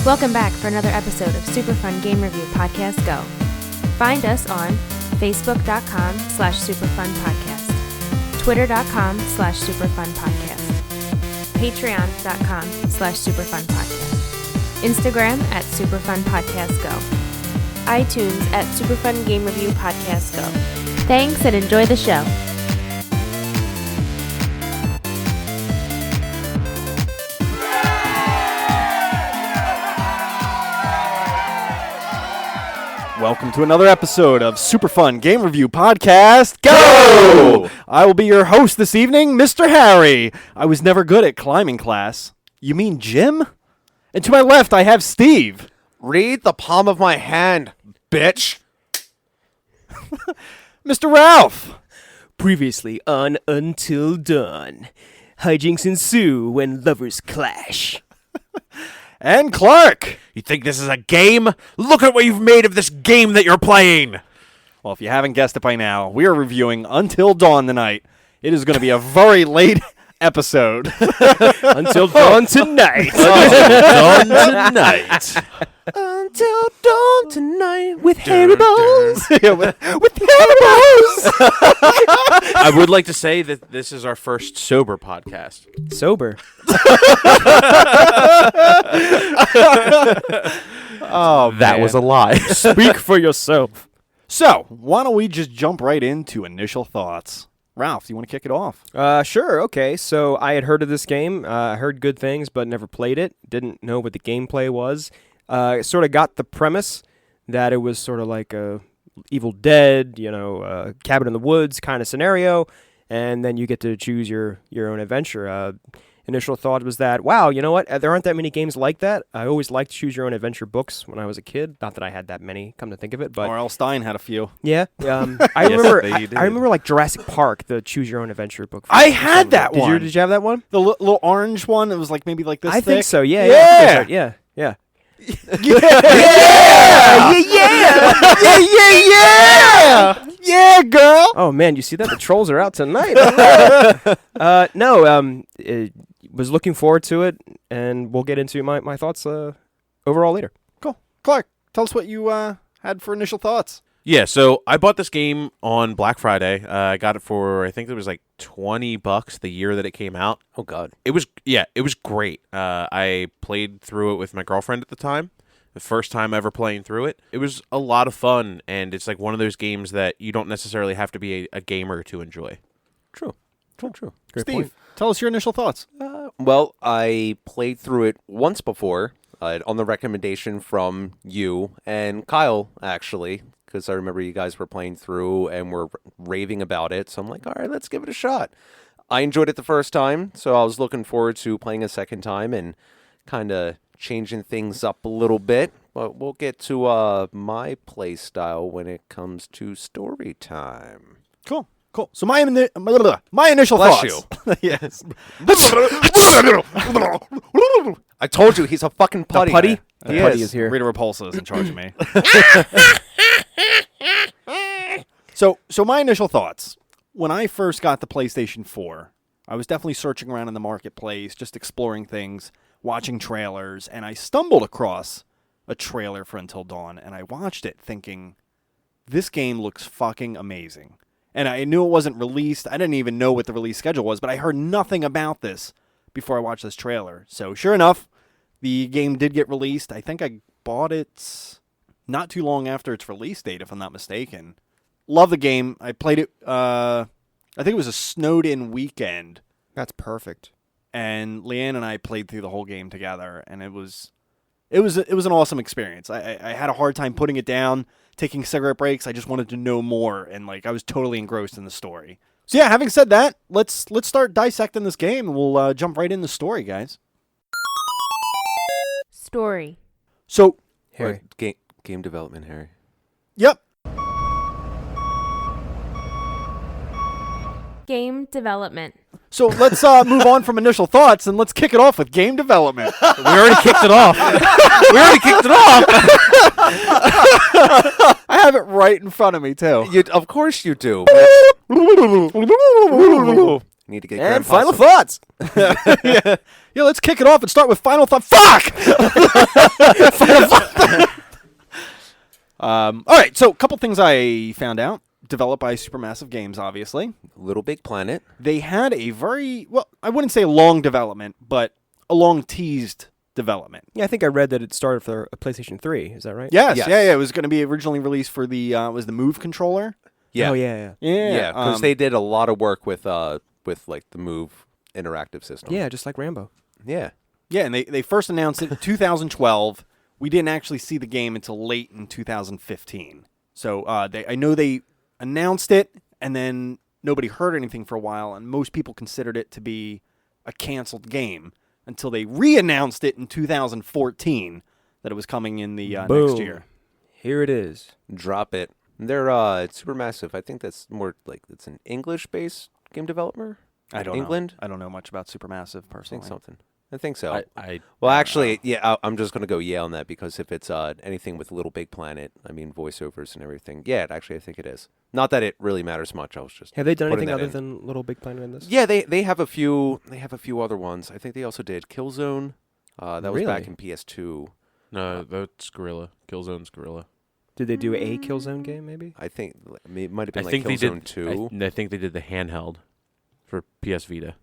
Welcome back for another episode of Super Fun Game Review Podcast Go. Find us on Facebook.com/superfunpodcast, Twitter.com/superfunpodcast, Patreon.com/superfunpodcast, Instagram at superfunpodcastgo, iTunes at Superfun Game Review Podcast Go. Thanks and enjoy the show. Welcome to another episode of Super Fun Game Review Podcast Go! I will be your host this evening, Mr. Harry. I was never good at climbing class. You mean Jim? And to my left, I have Steve. Read the palm of my hand, bitch. Mr. Ralph. Previously on Until Dawn. Hijinks ensue when lovers clash. And Clark. You think this is a game? Look at what you've made of this game that you're playing. Well, if you haven't guessed it by now, we are reviewing Until Dawn tonight. It is going to be a very late episode. Until dawn tonight. Dawn tonight. Until dawn tonight with Harry Bones. with Harry Bones. I would like to say that this is our first sober podcast. Sober. Oh, That was a lie. Speak for yourself. So, why don't we just jump right into initial thoughts? Ralph, do you want to kick it off? Sure, okay. So I had heard of this game. I heard good things, but never played it. Didn't know what the gameplay was. Sort of got the premise that it was sort of like a Evil Dead, Cabin in the Woods kind of scenario, and then you get to choose your own adventure. Initial thought was that, wow, you know what? There aren't that many games like that. I always liked choose your own adventure books when I was a kid. Not that I had that many, come to think of it, but R.L. Stein had a few. yeah. I remember like Jurassic Park, the choose your own adventure book. I had that one. Did you have that one? The little orange one. It was like maybe like this. I think so. Yeah. Yeah. Yeah. Yeah. Yeah, girl. Oh man, you see that? The trolls are out tonight. Was looking forward to it, and we'll get into my thoughts overall later. Cool. Clark, tell us what you had for initial thoughts. Yeah, so I bought this game on Black Friday. I got it for, I think it was like $20 the year that it came out. Oh God. It was great. I played through it with my girlfriend at the time. The first time ever playing through it. It was a lot of fun, and it's like one of those games that you don't necessarily have to be a gamer to enjoy. True. Great Steve, point. tell us your initial thoughts. Well, I played through it once before on the recommendation from you and Kyle, actually, because I remember you guys were playing through and were raving about it. So I'm like, all right, let's give it a shot. I enjoyed it the first time, so I was looking forward to playing a second time and kind of changing things up a little bit. But we'll get to my play style when it comes to story time. Cool. So my initial Bless thoughts. Yes. I told you, he's a fucking putty. Putty? Man. The putty is here. Rita Repulsa is in charge of me. So my initial thoughts. When I first got the PlayStation 4, I was definitely searching around in the marketplace, just exploring things, watching trailers, and I stumbled across a trailer for Until Dawn, and I watched it thinking, this game looks fucking amazing. And I knew it wasn't released. I didn't even know what the release schedule was, but I heard nothing about this before I watched this trailer. So sure enough, the game did get released. I think I bought it not too long after its release date, if I'm not mistaken. Love the game. I played it, I think it was a snowed-in weekend. That's perfect. And Leanne and I played through the whole game together, and it was an awesome experience. I had a hard time putting it down, taking cigarette breaks. I just wanted to know more, and I was totally engrossed in the story. So yeah, having said that, let's start dissecting this game, and we'll jump right into the story, guys. Story. So, Harry. Game development, Harry. yep. Game development. So let's move on from initial thoughts, and let's kick it off with game development. We already kicked it off. I have it right in front of me, too. Of course you do. You Need to get And Grandpa final some- thoughts. Yeah, let's kick it off and start with final thought. Fuck! All right, so a couple things I found out. Developed by Supermassive Games, obviously. Little Big Planet. They had a very, well, I wouldn't say long development, but a long teased development. Yeah, I think I read that it started for a PlayStation 3. Is that right? Yes, Yes. yeah. It was going to be originally released for the, was the Move controller. Yeah. Oh, yeah. Yeah, because they did a lot of work with like the Move interactive system. Yeah, just like Rambo. Yeah. Yeah, and they first announced it in 2012. We didn't actually see the game until late in 2015. So I know they announced it, and then nobody heard anything for a while, and most people considered it to be a canceled game until they re-announced it in 2014 that it was coming in the next Boom. year. Here it is. Drop it. They're it's Supermassive. I think that's more like it's an English-based game developer. I don't England? know. I don't know much about Supermassive I personally. think something. I think so. I Well, actually, yeah, I'm just gonna go yeah on that because if it's anything with Little Big Planet, I mean voiceovers and everything. Yeah, actually, I think it is. Not that it really matters much. I was just Have they done putting anything that other in. than Little Big Planet in this? Yeah, they have a few. They have a few other ones. I think they also did Killzone. That was back Really? in PS2. no, that's Gorilla. Killzone's Gorilla. Did they do a Killzone game, maybe? I think it might have been I like think they Killzone did. 2. I think they did the handheld for PS Vita.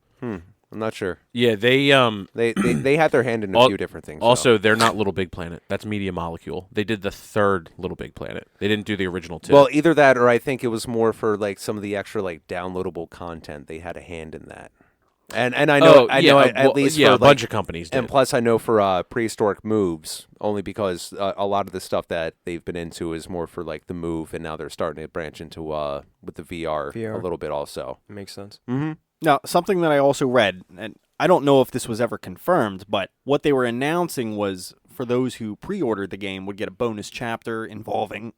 I'm not sure. Yeah, they They had their hand in a Al- few different things. Also, they're not Little Big Planet. That's Media Molecule. They did the third Little Big Planet. They didn't do the original two. Well, either that or I think it was more for like some of the extra like downloadable content. They had a hand in that. And I know at least yeah, for a bunch like, of companies did. and plus I know for prehistoric moves only because a lot of the stuff that they've been into is more for like the Move, and now they're starting to branch into with the VR. VR. A little bit also. Makes sense. Mm-hmm. Now, something that I also read, and I don't know if this was ever confirmed, but what they were announcing was for those who pre-ordered the game would get a bonus chapter involving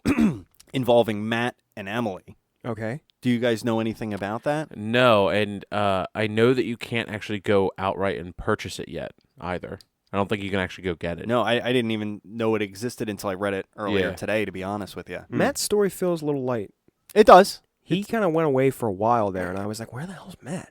Matt and Emily. Okay. Do you guys know anything about that? No, and I know that you can't actually go outright and purchase it yet either. I don't think you can actually go get it. No, I didn't even know it existed until I read it earlier Yeah. today, to be honest with you. Matt's story feels a little light. It does. He kind of went away for a while there, and I was like, where the hell's Matt?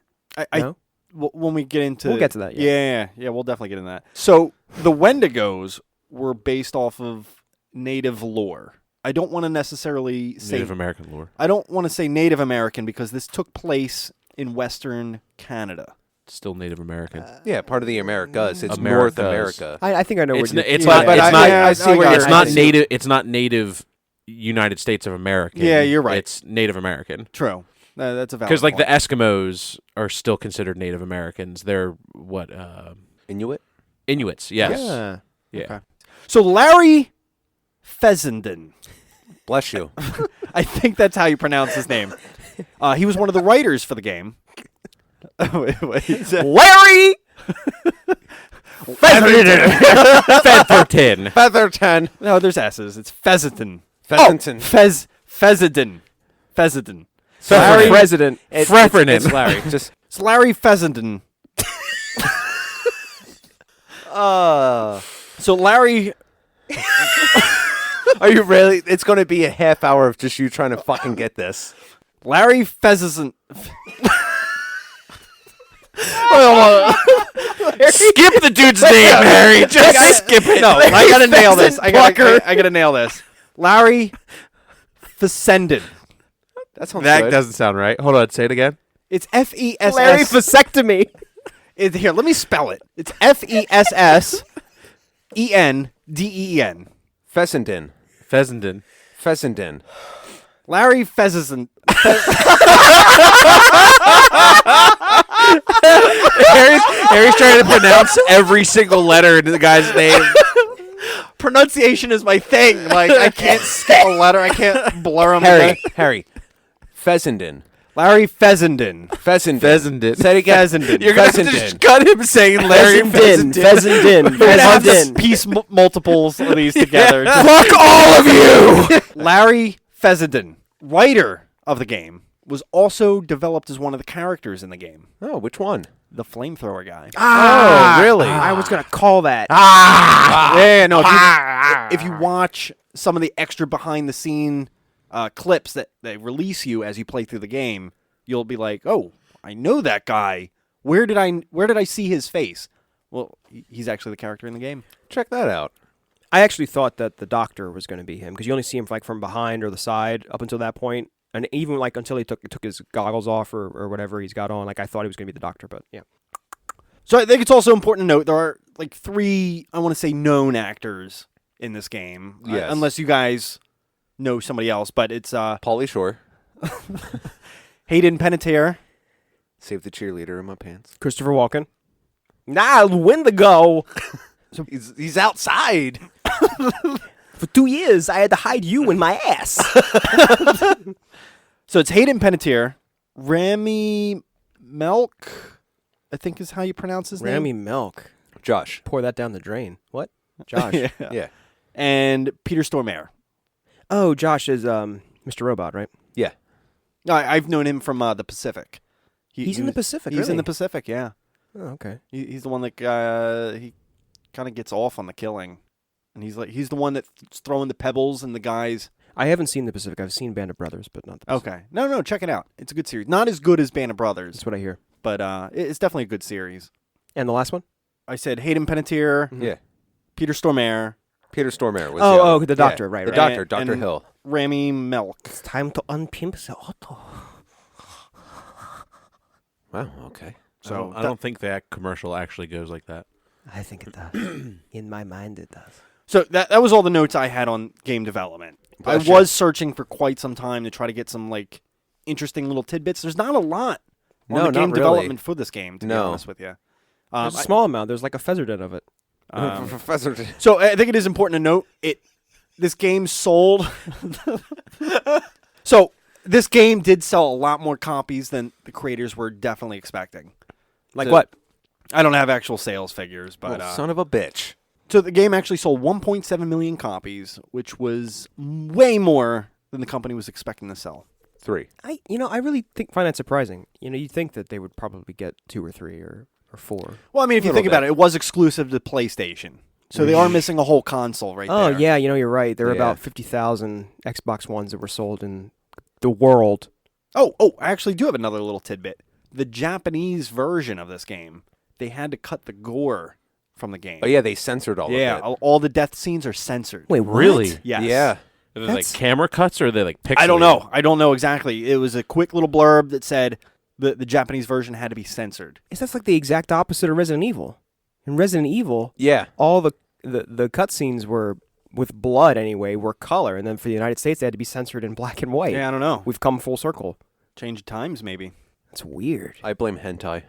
No? When we get into... We'll get to that, yeah. Yeah, we'll definitely get into that. So, the Wendigos were based off of native lore. I don't want to necessarily say... Native American lore. I don't want to say Native American because this took place in Western Canada. Still Native American. Yeah, part of the Americas. It's Americas. North America. I think I know It's where it's yeah, not. but It's I- not. yeah, I see where It's you're- not I see- native. It's not native United States of America. Yeah, you're right. It's Native American. True. That's a valid Because like the point. Eskimos are still considered Native Americans. They're what Inuit? Inuits. Yes. Yeah. Yeah. Okay. So, Larry Fessenden. Bless you. I think that's how you pronounce his name. He was one of the writers for the game. wait. Larry Featherton. Featherton. No, there's S's. It's Fessenden. Fessenden. Fessenden. Fessenden. So Larry- for president. It's Larry. Just It's Larry Fessenden. So Larry... are you really? It's going to be a half hour of just you trying to fucking get this. Larry Fessenden... Skip the dude's name, Harry. Just skip it. No, I gotta nail this. I gotta nail this. Larry Fessenden. That sounds That good. doesn't sound right. Hold on. Say it again. It's F-E-S-S. Larry vasectomy. Here, let me spell it. It's F-E-S-S-E-N-D-E-N. Fessenden. Fessenden. Fessenden. Larry Fessenden. Harry's trying to pronounce every single letter in the guy's name. Pronunciation is my thing. Like, I can't skip a letter. I can't blur them. Harry. Fessenden. Larry Fessenden. Fessenden. Fessenden. Say it again. Fessenden. You're gonna have to just cut him saying Larry Fessenden. Fessenden. Fessenden. We're gonna have to Fessenden. piece multiples of these together. Fuck all of you. Larry Fessenden, writer of the game, was also developed as one of the characters in the game. Oh, which one? The flamethrower guy. Oh, really? I was going to call that. Yeah, no. If you watch some of the extra behind-the-scene clips that they release you as you play through the game, you'll be like, "Oh, I know that guy. Where did I see his face? Well, he's actually the character in the game. Check that out. I actually thought that the doctor was going to be him because you only see him like from behind or the side up until that point, and even like until he took his goggles off or whatever he's got on. Like I thought he was going to be the doctor, but yeah. So I think it's also important to note there are like 3, I want to say, known actors in this game. Yes. Unless you guys know somebody else, but it's Pauly Shore. Hayden Panettiere. Save the cheerleader in my pants. Christopher Walken. Nah, Wendigo. So he's outside. For 2 years, I had to hide you in my ass. So it's Hayden Panettiere, Rami Malek, I think is how you pronounce his name. Rami Milk. Josh. Pour that down the drain. What? Josh. Yeah. And Peter Stormare. Oh, Josh is Mr. Robot, right? Yeah. I've known him from the Pacific. He's in the Pacific, He's in really? the Pacific, yeah. Oh, okay. He's the one that he kind of gets off on the killing, and he's the one that's throwing the pebbles and the guys. I haven't seen the Pacific. I've seen Band of Brothers, but not the Pacific. Okay, no, check it out. It's a good series. Not as good as Band of Brothers, That's what I hear. but it's definitely a good series. And the last one? I said Hayden Panettiere, Yeah. Peter Stormare, Peter Stormare was the doctor, right, The right. doctor, And- Dr. and- Hill. Rami Malek. It's time to unpimp the auto. Wow, okay. So I don't think that commercial actually goes like that. I think it does. In my mind, it does. So that was all the notes I had on game development. Bless I you. was searching for quite some time to try to get some like interesting little tidbits. There's not a lot on No, the game not really. development for this game, to be No. honest with you. There's a small amount. There's like a Fessenden of it. Professor. So I think it is important to note this game sold. So this game did sell a lot more copies than the creators were definitely expecting. Like So- what? I don't have actual sales figures, but Son of a bitch. so the game actually sold 1.7 million copies, which was way more than the company was expecting to sell. 3. I really find that surprising. You'd think that they would probably get 2 or 3 or 4. Well, I mean, if you Little think about bit. it was exclusive to PlayStation, so they are missing a whole console right Oh there. yeah, you're right. There were Yeah. about 50,000 Xbox Ones that were sold in the world. Oh, I actually do have another little tidbit. The Japanese version of this game, they had to cut the gore from the game. Oh, yeah, they censored all Yeah, of it. all the death scenes are censored. Wait, what? Really? Yes. Yeah. Are they like camera cuts or are they like pixelated? I don't know. I don't know exactly. It was a quick little blurb that said the Japanese version had to be censored. That's like the exact opposite of Resident Evil. In Resident Evil, Yeah. all the cutscenes were with blood anyway, were color, and then for the United States they had to be censored in black and white. Yeah, I don't know. We've come full circle. Change of times, maybe. That's weird. I blame hentai.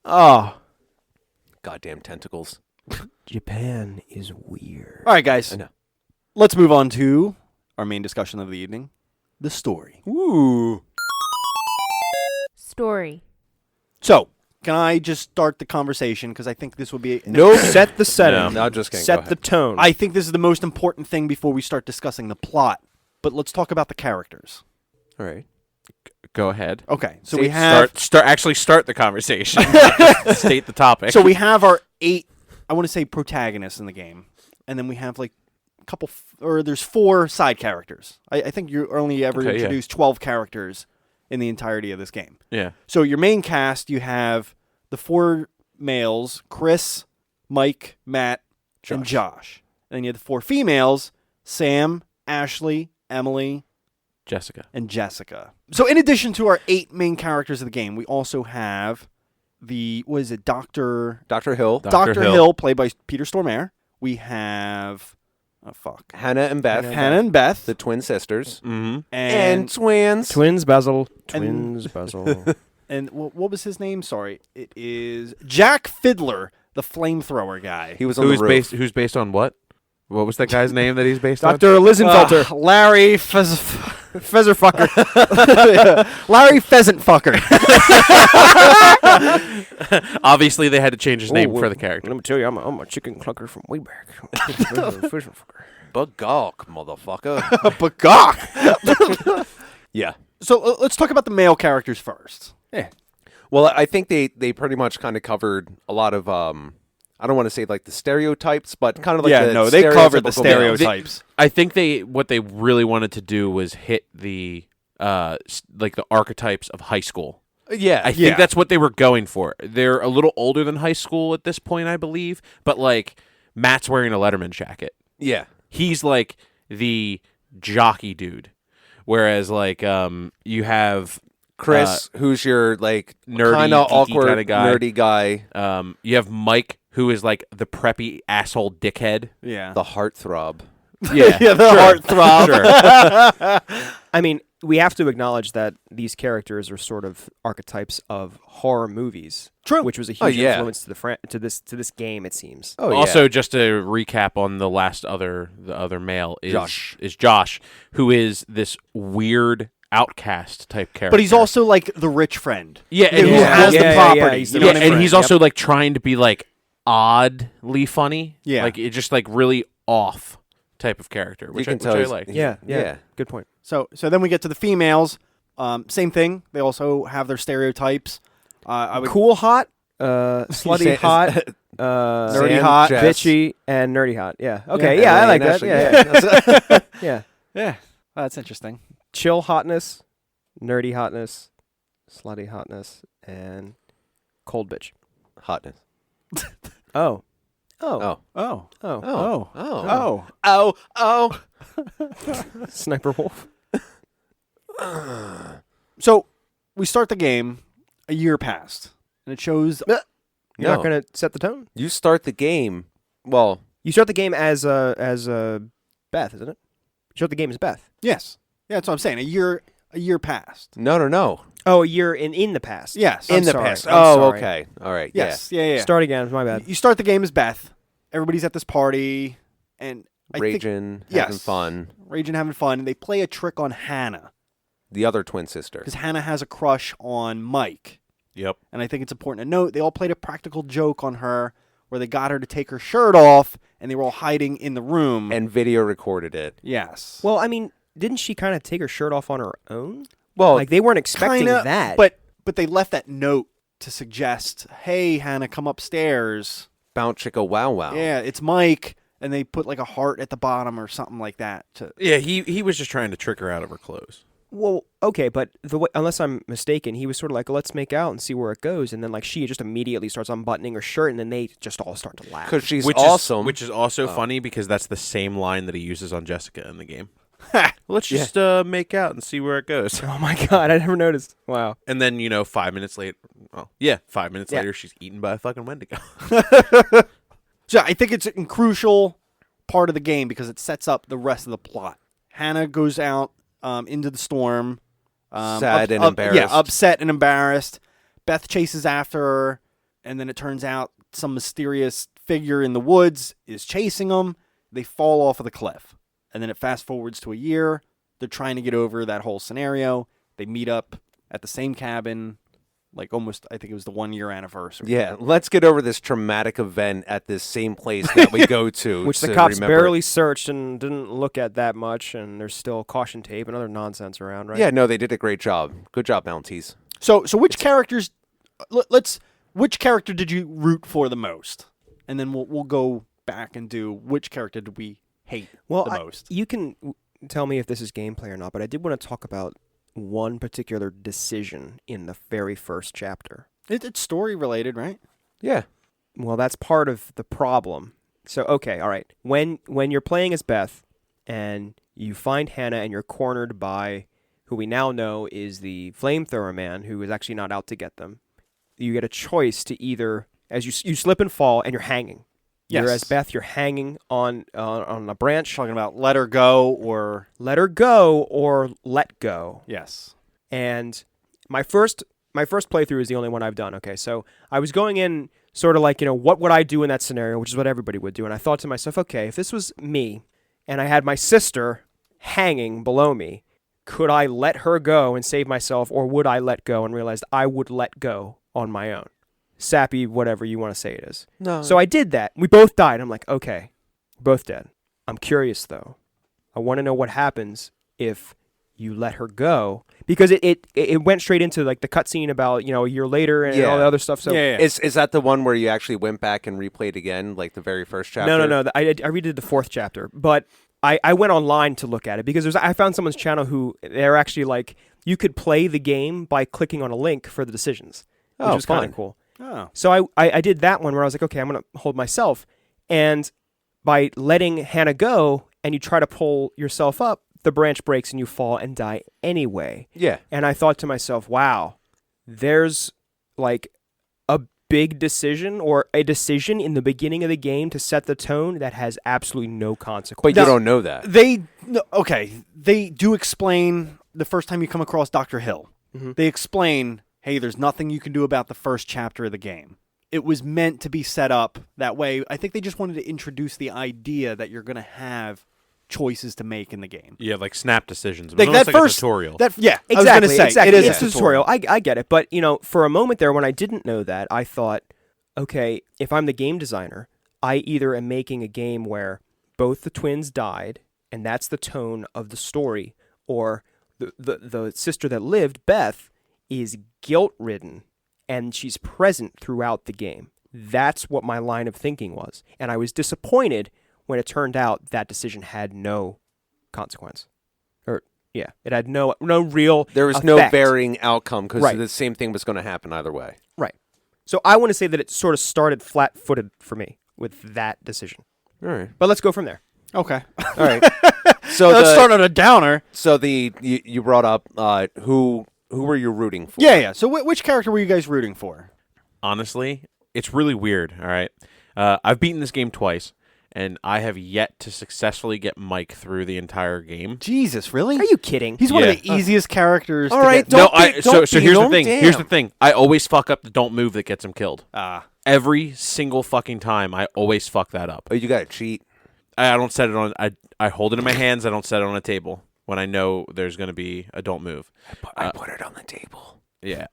Oh, Goddamn tentacles. Japan is weird. All right, guys. I know. Let's move on to our main discussion of the evening, the story. Ooh. Story. So, can I just start the conversation? Because I think this would be... Nope. Set the setting. No, just kidding. Go Set ahead. the tone. I think this is the most important thing before we start discussing the plot. But let's talk about the characters. All right. Go ahead. Okay, so See, we have... start the conversation. Not just state the topic. So we have our 8, I want to say, protagonists in the game. And then we have like a couple... there's 4 side characters. I think you only ever Okay, yeah. introduced 12 characters in the entirety of this game. yeah. So your main cast, you have the 4 males, Chris, Mike, Matt, and Josh. And then you have the 4 females, Sam, Ashley, Emily, Jessica. and Jessica. So in addition to our 8 main characters of the game, we also have Dr. Hill. Dr. Hill, played by Peter Stormare. We have, Hannah and Beth. Hannah and Beth. The twin sisters. Mm-hmm. And twins. Twins Basil. Twins Basil. And what was his name? Sorry. It is Jack Fiddler, the flamethrower guy. He was on the roof. Who's based on what? What was that guy's name that he's based on? Dr. Lizenfelter. Larry Fezzerfucker. Larry Pheasant Fucker. Obviously, they had to change his name for the character. Let me tell you, I'm a chicken clunker from way back. Bagok, motherfucker. Bagok. Yeah. So let's talk about the male characters first. Well, I think they pretty much kind of covered a lot of I don't want to say like the stereotypes, but kind of like the they covered the stereotypical males. stereotypes. I think what they really wanted to do was hit the like the archetypes of high school. Yeah. I think that's what they were going for. They're a little older than high school at this point, I believe. But like Matt's wearing a Letterman jacket. Yeah. He's like the jockey dude, whereas like you have Chris, who's your like nerdy, kind of geeky awkward, kinda guy. nerdy guy. You have Mike, who is like the preppy asshole dickhead. Yeah. The heartthrob. Yeah, yeah, the heartthrob. Sure. I mean, we have to acknowledge that these characters are sort of archetypes of horror movies. True. Which was a huge yeah. influence to to this game, it seems. Oh, Also, just to recap on the other male is Josh, who is this weird outcast type character. But he's also like the rich friend. yeah, and who he's, has the property. he's the you know yeah, what I and mean? he's also like trying to be like oddly funny. Yeah. like it's just like really off type of character, which can I tell he's- like. Yeah. Good point. So then we get to the females. Same thing. They also have their stereotypes. I would Cool hot, slutty Say- hot, nerdy Sam, hot, Jess. bitchy, and nerdy hot. Yeah. Okay. Yeah, Yeah, I LA like that. National- Yeah. Yeah. Yeah, that's interesting. Chill hotness, nerdy hotness, slutty hotness, and cold bitch. Hotness. Oh. Oh. Oh, Oh. oh, Oh. oh. Oh. Oh. Sniper wolf. So we start the game. A year passed, and it shows. You're No. not going to set the tone? You start the game. Well, You start the game as Beth, isn't it? You start the game as Beth. Yes, yeah, that's what I'm saying. A year passed. no. Oh, a year in the past. Yes, I'm In the sorry. past. I'm Oh, sorry. okay. All right. yes, yeah. Start again. My bad. You start the game as Beth. Everybody's at this party, and Yeah. Raging, yes. having fun. raging, having fun. And they play a trick on Hannah The other twin sister. because Hannah has a crush on Mike. Yep. And I think it's important to note they all played a practical joke on her where they got her to take her shirt off, and they were all hiding in the room. And video recorded it. yes, Well, I mean, didn't she kind of take her shirt off on her own? Well, Like, they weren't expecting kinda, that. But they left that note to suggest, "Hey, Hannah, come upstairs." bounce chicka wow wow. Yeah, it's Mike, and they put like a heart at the bottom or something like that. Yeah, he was just trying to trick her out of her clothes. Well, okay, but unless I'm mistaken, he was sort of like, let's make out and see where it goes. And then, like, she just immediately starts unbuttoning her shirt, and then they just all start to laugh. Because she's Which awesome. is also funny because that's the same line that he uses on Jessica in the game. Let's Yeah. just make out and see where it goes. Oh, my God, I never noticed. Wow. And then 5 minutes later, 5 minutes Yeah. later, she's eaten by a fucking Wendigo. So I think it's a crucial part of the game because it sets up the rest of the plot. Hannah goes out into the storm. Sad and embarrassed. Yeah, upset and embarrassed. Beth chases after her, and then it turns out some mysterious figure in the woods is chasing them. They fall off of the cliff. And then it fast forwards to a year. They're trying to get over that whole scenario. They meet up at the same cabin, like almost, I think it was the 1 year anniversary. Yeah, let's get over this traumatic event at this same place that we go to. Which the to cops remember barely it. searched and didn't look at that much, and there's still caution tape and other nonsense around, right? Yeah, no, they did a great job. Good job, Mounties. So which characters, which character did you root for the most? And then we'll go back and do which character did we hate the most? You can tell me if this is gameplay or not, but I did want to talk about one particular decision in the very first chapter. It's story related, right? Yeah. Well, that's part of the problem. So, okay, all right. When you're playing as Beth and you find Hannah and you're cornered by who we now know is the flamethrower man who is actually not out to get them, you get a choice to either, as you slip and fall and you're hanging. You're Yes. as Beth, you're hanging on a branch. Talking about let her go or Let her go or let go. yes. And my first playthrough is the only one I've done. Okay, so I was going in sort of like, what would I do in that scenario, which is what everybody would do. And I thought to myself, okay, if this was me and I had my sister hanging below me, could I let her go and save myself, or would I let go and realized I would let go on my own? Sappy, whatever you want to say it is. No. So I did that. We both died. I'm like, okay, we're both dead. I'm curious, though. I want to know what happens if you let her go, because it went straight into like the cutscene about a year later and all the other stuff. So yeah. Is that the one where you actually went back and replayed again, like the very first chapter? no. I redid the fourth chapter, but I went online to look at it because I found someone's channel who they're actually like, you could play the game by clicking on a link for the decisions, which was kind fun. of cool. Oh. So I did that one where I was like, okay, I'm going to hold myself. And by letting Hannah go and you try to pull yourself up, the branch breaks and you fall and die anyway. Yeah. And I thought to myself, wow, there's like a big decision or a decision in the beginning of the game to set the tone that has absolutely no consequence. But you don't know that. They do explain the first time you come across Dr. Hill. Mm-hmm. They explain, hey, there's nothing you can do about the first chapter of the game. It was meant to be set up that way. I think they just wanted to introduce the idea that you're going to have choices to make in the game. Yeah, like snap decisions. It Like was almost that like first a tutorial. Exactly. I was going to say, exactly. it is It's a a tutorial. I get it. But, for a moment there when I didn't know that, I thought, okay, if I'm the game designer, I either am making a game where both the twins died, and that's the tone of the story, or the sister that lived, Beth, is guilt-ridden, and she's present throughout the game. That's what my line of thinking was. And I was disappointed when it turned out that decision had no consequence. It had no real There was no effect. bearing outcome because Right. the same thing was going to happen either way. Right. So I want to say that it sort of started flat-footed for me with that decision. All right. But let's go from there. Okay. All right. So Let's start on a downer. So you brought up who were you rooting for? Yeah. So which character were you guys rooting for? Honestly, it's really weird, all right? I've beaten this game twice, and I have yet to successfully get Mike through the entire game. Jesus, really? Are you kidding? He's one of Yeah. the easiest characters. All to right, get- don't So beat here's the him. thing. Damn. Here's the thing. I always fuck up the don't move that gets him killed. Every Every single fucking time, I always fuck that up. Oh, you got to cheat. I don't set it on. I hold it in my hands. I don't set it on a table when I know there's going to be a don't move. I put it on the table. Yeah.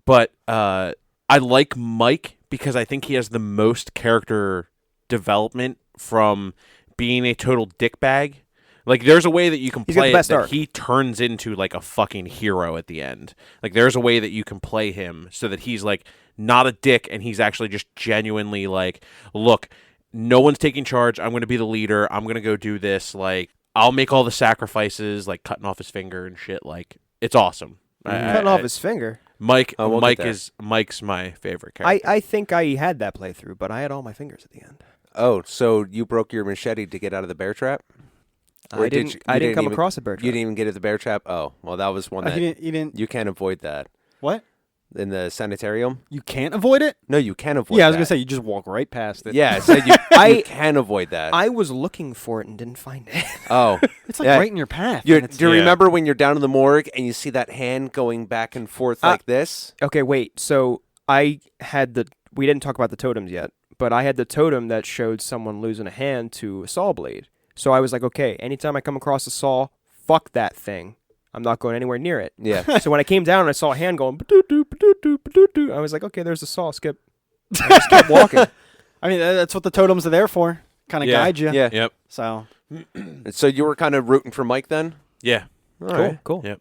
But I like Mike because I think he has the most character development from being a total dickbag. Like, there's a way that you can He's got play the it best that arc. he turns into, like, a fucking hero at the end. Like, there's a way that you can play him so that he's, like, not a dick and he's actually just genuinely, like, look, no one's taking charge. I'm going to be the leader. I'm going to go do this. Like, I'll make all the sacrifices, like, cutting off his finger and shit. Like, it's awesome. Cutting off his finger. Mike's my favorite character. I think I had that playthrough, but I had all my fingers at the end. Oh, so you broke your machete to get out of the bear trap? Or I didn't come across a bear trap. You didn't even get at the bear trap? Oh, well, that was one that you didn't. you can't avoid that. What? In the sanitarium? You can't avoid it? No, you can avoid Yeah, I was that. gonna say you just walk right past it. Yeah, I said you can avoid that. I was looking for it and didn't find it. Oh. It's like Yeah. right in your path. Do and it's- you Yeah. remember when you're down in the morgue and you see that hand going back and forth like this? Okay, wait. So we didn't talk about the totems yet, but I had the totem that showed someone losing a hand to a saw blade. So I was like, okay, anytime I come across a saw, fuck that thing. I'm not going anywhere near it. Yeah. So when I came down and I saw a hand going, ba-doo-doo, ba-doo-doo, ba-doo-doo, I was like, okay, there's a saw. Skip. I just kept walking. I mean, that's what the totems are there for. Kind of Yeah. guide you. Yeah. Yep. So So you were kind of rooting for Mike then? Yeah. All Cool, right. cool. Yep.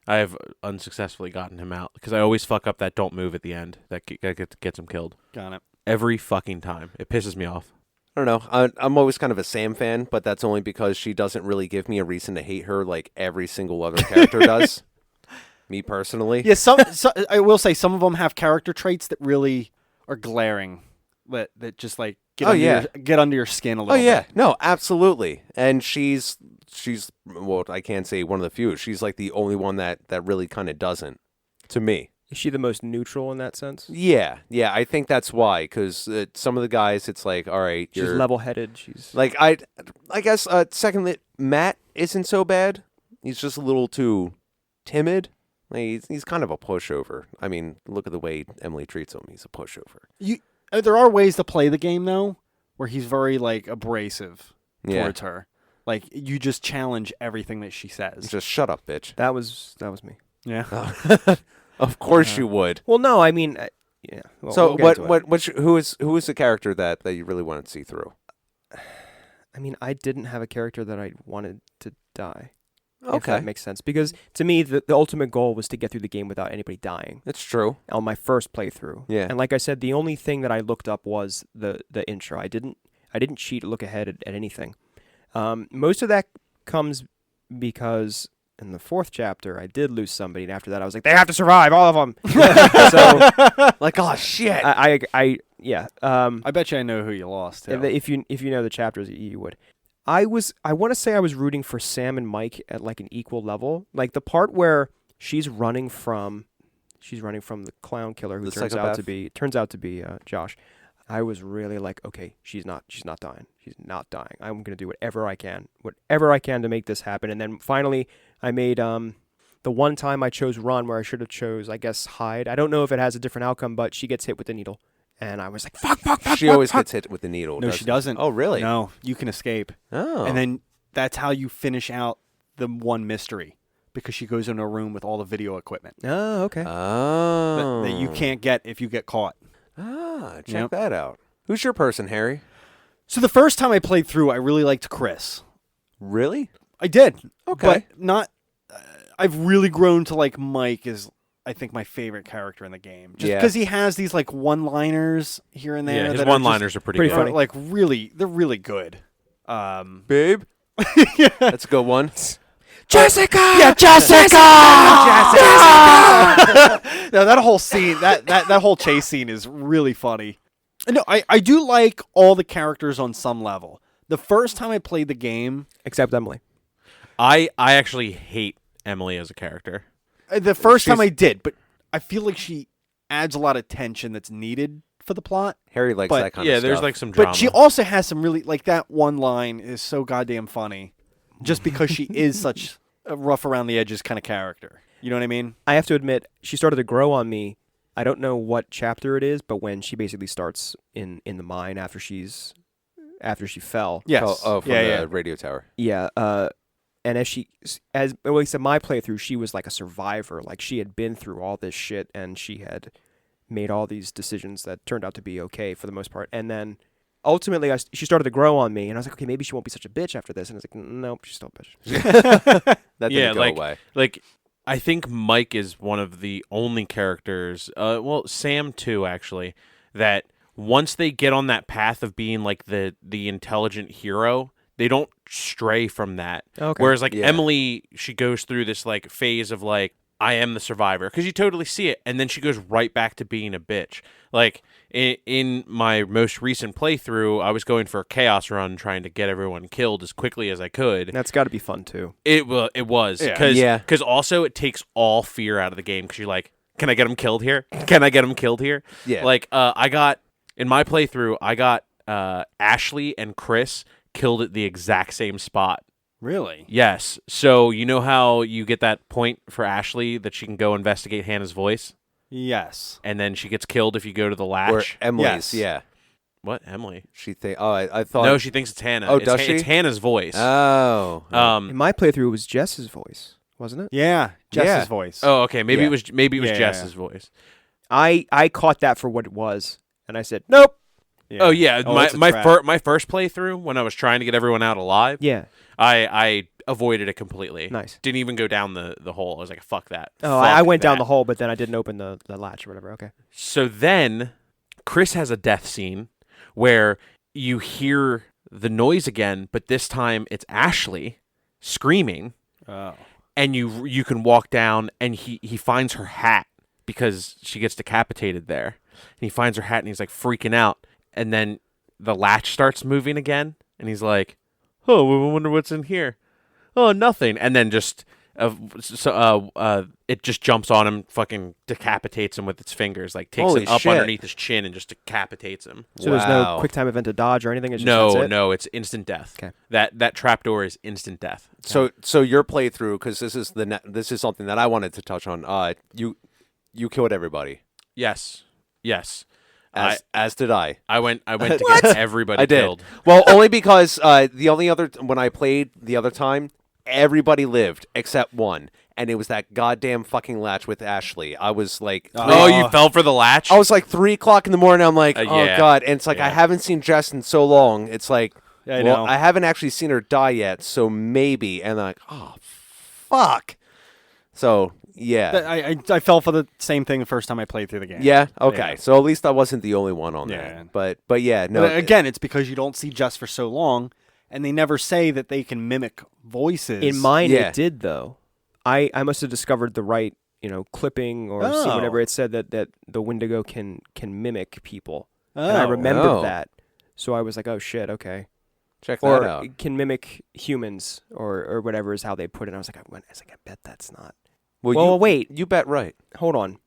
I have unsuccessfully gotten him out because I always fuck up that don't move at the end that gets him killed. got it. Every fucking time. It pisses me off. I don't know. I'm always kind of a Sam fan, but that's only because she doesn't really give me a reason to hate her like every single other character does. Me personally. Yeah, I will say some of them have character traits that really are glaring, that just like get under your skin a Oh little. yeah. bit. No, absolutely. And she's well, I can't say one of the few. She's like the only one that really kind of doesn't to me. Is she the most neutral in that sense? Yeah. I think that's why, because some of the guys, it's like, all right, She's you're level-headed. She's like I guess secondly, Matt isn't so bad. He's just a little too timid. Like, he's kind of a pushover. I mean, look at the way Emily treats him. He's a pushover. There are ways to play the game though, where he's very like abrasive Yeah. towards her. Like you just challenge everything that she says. Just shut up, bitch. that was me. Yeah. Of course you would. Well, no, I mean, yeah. Well, So we'll get into it. who is the character that you really wanted to see through? I mean, I didn't have a character that I wanted to die. If Okay, that makes sense. Because to me, the ultimate goal was to get through the game without anybody dying it's true. on my first playthrough. Yeah. And like I said, the only thing that I looked up was the intro. I didn't cheat or look ahead at anything. Most of that comes because in the 4th chapter, I did lose somebody, and after that, I was like, they have to survive, all of them. So, Like, oh shit. Yeah. I bet you I know who you lost. Too. If you know the chapters, you would. I want to say I was rooting for Sam and Mike at like an equal level. Like the part where she's running from the clown killer who The turns psychopath? out to be Josh. I was really like, okay, she's not dying. She's not dying. I'm going to do whatever I can to make this happen. And then finally I made the one time I chose run where I should have chose, I guess, hide. I don't know if it has a different outcome, but she gets hit with the needle. And I was like, fuck. She always gets hit with the needle. No, she doesn't. Oh, really? No, you can escape. Oh. And then that's how you finish out the one mystery, because she goes in a room with all the video equipment Oh, okay. Oh. that you can't get if you get caught. Check Yep. that out. Who's your person, Harry? So the first time I played through, I really liked Chris. Really? I did. Okay. But not. I've really grown to like Mike is, I think, my favorite character in the game. Just Yeah. because he has these like one-liners here and there. Yeah, his that one-liners are pretty pretty good. funny. Like really, they're really good. Babe? That's a good one. Jessica! Yeah, Jessica! No, that whole scene, that whole chase scene is really funny. No, I do like all the characters on some level. The first time I played the game, Except Emily. I actually hate Emily as a character. the first time She's- I did, but I feel like she adds a lot of tension that's needed for the plot. Like But- that kind Yeah, of stuff. there's like some drama. But she also has some really, like that one line is so goddamn funny, just because she is such a rough around the edges kind of character. You know what I mean? I have to admit, she started to grow on me. I don't know what chapter it is, but when she basically starts in the mine after she fell. Yes. Oh, from the radio tower. Yeah. And as at least in my playthrough, she was like a survivor. Like she had been through all this shit, and she had made all these decisions that turned out to be okay for the most part. And then she started to grow on me, and I was like, okay, maybe she won't be such a bitch after this. And I was like, nope, she's still a bitch. That yeah, didn't go away. like I think Mike is one of the only characters, well, Sam too, actually, that once they get on that path of being like the intelligent hero, they don't stray from that. Okay. Whereas like Yeah. Emily, she goes through this like phase of like, I am the survivor, because you totally see it, and then she goes right back to being a bitch. Like in my most recent playthrough, I was going for a chaos run, trying to get everyone killed as quickly as I could. That's got to be fun too. It was Yeah. because Yeah. also it takes all fear out of the game, because you're like, can I get him killed here? Can I get him killed here? Yeah. Like I got in my playthrough, I got Ashley and Chris killed at the exact same spot. Really? Yes. So you know how you get that point for Ashley that she can go investigate Hannah's voice, Yes. and then she gets killed if you go to the Or latch. Emily's, Yes. yeah. What, Emily? She think. Oh, I thought. No, she thinks it's Hannah. Oh, it's does she? It's Hannah's voice. Oh. In my playthrough, it was Jess's voice, wasn't it? Yeah. Jess's Yeah. voice. Oh, okay. Maybe Yeah. it was Yeah. Jess's voice. I caught that for what it was, and I said, nope. Yeah. Oh yeah, it's a trap. my first playthrough when I was trying to get everyone out alive, Yeah. I avoided it completely. Nice. Didn't even go down the hole. I was like, fuck that. Oh, Fuck I went down that. the hole, but then I didn't open the latch or whatever. Okay. So then Chris has a death scene where you hear the noise again, but this time it's Ashley screaming, Oh. and you can walk down, and he finds her hat because she gets decapitated there. And he finds her hat, and he's like freaking out. And then the latch starts moving again, and he's like, "Oh, I wonder what's in here." Oh, nothing. And then just it just jumps on him, fucking decapitates him with its fingers, like takes Holy it up shit. underneath his chin and just decapitates him. So there's no Wow. quick time event to dodge or anything. It's just, that's No, it? no, it's instant death. Okay. That trapdoor is instant death. So your playthrough, because this is something that I wanted to touch on. You killed everybody. Yes. As did I. I went to get everybody I did. killed. Well, only because the only other when I played the other time, everybody lived except one, and it was that goddamn fucking latch with Ashley. I was like, Oh, you fell for the latch? I was like 3:00 in the morning. I'm like, oh yeah. god, and it's like I Yeah. haven't seen Jess in so long. It's like, Yeah, I well, know. I haven't actually seen her die yet, so maybe. And I'm like, oh fuck. So yeah. I fell for the same thing the first time I played through the game. Yeah. Okay. Yeah. So at least I wasn't the only one on Yeah. that. But yeah. No. But again, it's because you don't see Jess for so long, and they never say that they can mimic voices. In mine, Yeah. it did though. I must have discovered the right, clipping or see Oh. whatever it said that the Wendigo can mimic people, Oh. and I remembered Oh. that. So I was like, oh shit, okay. Check that Or out. it can mimic humans or whatever is how they put it. I was like, I bet that's not. Well, Wait. You bet right. Hold on.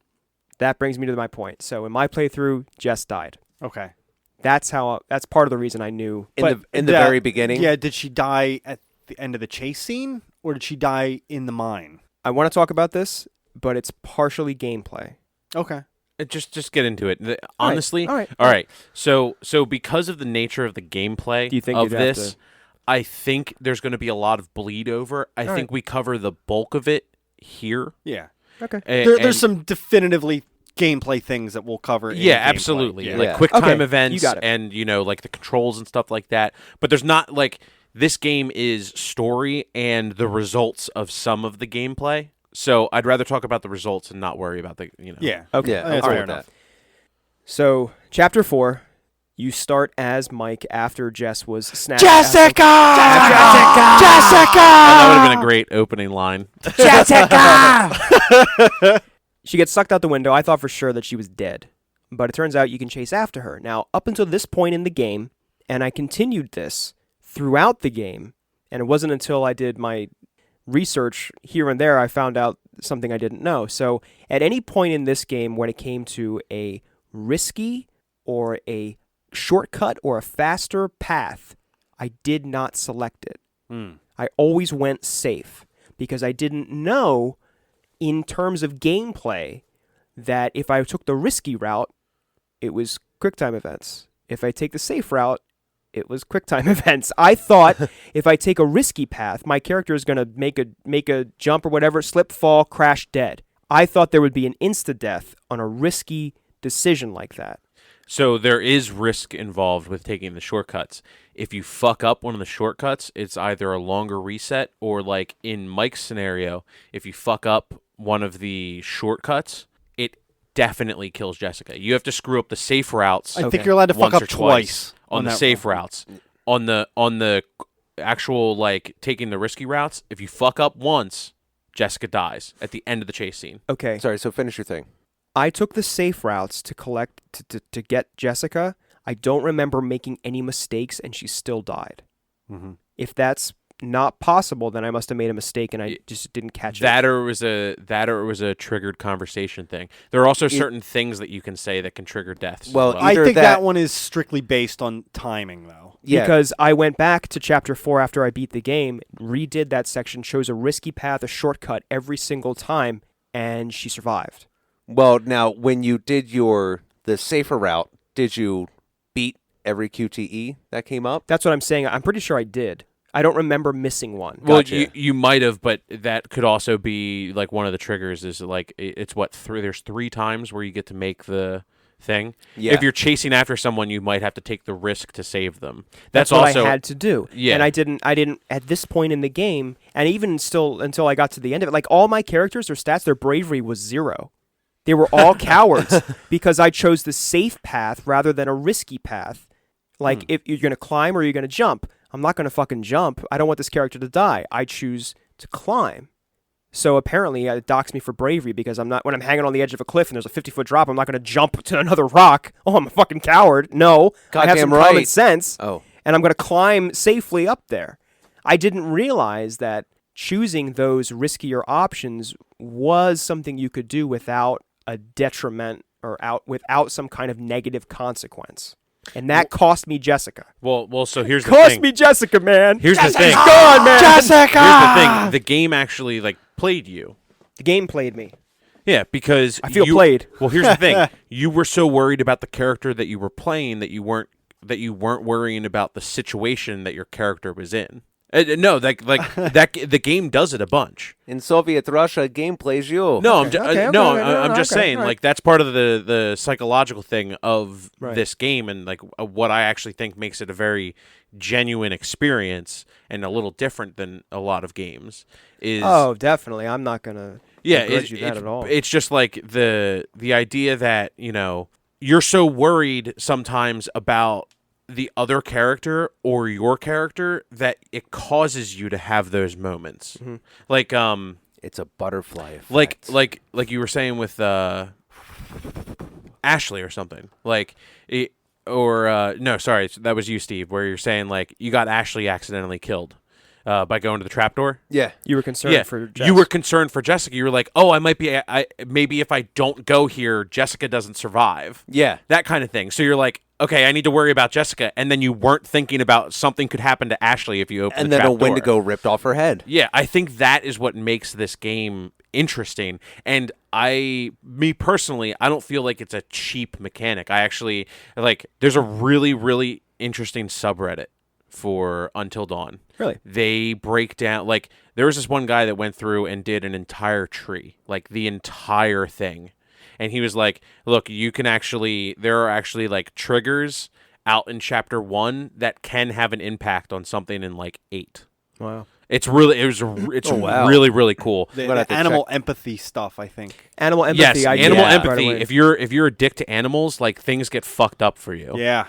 That brings me to my point. So in my playthrough, Jess died. Okay. That's part of the reason I knew. But In the that- very beginning. Yeah, did she die at the end of the chase scene, or did she die in the mine? I want to talk about this, but it's partially gameplay. Okay. Just get into it. Honestly, All right. all right. So because of the nature of the gameplay Do you think of you'd have this, to- I think there's going to be a lot of bleed over. I All think right. we cover the bulk of it here. Yeah. Okay. There's And- some definitively gameplay things that we'll cover. In Yeah, gameplay. absolutely. Yeah. Like Yeah. quick time Okay, you events got it. and like the controls and stuff like that. But there's not like this game is story and the results of some of the gameplay. So I'd rather talk about the results and not worry about the Yeah. Okay. Yeah, That's I'm fair fine with enough. that. So, chapter 4, you start as Mike after Jess was snapped. Jessica! That would have been a great opening line. She gets sucked out the window. I thought for sure that she was dead. But it turns out you can chase after her. Now, up until this point in the game, and I continued this throughout the game, and it wasn't until I did my research here and there I found out something I didn't know. So, at any point in this game when it came to a risky or a shortcut or a faster path, I did not select it. I always went safe because I didn't know in terms of gameplay that if I took the risky route, it was QuickTime events. If I take the safe route, it was QuickTime events. I thought if I take a risky path, my character is going to make a jump or whatever, slip, fall, crash, dead. I thought there would be an insta-death on a risky decision like that. So there is risk involved with taking the shortcuts. If you fuck up one of the shortcuts, it's either a longer reset or, like in Mike's scenario, if you fuck up one of the shortcuts, it definitely kills Jessica. You have to screw up the safe routes. I Okay. think you're allowed to fuck once up or twice on the that safe one. routes. On the actual like taking the risky routes, if you fuck up once, Jessica dies at the end of the chase scene. Okay. Sorry, so finish your thing. I took the safe routes to collect to get Jessica. I don't remember making any mistakes, and she still died. Mm-hmm. If that's not possible, then I must have made a mistake, and I just didn't catch That it. or it was a triggered conversation thing. There are also certain things that you can say that can trigger deaths. as Well, I Either think that- that one is strictly based on timing, though. Yeah. Because I went back to chapter 4 after I beat the game, redid that section, chose a risky path, a shortcut every single time, and she survived. Well, now when you did the safer route, did you beat every QTE that came up? That's what I'm saying. I'm pretty sure I did. I don't remember missing one. Well, Gotcha. you might have, but that could also be like one of the triggers. Is like it's what there's 3 times where you get to make the thing. Yeah. If you're chasing after someone, you might have to take the risk to save them. That's what I had to do. Yeah. And I didn't at this point in the game, and even still until I got to the end of it, like all my characters, their stats, their bravery was 0. They were all cowards because I chose the safe path rather than a risky path. Like if you're going to climb or you're going to jump, I'm not going to fucking jump. I don't want this character to die. I choose to climb. So apparently it docks me for bravery because when I'm hanging on the edge of a cliff and there's a 50-foot drop, I'm not going to jump to another rock. Oh, I'm a fucking coward. No, I have some Goddamn common right. sense. Oh. And I'm going to climb safely up there. I didn't realize that choosing those riskier options was something you could do without a detriment or without some kind of negative consequence. And that cost me Jessica. Well. So here's the Cost thing. me Jessica, man. Here's the Jessica's thing. gone, man. Jessica! Here's the thing. The game actually like played you. The game played me. Yeah, because I feel you- played. Well, here's the thing: you were so worried about the character that you were playing that you weren't worrying about the situation that your character was in. No, like that. The game does it a bunch. In Soviet Russia, game plays you. No, Okay, I'm just okay, saying, all right. like that's part of the psychological thing of Right. this game, and like what I actually think makes it a very genuine experience and a little different than a lot of games. Is Oh, definitely. I'm not going to begrudge you that at all. It's just like the idea that you're so worried sometimes about the other character or your character that it causes you to have those moments. Mm-hmm. Like It's a butterfly effect. like you were saying with Ashley or something. No, sorry, that was you, Steve, where you're saying like you got Ashley accidentally killed by going to the trapdoor. Yeah. You were concerned for Jess. You were concerned for Jessica. You were like, "Oh, I might be. Maybe if I don't go here, Jessica doesn't survive." Yeah. That kind of thing. So you're like, "Okay, I need to worry about Jessica," and then you weren't thinking about something could happen to Ashley if you open And the then a trap door. Wendigo ripped off her head. Yeah, I think that is what makes this game interesting. And me personally, I don't feel like it's a cheap mechanic. I actually there's a really, really interesting subreddit for Until Dawn. Really? They break down, there was this one guy that went through and did an entire tree, like the entire thing. And he was like, look, there are actually triggers out in chapter 1 that can have an impact on something in 8. Wow. It's wow. really, really cool. The animal empathy stuff, I think. Animal empathy. Yes, I animal did, by the empathy. way. If you're a dick to animals, things get fucked up for you. Yeah.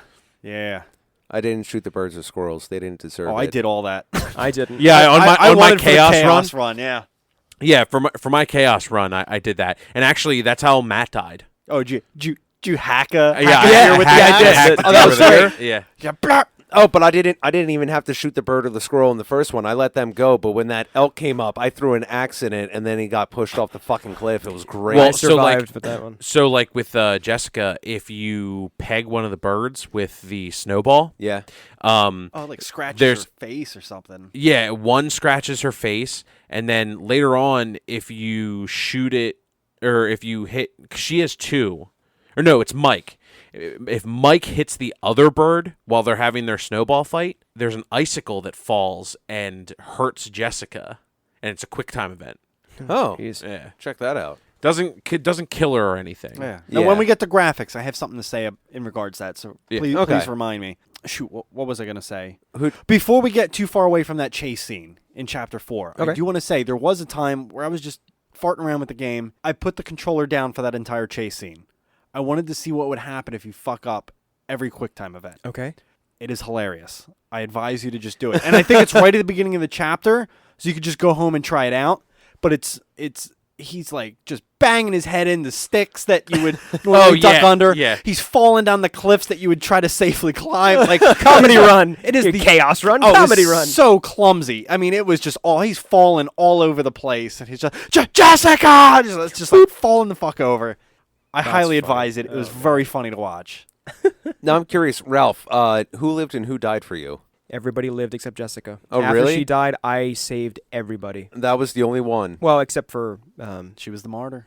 I didn't shoot the birds or squirrels. They didn't deserve it. Oh, I did all that. I didn't. Yeah, on my wanted for the chaos run. run. Yeah. Yeah, for my chaos run, I did that, and actually, that's how Matt died. Oh, did you hack a Yeah, hack a deer with the I axe? hacked Oh, the that deer was with a great. deer. Yeah. Yeah, blah. Oh, but I didn't even have to shoot the bird or the squirrel in the first one. I let them go, but when that elk came up, I threw an axe in it, and then he got pushed off the fucking cliff. It was great. Well, I so, survived with that one. So, with Jessica, if you peg one of the birds with the snowball, yeah. Oh, scratches There's- her face or something. yeah, one scratches her face, and then later on, if you shoot it, or if you hit, she has 2, or no, it's Mike. If Mike hits the other bird while they're having their snowball fight, there's an icicle that falls and hurts Jessica, and it's a quick time event. Oh, Jeez. Yeah, check that out. doesn't kill her or anything. Yeah. Yeah. Now, when we get to graphics, I have something to say in regards to that. So Yeah. please, Okay. please remind me. Shoot, what was I going to say? Who- Before we get too far away from that chase scene in Chapter 4, I Okay. do want to say there was a time where I was just farting around with the game. I put the controller down for that entire chase scene. I wanted to see what would happen if you fuck up every QuickTime event. Okay. It is hilarious. I advise you to just do it. And I think it's right at the beginning of the chapter, so you could just go home and try it out. But he's just banging his head into sticks that you would normally duck under. yeah. He's falling down the cliffs that you would try to safely climb. Comedy run. It is Yeah, the chaos run. Oh, Comedy it was run. so clumsy. I mean, it was just he's falling all over the place, and he's just Jessica, it's just falling the fuck over. I highly advise it. It was very funny to watch. Now I'm curious, Ralph. Who lived and who died for you? Everybody lived except Jessica. Oh, After really? she died, I saved everybody. That was the only one. Well, except for She was the martyr.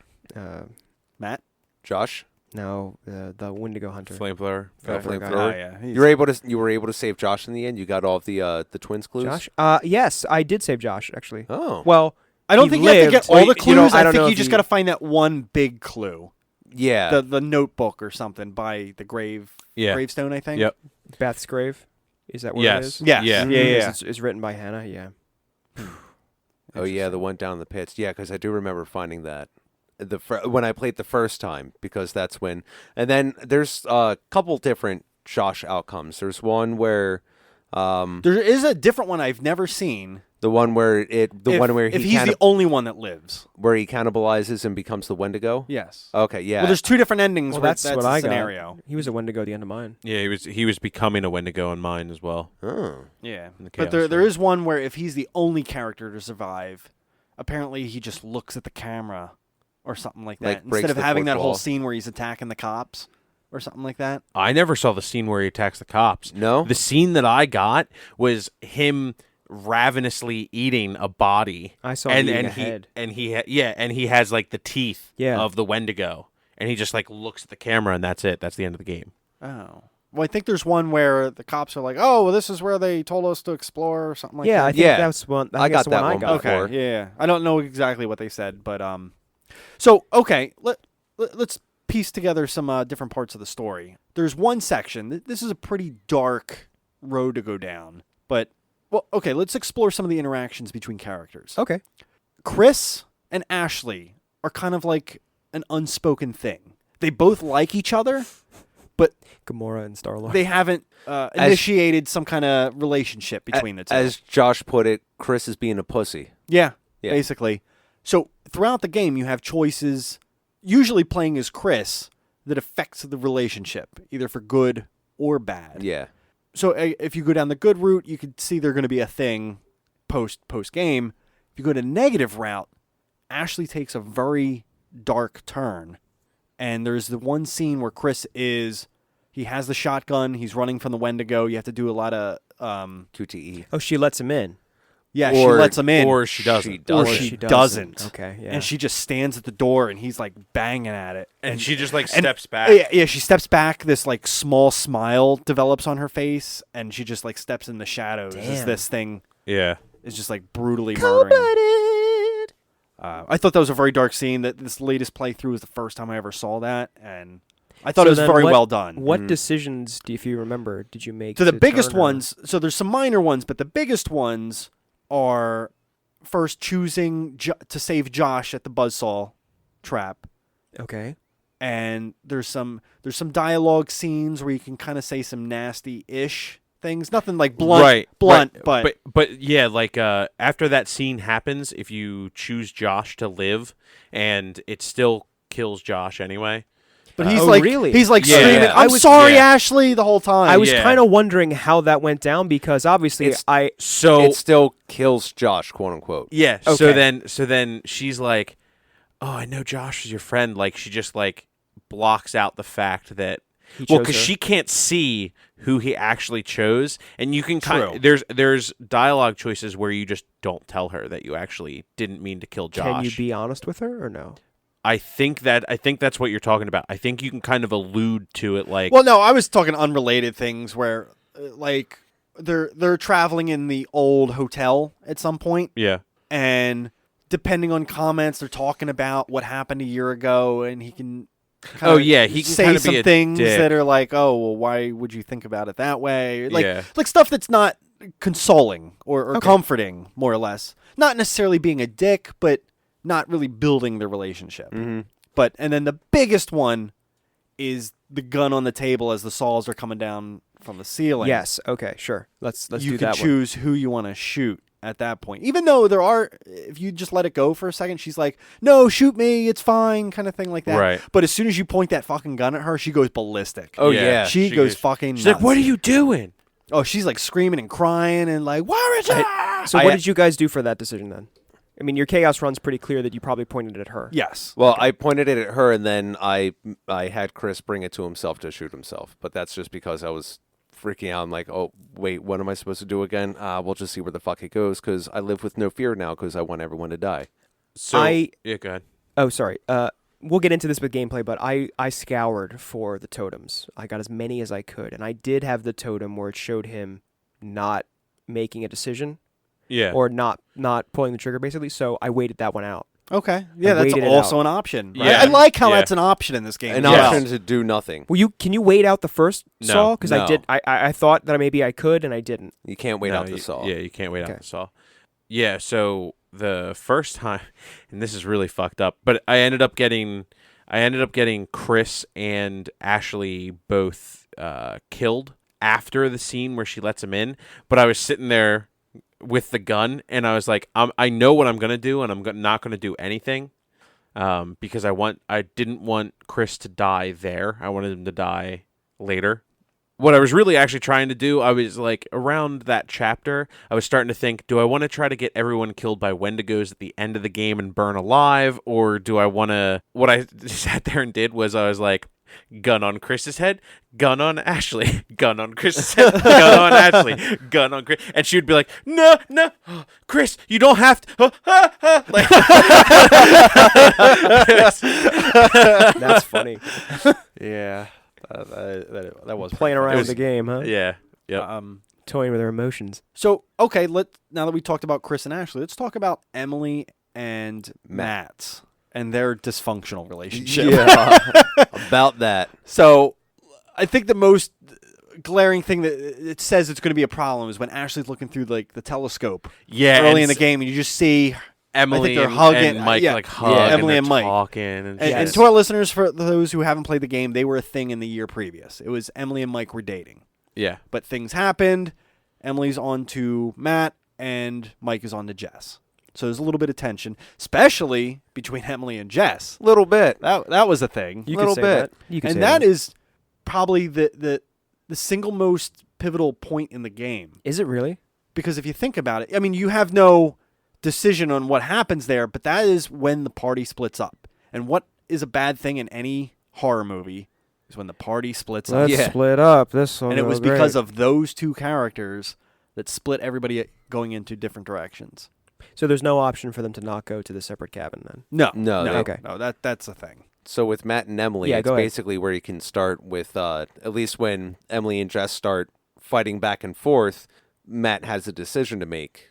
Matt. Josh. no, the Wendigo hunter. Flamethrower. Flamethrower. yeah. You were able to save Josh in the end. You got all of the twins clues. Josh? Yes, I did save Josh actually. Oh. Well, I don't he think you have to get lived. all the clues. I don't I know think you if just got to find that one big clue. Yeah. The notebook or something by the gravestone, I think. Yep. Beth's grave. Is that where Yes. it is? Yes. Yeah. Yeah. It's written by Hannah. Yeah. Oh yeah, the one down in the pits. Yeah, because I do remember finding that when I played the first time, because that's when. And then there's a couple different Josh outcomes. There's one where There is a different one I've never seen. the one where If he he's the only one that lives. where he cannibalizes and becomes the Wendigo. Yes. Okay, yeah. Well, there's 2 different endings. Well, where that's that's what the I scenario. got. He was a Wendigo at the end of mine. Yeah, he was becoming a Wendigo in mine as well. Oh. Yeah, In the but Chaos there Run. is one where if he's the only character to survive, apparently he just looks at the camera or something like Like that breaks instead of the having fourth that whole wall. scene where he's attacking the cops or something like that. I never saw the scene where he attacks the cops. No? The scene that I got was him ravenously eating a body. I saw him eating a head. And he has the teeth Yeah. of the Wendigo, and he just looks at the camera, and that's it. That's the end of the game. Oh. Well, I think there's one where the cops are like, "Oh, well, this is where they told us to explore," or something like Yeah, that. I think Yeah. that's one. I think that's got the that one I one got. before. Okay, yeah. I don't know exactly what they said, but so okay, let's piece together some different parts of the story. There's one section. This is a pretty dark road to go down, but well, okay, let's explore some of the interactions between characters. Okay. Chris and Ashley are kind of like an unspoken thing. They both like each other, but Gamora and Star-Lord. they haven't initiated some kind of relationship between the two. As Josh put it, Chris is being a pussy. Yeah, Yeah. basically. So throughout the game, you have choices, usually playing as Chris, that affects the relationship, either for good or bad. Yeah. So if you go down the good route, you could see they're going to be a thing post game. If you go to negative route, Ashley takes a very dark turn. And there's the one scene where Chris he has the shotgun, he's running from the Wendigo. You have to do a lot of QTE. Oh, she lets him in. yeah, Or- she lets him in. Or she doesn't. Or doesn't. she doesn't. Okay, yeah. And she just stands at the door and he's like banging at it. And she just like and- steps back. Yeah, she steps back. This like small smile develops on her face, and she just like steps in the shadows as Damn. this thing Yeah. is just like brutally murdering. I thought that was a very dark scene. That this latest playthrough was the first time I ever saw that, and I thought So it was then very what- well done. What decisions, if you remember, did you make? So the to biggest turn her? ones. So there's some minor ones, but the biggest ones are first choosing to save Josh at the buzzsaw trap. Okay. And there's some dialogue scenes where you can kind of say some nasty-ish things. Nothing like blunt, but yeah, like after that scene happens, if you choose Josh to live, and it still kills Josh anyway. but he's Oh, like really? he's like Yeah. screaming, Yeah. "I'm sorry, yeah. Ashley!" the whole time. I was Yeah. kind of wondering how that went down because obviously It's- So It still kills Josh, quote unquote. yeah, Okay. so then she's like, "Oh, I know Josh is your friend." Like she just like blocks out the fact that he well, chose because her. she can't see who he actually chose, and you can True. there's dialogue choices where you just don't tell her that you actually didn't mean to kill Josh. Can you be honest with her or no? I think that's what you're talking about. I think you can kind of allude to it, like Well, no, I was talking unrelated things where, like, they're traveling in the old hotel at some point, yeah, and depending on comments, they're talking about what happened a year ago, and he can. Oh, yeah, he can say kinda some be a things dick. that are like, "Oh, well, why would you think about it that way?" Like, Yeah. like stuff that's not consoling or Okay. comforting, more or less. Not necessarily being a dick, but not really building the relationship. Mm-hmm. But and then the biggest one is the gun on the table as the saws are coming down from the ceiling. Yes. Okay. Sure. Let's you do can that one. choose who you want to shoot at that point. Even though there are, if you just let it go for a second, she's like, "No, shoot me, it's fine," kind of thing like that. Right. But as soon as you point that fucking gun at her, she goes ballistic. Oh, yeah. she goes fucking. She's like, nuts. "What are you doing?" Oh, she's like screaming and crying and like, "Where is it?" So what did you guys do for that decision then? I mean, your chaos run's pretty clear that you probably pointed it at her. Yes. Well, I pointed it at her, and then I had Chris bring it to himself to shoot himself. But that's just because I was freaking out. I'm like, oh, wait, what am I supposed to do again? We'll just see where the fuck it goes, because I live with no fear now, because I want everyone to die. So I- yeah, go ahead. Oh, sorry. We'll get into this with gameplay, but I scoured for the totems. I got as many as I could, and I did have the totem where it showed him not making a decision Yeah, or not pulling the trigger, basically. So I waited that one out. Okay. Yeah, that's waited it also out. an option. Right? Yeah. I like how Yeah. that's an option in this game. An as well. option to do nothing. Well, can you wait out the first No. saw? Because I No. did. I thought that maybe I could, and I didn't. You can't wait No, out the saw. Yeah, you can't wait Okay. out the saw. Yeah, so the first time, and this is really fucked up, but I ended up getting Chris and Ashley both killed after the scene where she lets him in. But I was sitting there with the gun, and I was like, I know what I'm gonna do, and I'm not gonna do anything, because I didn't want Chris to die there. I wanted him to die later. What I was really actually trying to do, I was like, around that chapter, I was starting to think, do I want to try to get everyone killed by Wendigos at the end of the game and burn alive? Or do I want to, what I sat there and did was I was like, gun on Chris's head, gun on Ashley, gun on Chris's head, gun on Ashley, gun on Chris. And she would be like, no, Chris, you don't have to. Like, That's funny. Yeah. That was Playing around It with was- the game, huh? yeah. Yep. Toying with their emotions. So, okay, now that we talked about Chris and Ashley, let's talk about Emily and Matt and their dysfunctional relationship. Yeah. About that. So, I think the most glaring thing that it says it's going to be a problem is when Ashley's looking through like the telescope Yeah. early and in the game, and you just see Emily they're and, hugging. and Mike yeah. like hug. Yeah, and Emily they're and Mike. talking. And, And Yes. to our listeners, for those who haven't played the game, they were a thing in the year previous. It was Emily and Mike were dating. yeah. But things happened. Emily's on to Matt, and Mike is on to Jess. So there's a little bit of tension, especially between Emily and Jess. Little bit. That was a thing. You Little could say bit. that. You could And say that is probably the single most pivotal point in the game. Is it really? Because if you think about it, I mean, you have no decision on what happens there, but that is when the party splits up. And what is a bad thing in any horror movie is when the party splits up. Let's Yeah. split up. This will And it go was great. because of those two characters that split everybody going into different directions. So there's no option for them to not go to the separate cabin then. No, No, no, okay. no. That's a thing. So with Matt and Emily, Yeah, it's go ahead. basically where you can start with, at least when Emily and Jess start fighting back and forth, Matt has a decision to make.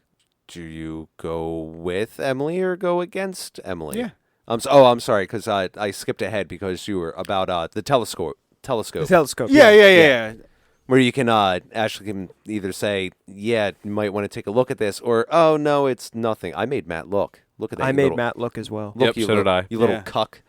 Do you go with Emily or go against Emily? Yeah. I'm sorry, because I skipped ahead because you were about the telescope. The telescope. Yeah. Where you can actually can either say, yeah, you might want to take a look at this, or, oh, no, it's nothing. I made Matt look. Look at that. I you made little- Matt look as well. Look, Yep, you so did I. You little Yeah. cuck.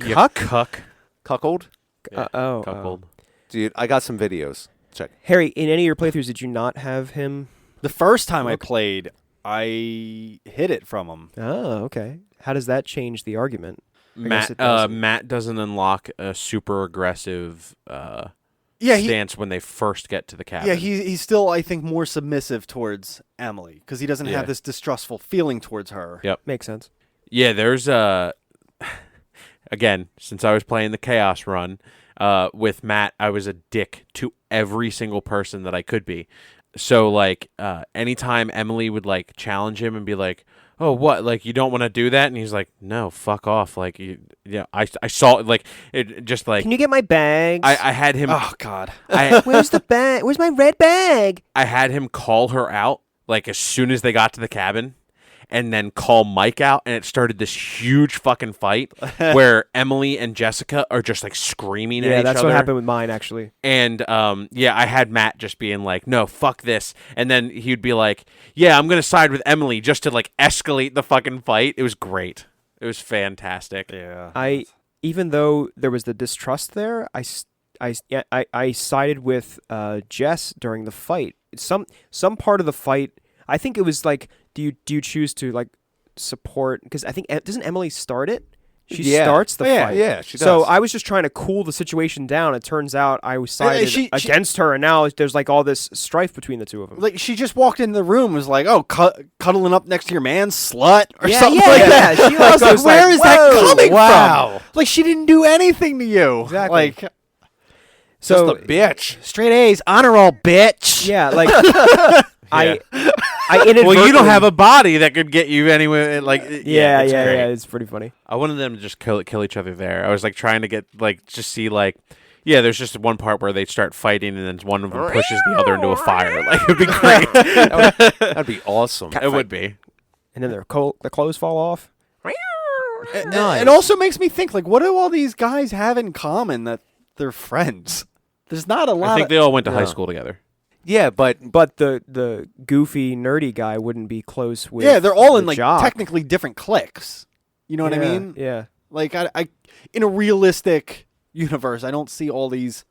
Cuck. Cuckold? Cuckold. Dude, I got some videos. Check. Harry, in any of your playthroughs, did you not have him? The first time I Okay. played, I hid it from him. Oh, okay. How does that change the argument? I guess Matt it doesn't. Matt doesn't unlock a super aggressive Yeah, stance when they first get to the cabin. Yeah, he's still, I think, more submissive towards Emily because he doesn't Yeah. have this distrustful feeling towards her. Yep. Makes sense. Yeah, there's again, since I was playing the Chaos run with Matt, I was a dick to every single person that I could be. So like anytime Emily would like challenge him and be like, "Oh, what? Like you don't want to do that?" and he's like, "No, fuck off." Like I saw like it just like Can you get my bags? I had him Oh God. Where's the bag? Where's my red bag? I had him call her out like as soon as they got to the cabin and then call Mike out, and it started this huge fucking fight where Emily and Jessica are just like screaming at Yeah, each that's other. what happened with mine actually. And I had Matt just being like, "No, fuck this," and then he'd be like, "Yeah, I'm gonna side with Emily," just to like escalate the fucking fight. It was great. It was fantastic. Yeah. Even though there was the distrust there, I sided with Jess during the fight. Some part of the fight, I think it was like, do you choose to like support? Because I think doesn't Emily start it? She Yeah. starts the Yeah, fight. yeah, she So does. I was just trying to cool the situation down. It turns out I was sided she- against her, and now there's like all this strife between the two of them. Like she just walked into the room and was like, "Oh, cuddling up next to your man, slut," or Yeah, something yeah, like yeah. that. She, like, I was like, goes "Where like, is that "Whoa, coming wow." from?" Like she didn't do anything to you. Exactly. Like So Just a bitch. straight A's, honor roll, bitch. yeah, like I Well, you inadvertently- don't have a body that could get you anywhere. Like, Yeah, it's yeah, great. yeah. It's pretty funny. I wanted them to just kill each other there. I was like trying to get like just see like. Yeah, there's just one part where they start fighting, and then one of them pushes the other into a fire. Like it'd be great. That'd be awesome. It would be. And then their clothes fall off. It also makes me think, like, what do all these guys have in common that they're friends? There's not a lot. I think of, they all went to high Yeah. school together. Yeah, but But the goofy nerdy guy wouldn't be close with. yeah, they're all in the like jock. technically different cliques. You know what I Yeah, mean? Yeah. Like I in a realistic universe, I don't see all these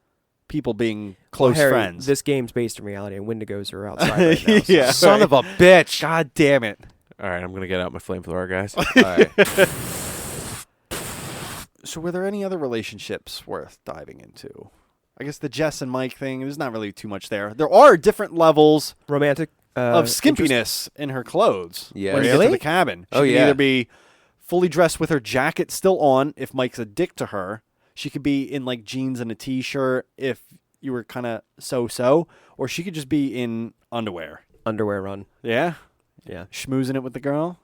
people being close Harry, friends. This game's based in reality, and Wendigos are outside right now. So. Yeah. son of a bitch. God damn it! All right, I'm gonna get out my flamethrower, guys. All right. So, were there any other relationships worth diving into? I guess the Jess and Mike thing. There's not really too much there. There are different levels Romantic of interest- skimpiness in her clothes. Yeah. when you get to Really? the cabin. She Oh, can yeah. either be fully dressed with her jacket still on if Mike's a dick to her. She could be in like jeans and a t-shirt if you were kind of so-so, or she could just be in underwear. underwear run. Yeah, Yeah. schmoozing it with the girl.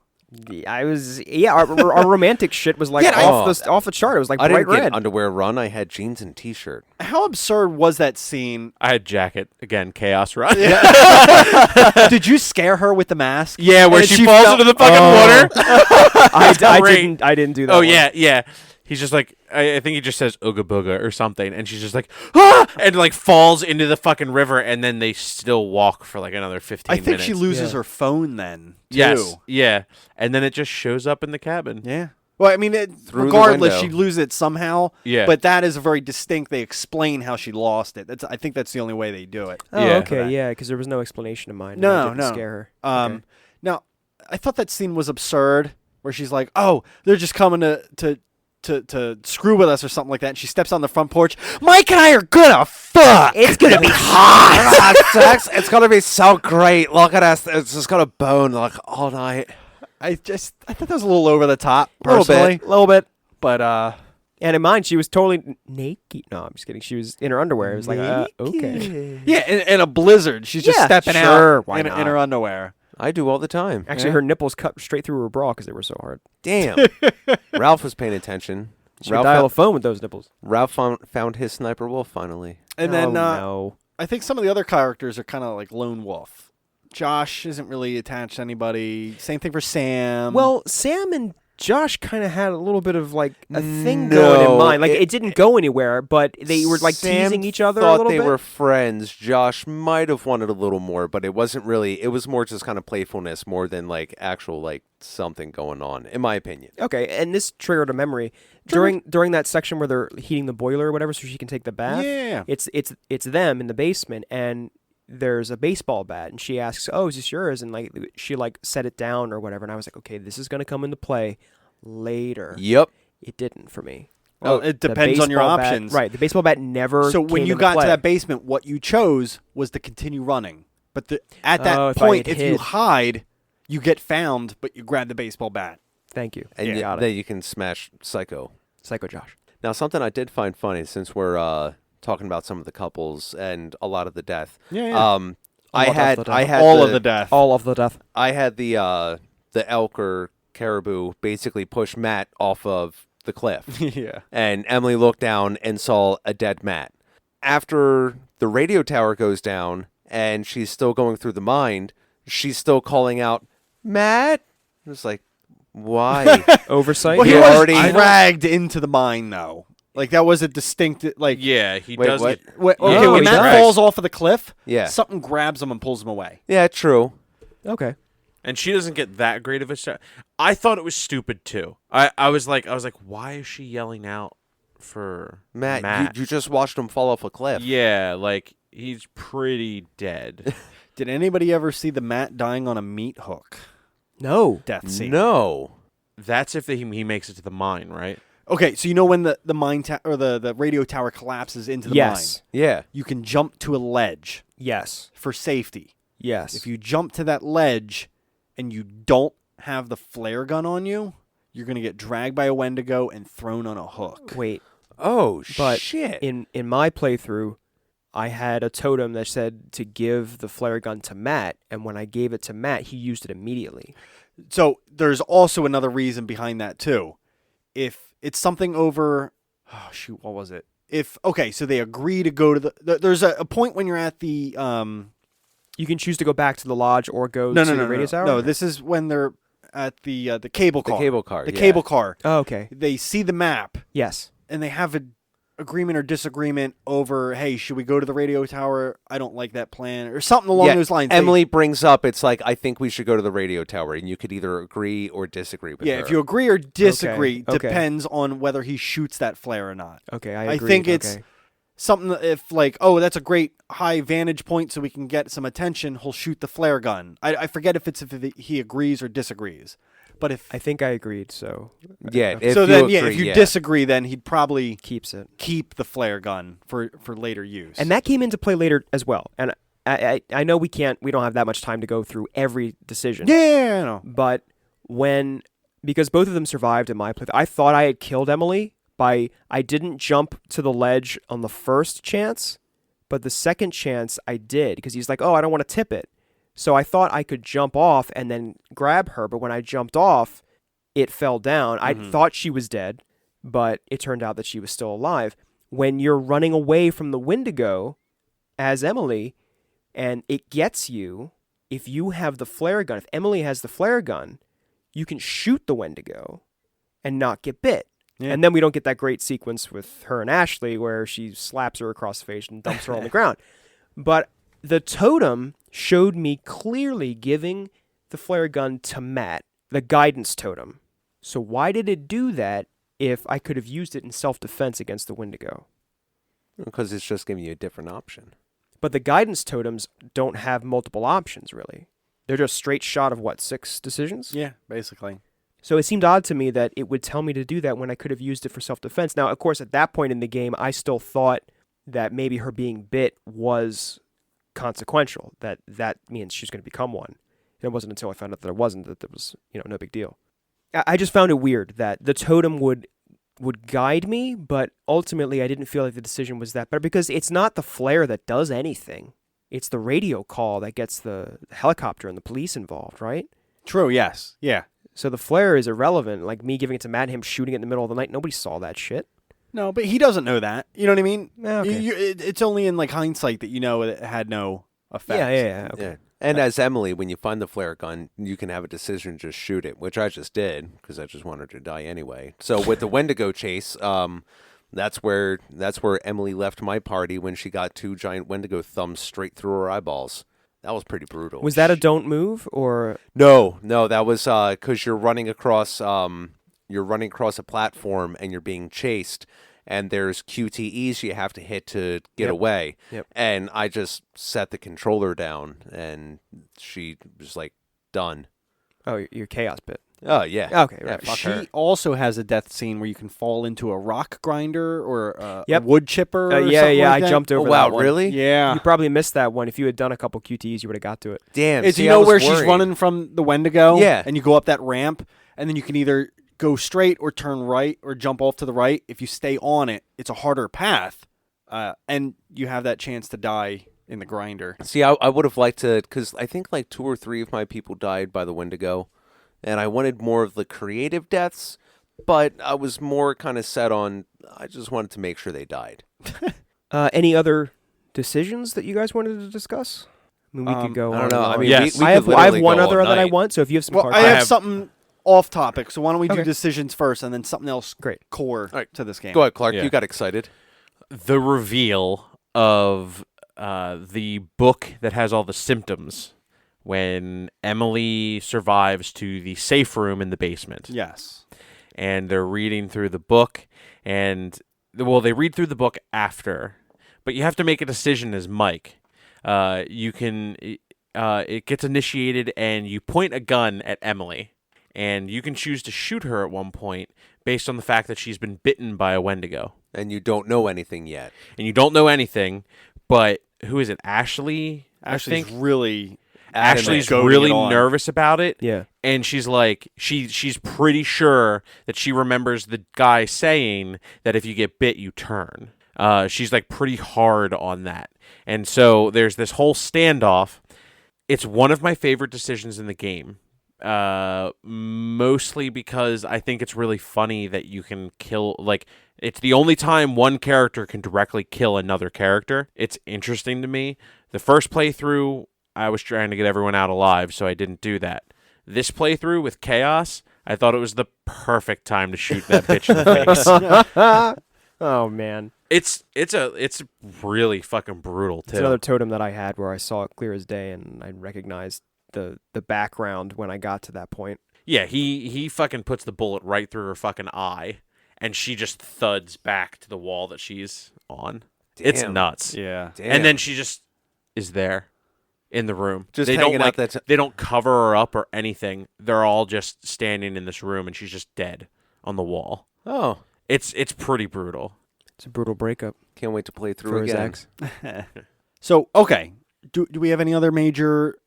Our romantic shit was like Yeah, off the chart. It was like I bright didn't get red. underwear run. I had jeans and t-shirt. How absurd was that scene? I had jacket again, chaos run. Did you scare her with the mask? Yeah, where And she falls fell- into the fucking water. I Great. didn't do that. Oh one. yeah. He's just like, I think he just says ooga booga or something, and she's just like, ah! And like falls into the fucking river, and then they still walk for like another 15 I minutes. think she loses her phone then, too. Yes, yeah. And then it just shows up in the cabin. Yeah. Well, I mean, Through the regardless, window. she'd lose it somehow. Yeah. But that is a very distinct. They explain how she lost it. I think that's the only way they do it. Oh, Yeah. okay, yeah, because there was no explanation of mine. No, It didn't no. scare her. Okay. Now, I thought that scene was absurd, where she's like, "Oh, they're just coming to screw with us or something like that." And she steps on the front porch. Mike and I are gonna fuck. It's gonna be hot. Sex. It's gonna be so great. Look at us. It's just gonna bone like all night. I thought that was a little over the top, A little personally. bit. A little bit. But And in mine, she was totally naked. No, I'm just kidding. She was in her underwear. It was like, okay. yeah, in a blizzard, she's just Yeah, stepping sure, out why in not? her underwear. I do all the time. Actually, her nipples cut straight through her bra because they were so hard. Damn. Ralph was paying attention. She could dial a phone with those nipples. Ralph found his sniper wolf finally. And then no. I think some of the other characters are kind of like lone wolf. Josh isn't really attached to anybody. Same thing for Sam. Well, Sam and Josh kind of had a little bit of like a thing No, going in mind. Like it didn't go anywhere, but they were like Sam teasing each other a thought little they bit. were friends. Josh might have wanted a little more, but it wasn't really. It was more just kind of playfulness more than like actual like something going on, in my opinion. Okay, and this triggered a memory during that section where they're heating the boiler or whatever, so she can take the bath. Yeah. It's them in the basement, and there's a baseball bat, and she asks, "Oh, is this yours?" And like she like set it down or whatever, and I was like, "Okay, this is gonna come into play later." Yep. It didn't for me. Well, it The depends on your baseball bat- options. right? The baseball bat never. So when came you into got play. to that basement, what you chose was to continue running. But at that if I point, had if you hid. hide, you get found, but you grab the baseball bat. Thank you. And Got it. then you can smash Psycho. Psycho Josh. Now, something I did find funny since we're talking about some of the couples and a lot of the death. Yeah. I had All of the death. All of the death. I had the elk or caribou basically push Matt off of the cliff. Yeah. And Emily looked down and saw a dead Matt. After the radio tower goes down and she's still going through the mind, she's still calling out, Matt? It's like, why? Oversight. Well, he You was already- dragged into the mine, though. Like, that was a distinct, like... Yeah, he Wait, does what? get... Okay, Oh, when he Matt drags. falls off of the cliff, Yeah. something grabs him and pulls him away. Yeah, true. Okay. And she doesn't get that great of a shot. I thought it was stupid too. I was like, why is she yelling out for Matt. You just watched him fall off a cliff. Yeah, like he's pretty dead. Did anybody ever see the Matt dying on a meat hook No. death scene? No. That's if he makes it to the mine, right? Okay, so you know when the mine or the radio tower collapses into the Yes. Yeah. mine, you can jump to a ledge Yes. for safety. Yes. If you jump to that ledge and you don't have the flare gun on you, you're going to get dragged by a Wendigo and thrown on a hook. Wait. Oh, But shit. in my playthrough, I had a totem that said to give the flare gun to Matt, and when I gave it to Matt, he used it immediately. So there's also another reason behind that too. If it's something over, oh shoot, what was it? So they agree to go to there's a point when you're at the You can choose to go back to the lodge or go no, to the radio tower? No, this is when they're at the cable car. The cable car. The yeah. cable car. Oh, okay. They see the map Yes. and they have an agreement or disagreement over, hey, should we go to the radio tower? I don't like that plan, or something along Yeah, those lines. Emily brings up, it's like, I think we should go to the radio tower, and you could either agree or disagree with her. if you agree or disagree, Okay. depends on whether he shoots that flare or not. Okay, I I agree. think it's something that if like, oh, that's a great high vantage point so we can get some attention, he'll shoot the flare gun. I forget if he agrees or disagrees. But if I think I agreed, so Yeah. Okay. If so you then agree, if you yeah. disagree, then he'd probably keeps it. keep the flare gun for later use. And that came into play later as well. And I know we don't have that much time to go through every decision. yeah, I know. But because both of them survived in my playthrough, I thought I had killed Emily I didn't jump to the ledge on the first chance, but the second chance I did because he's like, oh, I don't want to tip it. So I thought I could jump off and then grab her, but when I jumped off, it fell down. I thought she was dead, but it turned out that she was still alive. When you're running away from the Wendigo as Emily and it gets you, if you have the flare gun, if Emily has the flare gun, you can shoot the Wendigo and not get bit. Yeah. And then we don't get that great sequence with her and Ashley where she slaps her across the face and dumps her on the ground. But the totem showed me clearly giving the flare gun to Matt, the guidance totem. So why did it do that if I could have used it in self-defense against the Wendigo? Because it's just giving you a different option. But the guidance totems don't have multiple options, really. They're just straight shot of, 6 decisions? Yeah, basically. So it seemed odd to me that it would tell me to do that when I could have used it for self-defense. Now, of course, at that point in the game, I still thought that maybe her being bit was consequential, that means she's going to become one. And it wasn't until I found out that it wasn't, that there was, no big deal. I just found it weird that the totem would guide me, but ultimately I didn't feel like the decision was that better, because it's not the flare that does anything. It's the radio call that gets the helicopter and the police involved, right? True, yes. Yeah. So the flare is irrelevant. Like me giving it to Matt, him shooting it in the middle of the night, nobody saw that shit. No, but he doesn't know that. You know what I mean? Okay. It's only in hindsight that it had no effect. Yeah. Okay. Yeah. And as Emily, when you find the flare gun, you can have a decision to just shoot it, which I just did because I just wanted her to die anyway. So with the Wendigo chase, that's where Emily left my party when she got 2 giant Wendigo thumbs straight through her eyeballs. That was pretty brutal. Was that a don't move or? No, that was because you're running across a platform and you're being chased, and there's QTEs you have to hit to get away. Yep. And I just set the controller down, and she was like, done. Oh, your chaos bit. Oh, yeah. Okay, right. Fuck her. She also has a death scene where you can fall into a rock grinder or a Yep. wood chipper. Or Yeah. something like I that. jumped over Oh, wow, that one. really? Yeah. You probably missed that one. If you had done a couple QTEs, you would have got to it. Damn. It's see, you I know was where she's worried. running from the Wendigo? Yeah. And you go up that ramp, and then you can either go straight or turn right or jump off to the right. If you stay on it, it's a harder path, and you have that chance to die in the grinder. See, I would have liked to, because I think like 2 or 3 of my people died by the Wendigo, and I wanted more of the creative deaths, but I was more kind of set on, I just wanted to make sure they died. Any other decisions that you guys wanted to discuss? I mean, we could go. I don't on know. and I on. mean, Yes. we I could have literally one go other all that I night. want. So if you have some Well, cards, I have have- something off topic, so why don't we do Okay. decisions first and then something else Great. core All right. to this game? Go ahead, Clark. Yeah. You got excited. The reveal of the book that has all the symptoms when Emily survives to the safe room in the basement. Yes. And they're reading through the book, and they read through the book after, but you have to make a decision as Mike. It gets initiated, and you point a gun at Emily, and you can choose to shoot her at one point based on the fact that she's been bitten by a Wendigo. And you don't know anything yet. And you don't know anything, but who is it? Ashley? Ashley's I think really Ashley's goading really it on. nervous about it. Yeah. And she's like, she's pretty sure that she remembers the guy saying that if you get bit, you turn. She's like pretty hard on that. And so there's this whole standoff. It's one of my favorite decisions in the game. Mostly because I think it's really funny that you can kill, like, it's the only time one character can directly kill another character. It's interesting to me. The first playthrough, I was trying to get everyone out alive, so I didn't do that. This playthrough with Chaos, I thought it was the perfect time to shoot that bitch in the face. Oh man, It's really fucking brutal too. it's another totem that I had where I saw it clear as day, and I recognized the background when I got to that point. Yeah, he fucking puts the bullet right through her fucking eye, and she just thuds back to the wall that she's on. It's Damn. nuts. Yeah. Damn. And then she just is there in the room. Just they hanging don't out that they don't cover her up or anything. They're all just standing in this room, and she's just dead on the wall. Oh, It's pretty brutal. It's a brutal breakup can't wait to play for through his again. ex. So, okay. Do we have any other major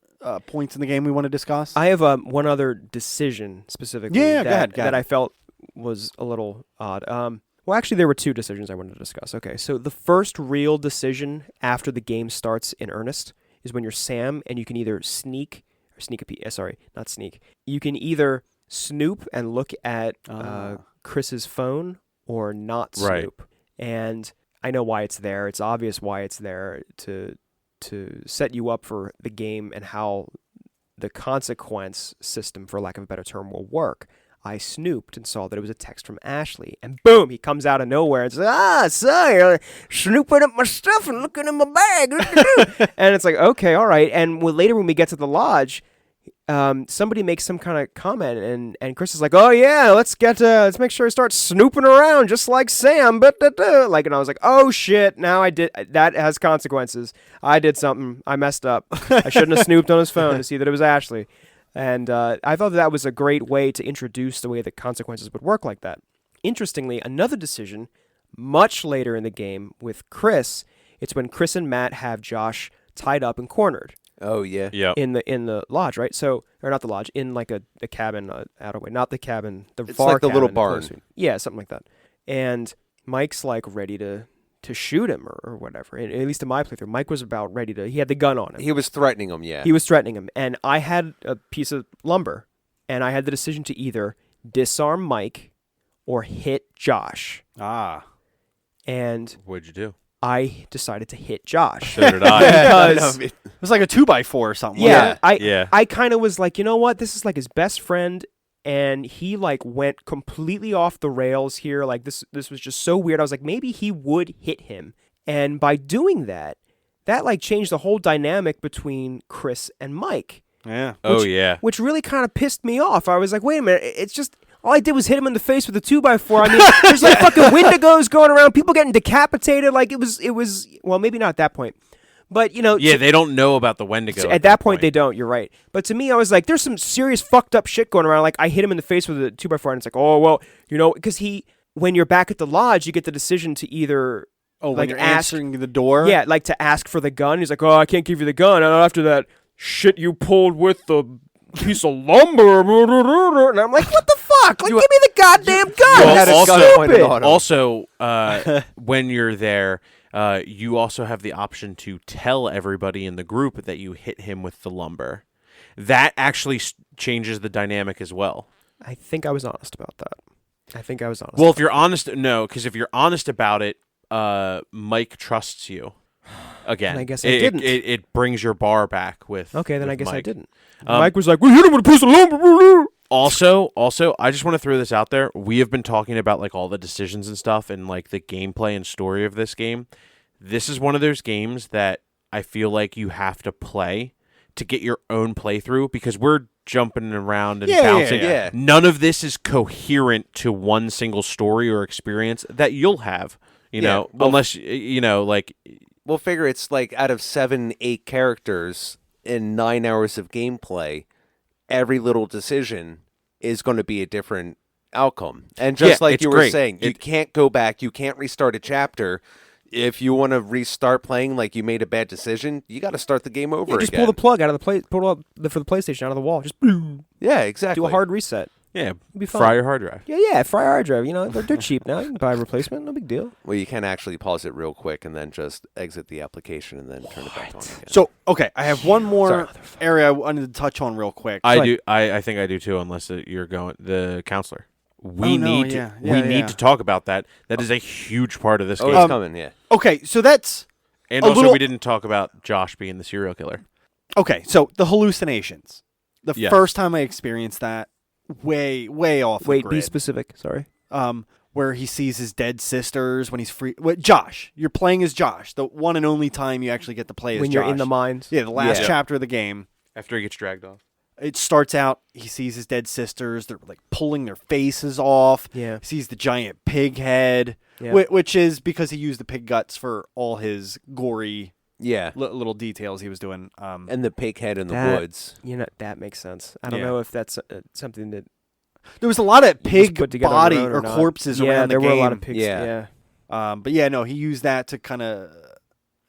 points in the game we want to discuss? I have one other decision specifically Yeah, go that, ahead, go that ahead. I felt was a little odd. Well, actually, there were 2 decisions I wanted to discuss. Okay, so the first real decision after the game starts in earnest is when you're Sam, and you can either sneak a peek. Not sneak. You can either snoop and look at Chris's phone, or not snoop. Right. And I know why it's there. It's obvious why it's there to set you up for the game and how the consequence system, for lack of a better term, will work. I snooped and saw that it was a text from Ashley. And boom, he comes out of nowhere and says, sorry, snooping up my stuff and looking in my bag. And it's like, okay, all right. And later when we get to the lodge, somebody makes some kind of comment, and Chris is like, "Oh yeah, let's make sure I start snooping around just like Sam." But like, and I was like, "Oh shit!" Now that has consequences. I did something. I messed up. I shouldn't have snooped on his phone to see that it was Ashley. And I thought that was a great way to introduce the way that consequences would work like that. Interestingly, another decision much later in the game with Chris. It's when Chris and Matt have Josh tied up and cornered. Oh yeah. Yeah. In the lodge, right? So, or not the lodge, in like a cabin out of way, not the cabin, the It's bar like the little cabin, barn. Yeah, something like that. And Mike's like ready to shoot him or whatever. And at least in my playthrough, Mike was about ready to. He had the gun on him. He was threatening him. Yeah. He was threatening him, and I had a piece of lumber, and I had the decision to either disarm Mike or hit Josh. And What'd you do? I decided to hit Josh. So did I. Because It was like a 2x4 or something. yeah, wasn't I kind of was like, you know what? This is like his best friend, and he like went completely off the rails here. Like this was just so weird. I was like, maybe he would hit him, and by doing that like changed the whole dynamic between Chris and Mike, it? Yeah. Oh yeah. which really kind of pissed me off. I was like, wait a minute, it's just. All I did was hit him in the face with a 2x4. I mean, there's like fucking Wendigos going around, people getting decapitated. Like it was. Well, maybe not at that point, but you know. Yeah, they don't know about the Wendigo. So at that point, they don't. You're right. But to me, I was like, there's some serious fucked up shit going around. Like I hit him in the face with a 2x4, and it's like, oh well, you know, because when you're back at the lodge, you get the decision to either. Oh, like when you're ask, answering the door? Yeah, like to ask for the gun. He's like, oh, I can't give you the gun. And after that shit you pulled with the piece of lumber, and I'm like, what the fuck? Like, give me the goddamn gun. Well, had a also- gun pointed on him. Also, when you're there, you also have the option to tell everybody in the group that you hit him with the lumber. That actually changes the dynamic as well. I think I was honest about that. Well, if you're honest, no, because if you're honest about it, Mike trusts you. Again, And I guess I didn't. It brings your bar back with. Okay, then with I guess I Mike. didn't. Um, Mike was like, we hit him with a piece of lumber. Also, I just want to throw this out there. We have been talking about like all the decisions and stuff and like the gameplay and story of this game. This is one of those games that I feel like you have to play to get your own playthrough because we're jumping around and bouncing. yeah. None of this is coherent to one single story or experience that you'll have, you Yeah, know, well- unless, you know, like, We'll figure it's like out of 7-8 characters in 9 hours of gameplay, every little decision is going to be a different outcome. And just Yeah, like it's you were great. saying, you can't go back, you can't restart a chapter. If you want to restart playing like you made a bad decision, you got to start the game over Just again. pull the plug out of the play, pull up for the PlayStation out of the wall. Just boom, Yeah, exactly. do a hard reset. yeah, be fine. fry your hard drive. Yeah, fry hard drive. You know, they're cheap now. You can buy a replacement. No big deal. Well, you can actually pause it real quick and then just exit the application and then turn it back on again. So, okay, I have one more area I wanted to touch on real quick. I So do. I think I do too, unless you're going the counselor. We Oh, no, need yeah, to. yeah, we yeah. need to talk about that. That is a huge part of this Oh, game. it's coming, yeah. Okay, so that's... And a also, little- we didn't talk about Josh being the serial killer. Okay, so the hallucinations. The Yes. first time I experienced that, way off the Wait, grid. be specific. Sorry. Where he sees his dead sisters when he's free. Josh. You're playing as Josh. The one and only time you actually get to play as When Josh. you're in the mines. Yeah, the last Yeah. chapter of the game. After he gets dragged off. It starts out, he sees his dead sisters. They're like pulling their faces off. Yeah. He sees the giant pig head, Yeah. which is because he used the pig guts for all his gory Yeah. little details he was doing. And the pig head in the That- woods. You know, that makes sense. I don't Yeah. know if that's something that There was a lot of you just pig put together on body your own or not. corpses Yeah, around the there game. were a lot of pigs. Yeah. Yeah. But yeah, no, he used that to kind of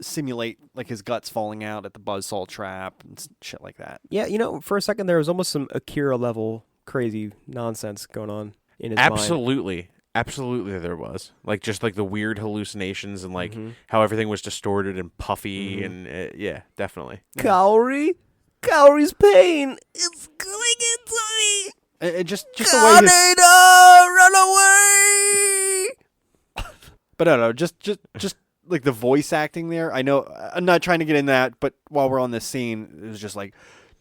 simulate like his guts falling out at the buzzsaw trap and shit like that. Yeah, you know, for a second there was almost some Akira level crazy nonsense going on in his mind. Absolutely, there was just like the weird hallucinations and like Mhm. how everything was distorted and puffy Mhm. and yeah, definitely. Kaori? Kaori's pain. It's going into me. And just the way his, Run away! but no, just like the voice acting there. I know I'm not trying to get in that, but while we're on this scene, it was just like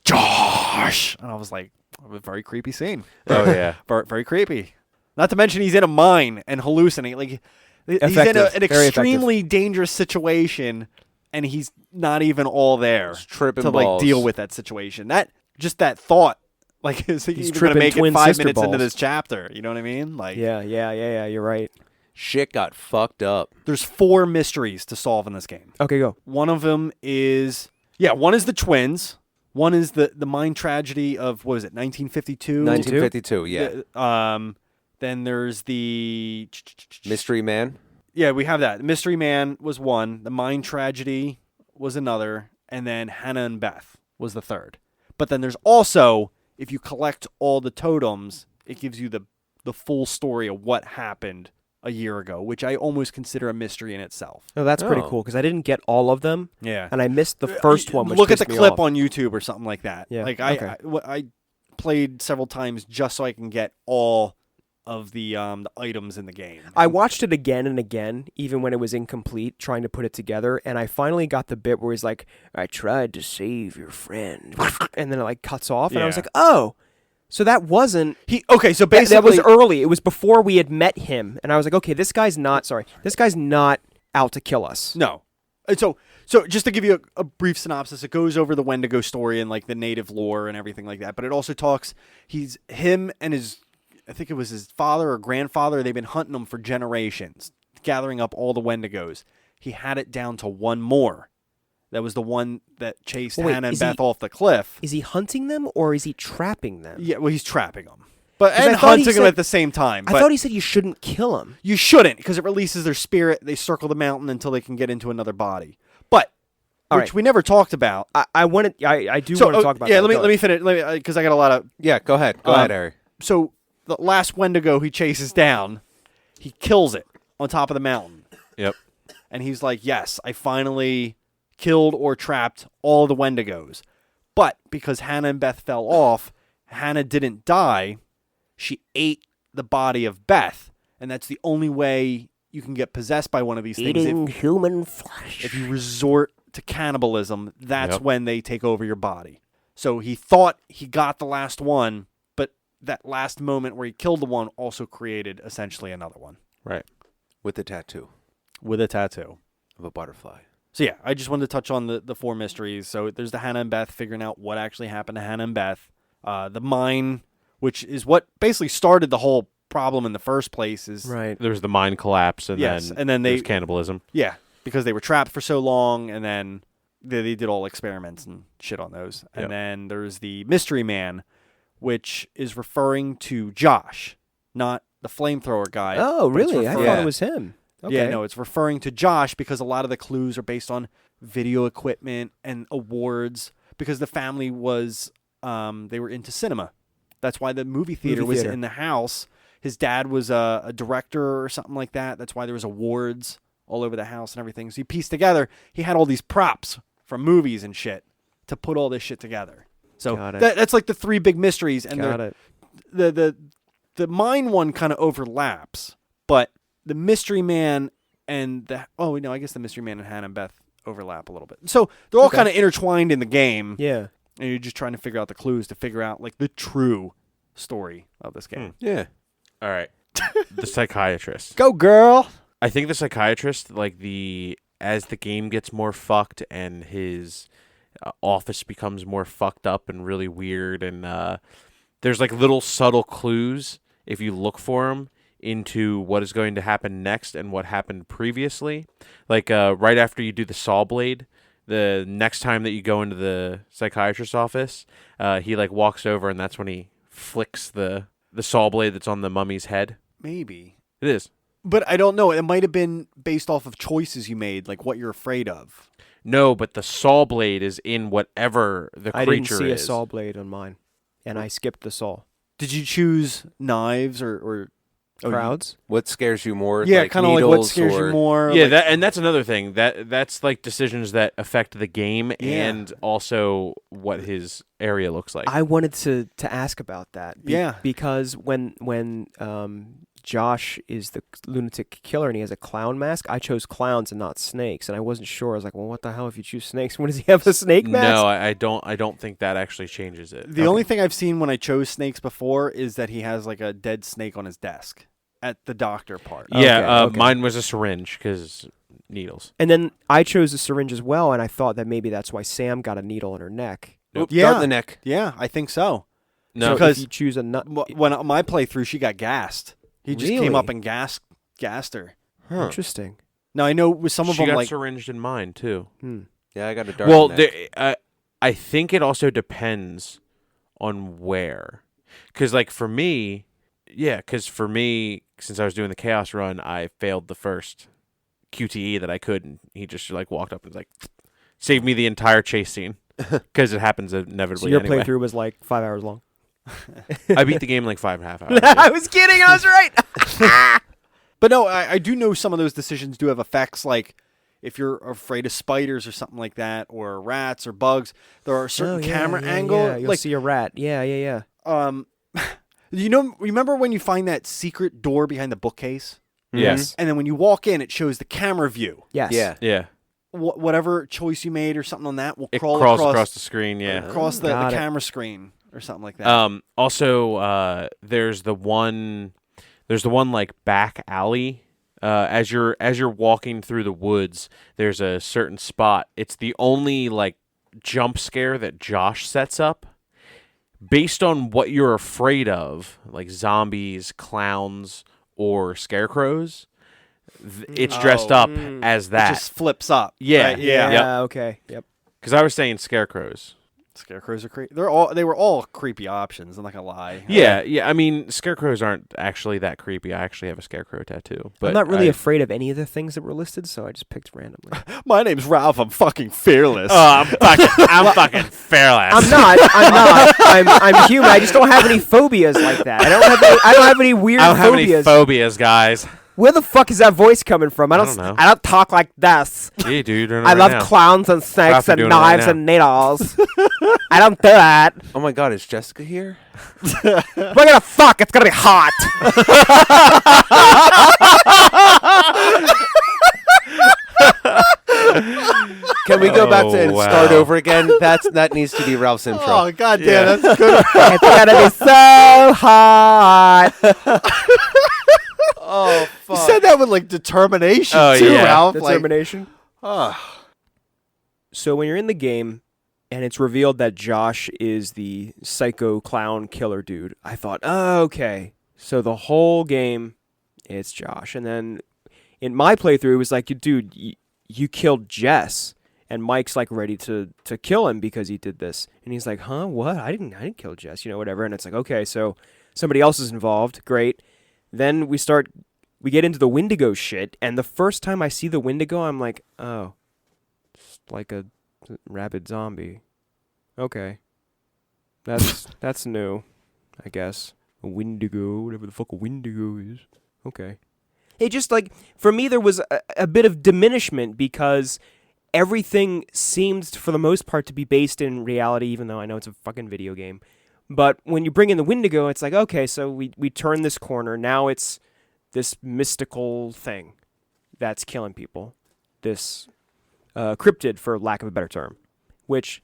Josh, and I was like, A very creepy scene. Oh yeah. Very, very creepy. Not to mention he's in a mine and hallucinating. Like he's in Effective. an Very extremely dangerous situation, and he's not even all there Just tripping to balls. deal with that situation. That thought, like, is he He's even going to tripping make it twin 5 sister minutes into balls. this chapter? You know what I mean? Like, Yeah. You're right. Shit got fucked up. there's 4 mysteries to solve in this game. Okay, go. One of them is one is the twins. One is the mine tragedy of, what was it, 1952? 1952, yeah. Then there's the Mystery Man. Yeah, we have that. Mystery Man was one. The mine tragedy was another. And then Hannah and Beth was the third. But then there's also, if you collect all the totems, it gives you the full story of what happened a year ago, which I almost consider a mystery in itself. No, that's pretty Oh. cool because I didn't get all of them, Yeah. and I missed the first one. Which Look at the pissed me clip off. on YouTube or something like that. Yeah, Like okay. I played several times just so I can get all of the items in the game. I watched it again and again, even when it was incomplete, trying to put it together, and I finally got the bit where he's like, "I tried to save your friend," and then it like cuts off, and I was Yeah. like, "Oh, so that wasn't." So That basically was early. It was before we had met him, and I was like, "Okay, this guy's not out to kill us." No. And so just to give you a brief synopsis, it goes over the Wendigo story and like the native lore and everything like that. But it also talks, him and I think it was his father or grandfather, they've been hunting them for generations, gathering up all the Wendigos. He had it down to one more. That was the one that chased Wait, Hannah and is Beth he- off the cliff. Is he hunting them or is he trapping them? Yeah, well, he's trapping them. But 'Cause I and thought he hunting them said- at the same time. I But thought he said you shouldn't kill him. you shouldn't, because it releases their spirit. They circle the mountain until they can get into another body. But All which right. we never talked about. I do want to talk about yeah, that. let me finish because I got a lot of. Yeah, go ahead. Go ahead, Harry. So the last Wendigo he chases down, he kills it on top of the mountain, Yep. and he's like, "Yes, I finally killed or trapped all the Wendigos." But because Hannah and Beth fell off, Hannah didn't die. She ate the body of Beth, and that's the only way you can get possessed by one of these things. human flesh. If you resort to cannibalism, that's Yep. when they take over your body. So he thought he got the last one, but that last moment where he killed the one also created essentially another one Right. With the tattoo with a tattoo. of a butterfly. So yeah, I just wanted to touch on the 4 mysteries. So there's the Hannah and Beth, figuring out what actually happened to Hannah and Beth. The mine, which is what basically started the whole problem in the first place, is Right. There was the mine collapse, and Yes, then and then there they- was cannibalism. yeah, because they were trapped for so long, and then they did all experiments and shit on those. And Yep. then there's the Mystery Man, which is referring to Josh, not the flamethrower guy. Oh, but it's really? I thought Yeah. it was him. Okay. Yeah, no, it's referring to Josh because a lot of the clues are based on video equipment and awards, because the family was they were into cinema. That's why the movie theater was theater. in the house. His dad was a director or something like that. That's why there was awards all over the house and everything. So you piece together, he had all these props from movies and shit to put all this shit together. So Got it. that's like the 3 big mysteries, and Got it. the mine one kind of overlaps, but the Mystery Man and I guess the Mystery Man and Hannah and Beth overlap a little bit. So they're all Okay. kind of intertwined in the game, Yeah. and you're just trying to figure out the clues to figure out like the true story of this game. Yeah. All right. The psychiatrist. Go, girl! I think the psychiatrist, as the game gets more fucked and his office becomes more fucked up and really weird, and there's like little subtle clues if you look for them into what is going to happen next and what happened previously. Like right after you do the saw blade, the next time that you go into the psychiatrist's office, he like walks over, and that's when he flicks the saw blade that's on the mummy's head. Maybe. It is. But I don't know. It might have been based off of choices you made, like what you're afraid of. No, but the saw blade is in whatever the I didn't creature see is. a saw blade on mine, and I skipped the saw. Did you choose knives or Crowds? What scares you more? Yeah, like kind of like what needles scares or... you more. Yeah, like, that's another thing. That's like decisions that affect the game Yeah. and also what his area looks like. I wanted to ask about that. Yeah. Because when Josh is the lunatic killer and he has a clown mask. I chose clowns and not snakes, and I wasn't sure. I was like, well, what the hell if you choose snakes? When does he have a snake mask? No, I don't think that actually changes it. The only thing I've seen when I chose snakes before is that he has like a dead snake on his desk at the doctor part. Yeah, Okay. mine was a syringe because needles. And then I chose a syringe as well, and I thought that maybe that's why Sam got a needle in her neck. Oop, Yeah. dart in the neck. Yeah, I think so. No, So because if you choose a nut. When on my playthrough, she got gassed. He just came Really? up and gassed her. Interesting. Now I know with some of she them got like syringed in mine too. Yeah, I got a dart Well, in the neck. I think it also depends on where, because like for me, since I was doing the chaos run, I failed the first QTE that I could, and he just like walked up and was like, saved me the entire chase scene because it happens inevitably. So your anyway. playthrough was like 5 hours long. I beat the game in like 5.5 hours. I was kidding. I was right. But no, I do know some of those decisions do have effects. Like if you're afraid of spiders or something like that, or rats or bugs, there are certain camera angles. Yeah. You'll Like see a rat. Yeah. remember when you find that secret door behind the bookcase, Yes. and then when you walk in, it shows the camera view. Yes. Yeah. Yeah. Whatever choice you made or something on that will It crawl crawls across across the screen. Yeah. across the Got it. camera screen or something like that. Also, there's the one like back alley. As you're walking through the woods, there's a certain spot. It's the only like jump scare that Josh sets up based on what you're afraid of, like zombies, clowns, or scarecrows. It's dressed up as It that. just flips up. Yeah. right? Yeah. Yep. Okay. Yep. Because I was saying scarecrows. Scarecrows are creepy. They were all creepy options. I'm not gonna lie. Yeah. I mean, scarecrows aren't actually that creepy. I actually have a scarecrow tattoo. But I'm not really I- afraid of any of the things that were listed, so I just picked randomly. My name's Ralph. I'm fucking fearless. I'm fucking fearless. I'm not. I'm human. I just don't have any phobias like that. I don't have any weird I don't have any phobias. phobias, guys. Where the fuck is that voice coming from? I don't know. I don't talk like this. Yeah, dude. You're doing it I right love now. clowns and snakes Ralph, you're and doing it right knives now. and needles. I don't do that. Oh my God, is Jessica here? We're gonna fuck. It's gonna be hot. Can we go back to and wow. start over again? That needs to be Ralph's intro. Oh god damn, that's good. It's gonna be so hot. Oh You fuck! said that with like determination Oh, too, yeah. Ralph. Like, Determination. ah. So when you're in the game and it's revealed that Josh is the psycho clown killer dude, I thought, oh, okay. So the whole game, it's Josh. And then in my playthrough, it was like, dude, you killed Jess. And Mike's like ready to kill him because he did this. And he's like, huh, what? I didn't kill Jess, whatever. And it's like, okay, so somebody else is involved. Great. Then we get into the Wendigo shit. And the first time I see the Wendigo, I'm like, oh, it's like a rabid zombie. Okay. That's new, I guess. A Wendigo, whatever the fuck a Wendigo is. Okay. It just like, for me, there was a bit of diminishment because everything seemed, for the most part, to be based in reality, even though I know it's a fucking video game. But when you bring in the Wendigo, it's like, okay, so we turn this corner. Now it's this mystical thing that's killing people. This cryptid, for lack of a better term. Which,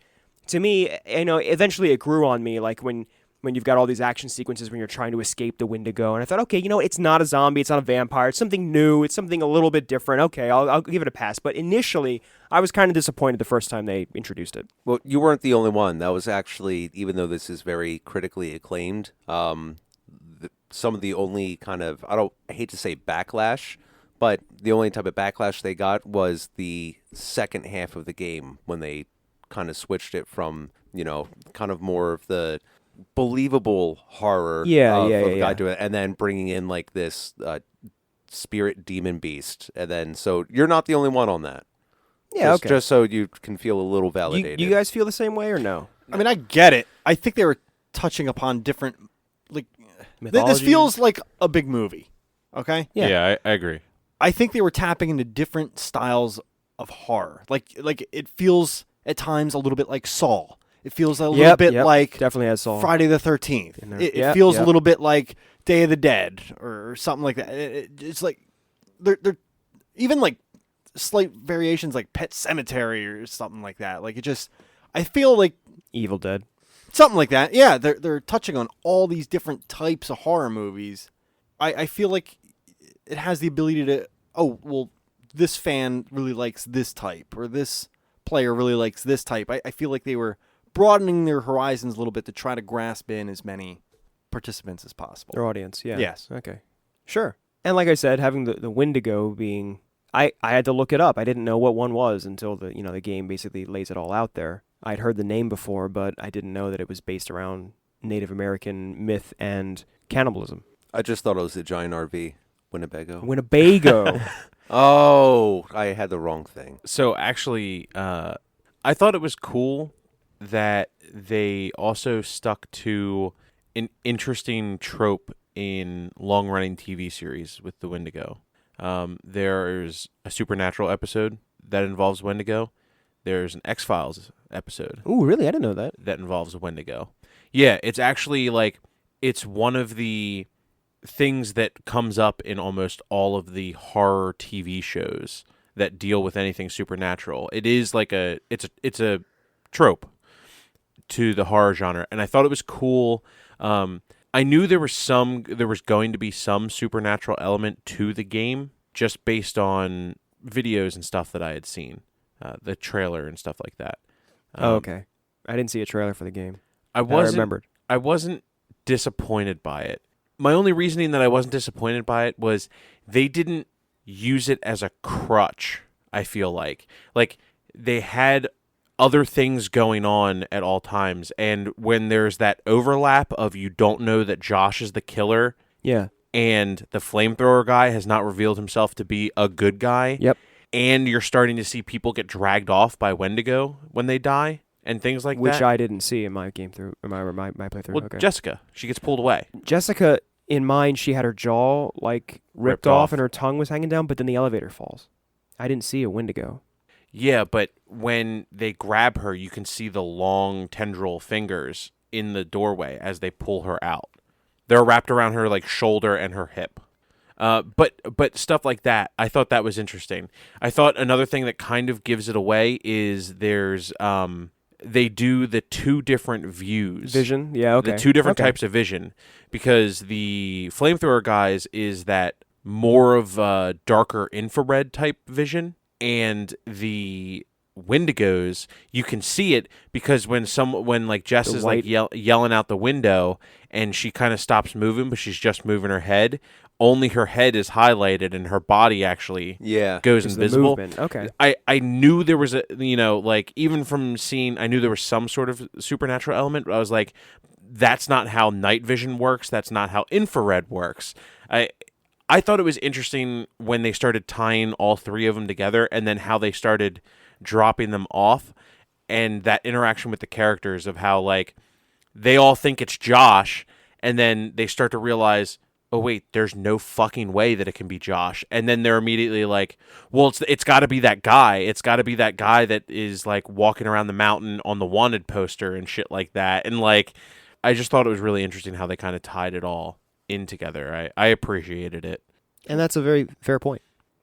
to me, eventually it grew on me, like when you've got all these action sequences when you're trying to escape the Wendigo. And I thought, okay, it's not a zombie, it's not a vampire, it's something new, it's something a little bit different. Okay, I'll give it a pass. But initially, I was kind of disappointed the first time they introduced it. Well, you weren't the only one. That was actually, even though this is very critically acclaimed, some of the only kind of, I hate to say backlash, but the only type of backlash they got was the second half of the game when they kind of switched it from, kind of more of the believable horror of a guy doing it, and then bringing in like this spirit demon beast. And then, so you're not the only one on that. Yeah, Just- okay. Just so you can feel a little validated. You guys feel the same way or no? I mean, I get it. I think they were touching upon different, like, this Mythology? feels like a big movie. Okay. Yeah. Yeah, I agree. I think they were tapping into different styles of horror. Like it feels at times a little bit like Saw. It feels a little bit like definitely has Saw. Friday the 13th. In there. It Yep, feels yep. a little bit like Day of the Dead or something like that. It's like they're even like slight variations like Pet Cemetery or something like that. Like I feel like Evil Dead. something like that. Yeah, they're touching on all these different types of horror movies. I feel like it has the ability to, oh, well, this fan really likes this type, or this player really likes this type. I feel like they were broadening their horizons a little bit to try to grasp in as many participants as possible. Their audience, yeah. Yes. Okay. Sure. And like I said, having the Wendigo being, I had to look it up. I didn't know what one was until the game basically lays it all out there. I'd heard the name before, but I didn't know that it was based around Native American myth and cannibalism. I just thought it was a giant RV. Winnebago. Winnebago. Oh, I had the wrong thing. So actually, I thought it was cool that they also stuck to an interesting trope in long-running TV series with the Wendigo. There's a Supernatural episode that involves Wendigo. There's an X-Files episode Ooh, really? I didn't know that. involves a Wendigo. Yeah, it's actually like it's one of the things that comes up in almost all of the horror TV shows that deal with anything supernatural. It is like it's a trope to the horror genre, and I thought it was cool. I knew there was going to be some supernatural element to the game just based on videos and stuff that I had seen, the trailer and stuff like that. Oh, okay. I didn't see a trailer for the game. I remembered. I wasn't disappointed by it. My only reasoning that I wasn't disappointed by it was they didn't use it as a crutch, I feel like. Like, they had other things going on at all times, and when there's that overlap of you don't know that Josh is the killer Yeah. and the flamethrower guy has not revealed himself to be a good guy, Yep. and you're starting to see people get dragged off by Wendigo when they die and things like Which that. I didn't see in my game through, in my playthrough. Well, Okay. Jessica, she gets pulled away. Jessica, in mine, she had her jaw like ripped off and her tongue was hanging down, but then the elevator falls. I didn't see a Wendigo. Yeah, but when they grab her, you can see the long tendril fingers in the doorway as they pull her out. They're wrapped around her like shoulder and her hip. But stuff like that, I thought that was interesting. I thought another thing that kind of gives it away is there's they do the two different views. Vision? Yeah, okay. The two different Okay. types of vision, because the flamethrower guys is that more of a darker infrared type vision, and the Wendigos, you can see it because when like Jess The is white- like yelling out the window and she kind of stops moving, but she's just moving her head. Only her head is highlighted and her body actually Yeah. goes Is the invisible. movement. Okay. I knew there was like even from seeing, I knew there was some sort of supernatural element. But I was like, that's not how night vision works. That's not how infrared works. I thought it was interesting when they started tying all three of them together, and then how they started dropping them off, and that interaction with the characters of how like they all think it's Josh, and then they start to realize, oh wait, there's no fucking way that it can be Josh. And then they're immediately like, well, it's got to be that guy. It's got to be that guy that is like walking around the mountain on the wanted poster and shit like that. And like, I just thought it was really interesting how they kind of tied it all in together. I appreciated it. And that's a very fair point.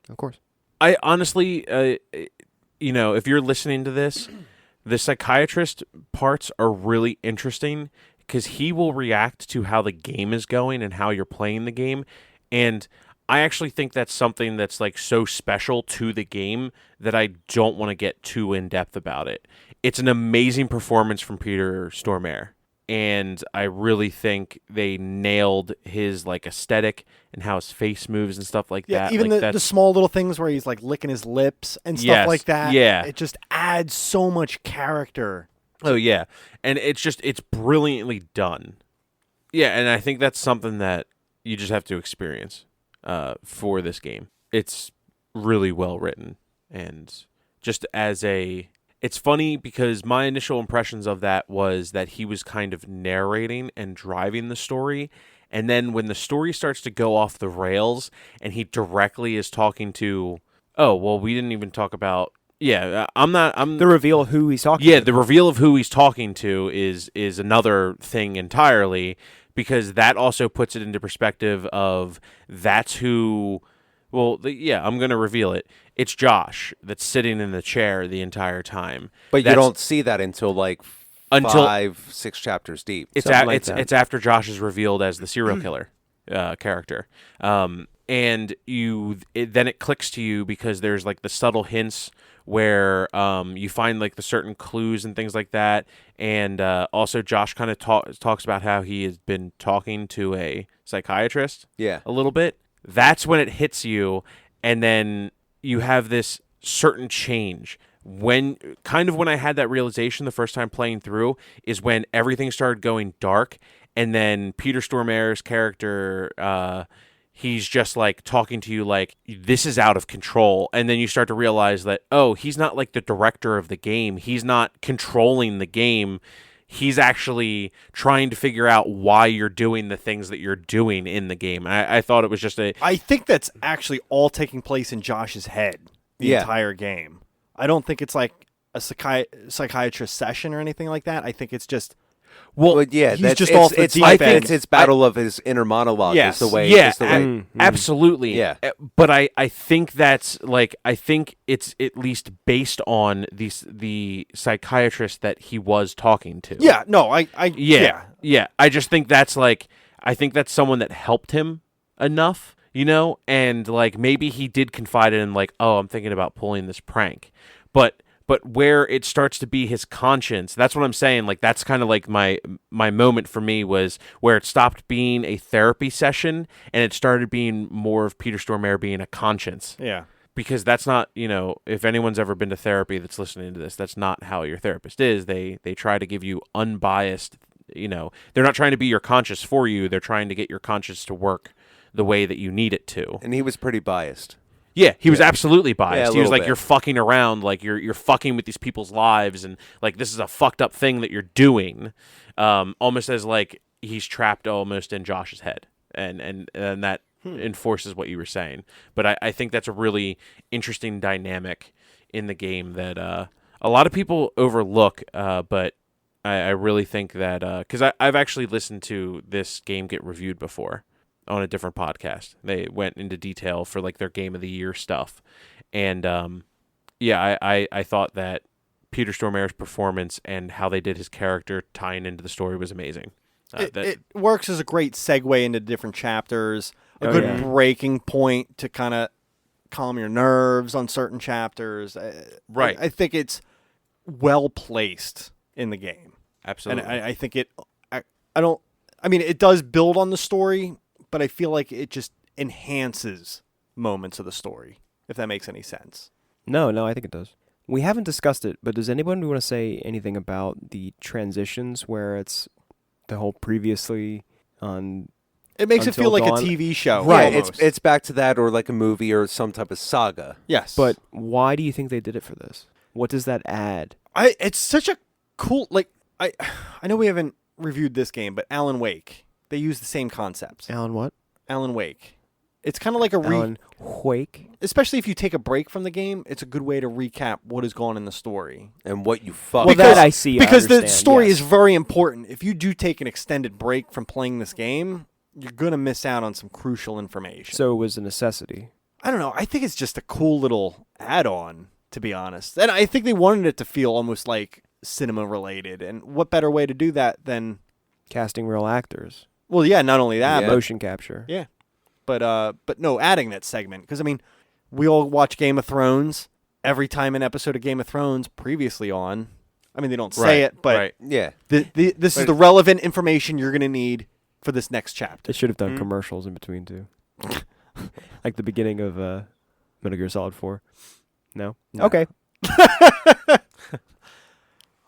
Of course. I honestly, if you're listening to this, the psychiatrist parts are really interesting, because he will react to how the game is going and how you're playing the game. And I actually think that's something that's like so special to the game that I don't want to get too in depth about it. It's an amazing performance from Peter Stormare, and I really think they nailed his like aesthetic and how his face moves and stuff like Yeah, that. even Like, the small little things where he's like licking his lips and stuff Yes, like that. yeah. It just adds so much character. Oh yeah, and it's brilliantly done. Yeah, and I think that's something that you just have to experience for this game. It's really well written, and just it's funny because my initial impressions of that was that he was kind of narrating and driving the story, and then when the story starts to go off the rails and he directly is talking to, oh well, we didn't even talk about. Yeah, I'm The reveal of who he's talking Yeah, to. the reveal of who he's talking to is another thing entirely. because that also puts it into perspective of that's who. Well, I'm going to reveal it. It's Josh that's sitting in the chair the entire time. But you don't see that until like Until- 5-6 chapters deep. It's Something like that. it's after Josh is revealed as the serial killer character, and then it clicks to you because there's like the subtle hints where you find like the certain clues and things like that, and also Josh kind of talks about how he has been talking to a psychiatrist, Yeah. a little bit. That's when it hits you, and then you have this certain change. When I had that realization the first time playing through is when everything started going dark, and then Peter Stormare's character, he's just like talking to you like this is out of control, and then you start to realize that he's not like the director of the game, he's not controlling the game. He's actually trying to figure out why you're doing the things that you're doing in the game. I thought it was just I think that's actually all taking place in Josh's head the entire game. I don't think it's like a psychiatrist session or anything like that. I think it's just yeah, he's just off the deep I end. think it's his battle of his inner monologue. Yes. Is the way. Yeah, is the way. absolutely. Yeah. But I think that's like I think it's at least based on the psychiatrist that he was talking to. Yeah, no, Yeah. I just think that's like I think that's someone that helped him enough, and like maybe he did confide in like, I'm thinking about pulling this prank. But where it starts to be his conscience, that's what I'm saying. Like that's kind of like my moment for me was where it stopped being a therapy session and it started being more of Peter Stormare being a conscience. Yeah. Because that's not, if anyone's ever been to therapy that's listening to this, that's not how your therapist is. They try to give you unbiased, they're not trying to be your conscience for you. They're trying to get your conscience to work the way that you need it to. And he was pretty biased. Yeah, he was absolutely biased. Yeah, a he was little like, bit. "You're fucking around, like you're fucking with these people's lives, and like this is a fucked up thing that you're doing." Almost as like he's trapped almost in Josh's head, and that enforces what you were saying. But I think that's a really interesting dynamic in the game that a lot of people overlook. But I really think that because I've actually listened to this game get reviewed before on a different podcast. They went into detail for like their game of the year stuff. And I thought that Peter Stormare's performance and how they did his character tying into the story was amazing. It works as a great segue into different chapters, a good breaking point to kind of calm your nerves on certain chapters. Right. I think it's well placed in the game. Absolutely. And I think it does build on the story, but I feel like it just enhances moments of the story, if that makes any sense. No, I think it does. We haven't discussed it, but does anyone want to say anything about the transitions where it's the whole previously on? It makes it feel like Until a Dawn? TV show. Right. almost. It's back to that, or like a movie, or some type of saga. Yes. But why do you think they did it for this? What does that add? It's such a cool, I know we haven't reviewed this game, but Alan Wake, they use the same concepts. Alan what? Alan Wake. It's kind of like Alan Wake? especially if you take a break from the game, it's a good way to recap what has gone in the story. And what you fuck. Well, that I see. Because the understand, story yes. is very important. If you do take an extended break from playing this game, you're going to miss out on some crucial information. So it was a necessity. I don't know. I think it's just a cool little add-on, to be honest. And I think they wanted it to feel almost like cinema-related. And what better way to do that than... Casting real actors. Well, yeah, not only that, Yeah. but Motion capture. yeah. But no, adding that segment. Because, we all watch Game of Thrones. Every time an episode of Game of Thrones previously on, they don't say it, but right. Yeah. this is the relevant information you're going to need for this next chapter. They should have done commercials in between, too. Like the beginning of Metal Gear Solid 4. No? Okay.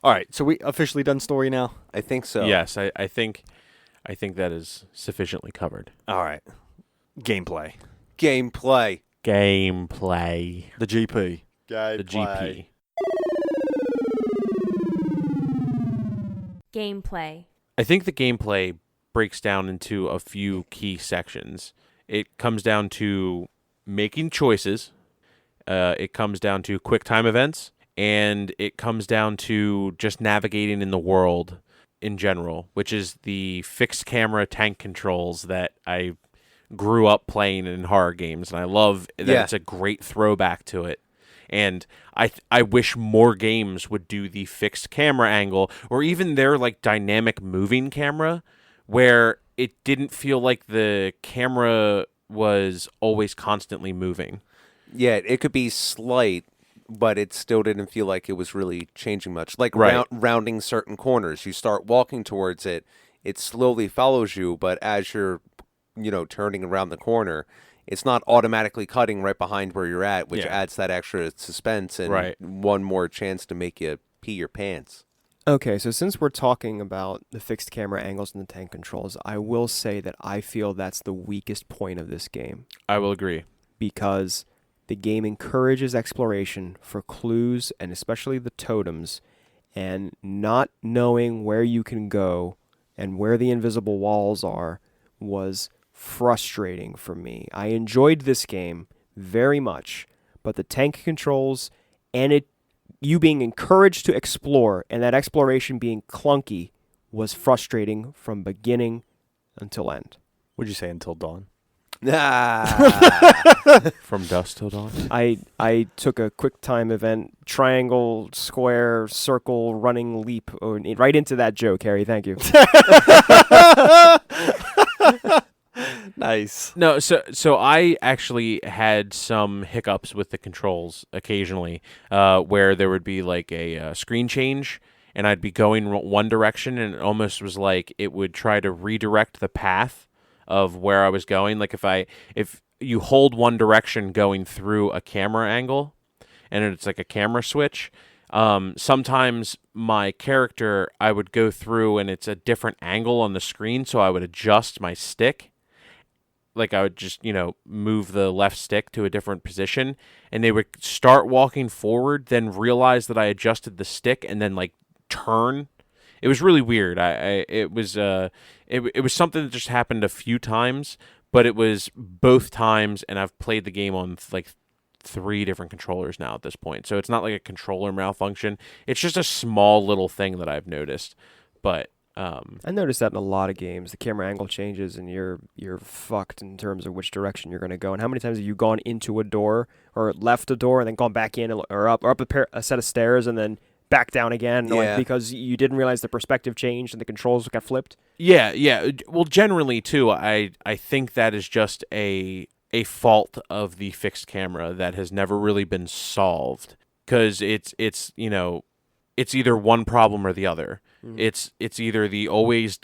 All right, so we officially done story now? I think so. Yes, I think that is sufficiently covered. All right. Gameplay. Gameplay. Gameplay. The GP. The GP. Gameplay. I think the gameplay breaks down into a few key sections. It comes down to making choices. It comes down to quick time events. And it comes down to just navigating in the world in general, which is the fixed camera tank controls that I grew up playing in horror games, and I love that it's a great throwback to it. And I wish more games would do the fixed camera angle, or even their like dynamic moving camera, where it didn't feel like the camera was always constantly moving. Yeah, it could be slight, but it still didn't feel like it was really changing much. Like rounding certain corners, you start walking towards it, it slowly follows you, but as you're, turning around the corner, it's not automatically cutting right behind where you're at, which adds that extra suspense and one more chance to make you pee your pants. Okay, so since we're talking about the fixed camera angles and the tank controls, I will say that I feel that's the weakest point of this game. I will agree. Because the game encourages exploration for clues and especially the totems, and not knowing where you can go and where the invisible walls are was frustrating for me. I enjoyed this game very much, but the tank controls and you being encouraged to explore and that exploration being clunky was frustrating from beginning until end. Would you say until dawn? From dusk till dawn? I took a quick time event, triangle, square, circle, running, leap, right into that joke, Harry. Thank you. Nice. No, so I actually had some hiccups with the controls occasionally, where there would be like a screen change, and I'd be going one direction, and it almost was like it would try to redirect the path of where I was going. Like if you hold one direction going through a camera angle, and it's like a camera switch, sometimes my character, I would go through and it's a different angle on the screen, so I would adjust my stick. Like I would just, move the left stick to a different position, and they would start walking forward, then realize that I adjusted the stick, and then like turn. It was really weird. It was something that just happened a few times, but it was both times, and I've played the game on like 3 different controllers now at this point. So it's not like a controller malfunction. It's just a small little thing that I've noticed. But I noticed that in a lot of games. The camera angle changes, and you're fucked in terms of which direction you're going to go. And how many times have you gone into a door or left a door and then gone back in or up a set of stairs and then back down again, like, because you didn't realize the perspective changed and the controls got flipped? Yeah. Well, generally too, I think that is just a fault of the fixed camera that has never really been solved, because it's either one problem or the other. Mm-hmm. It's either the always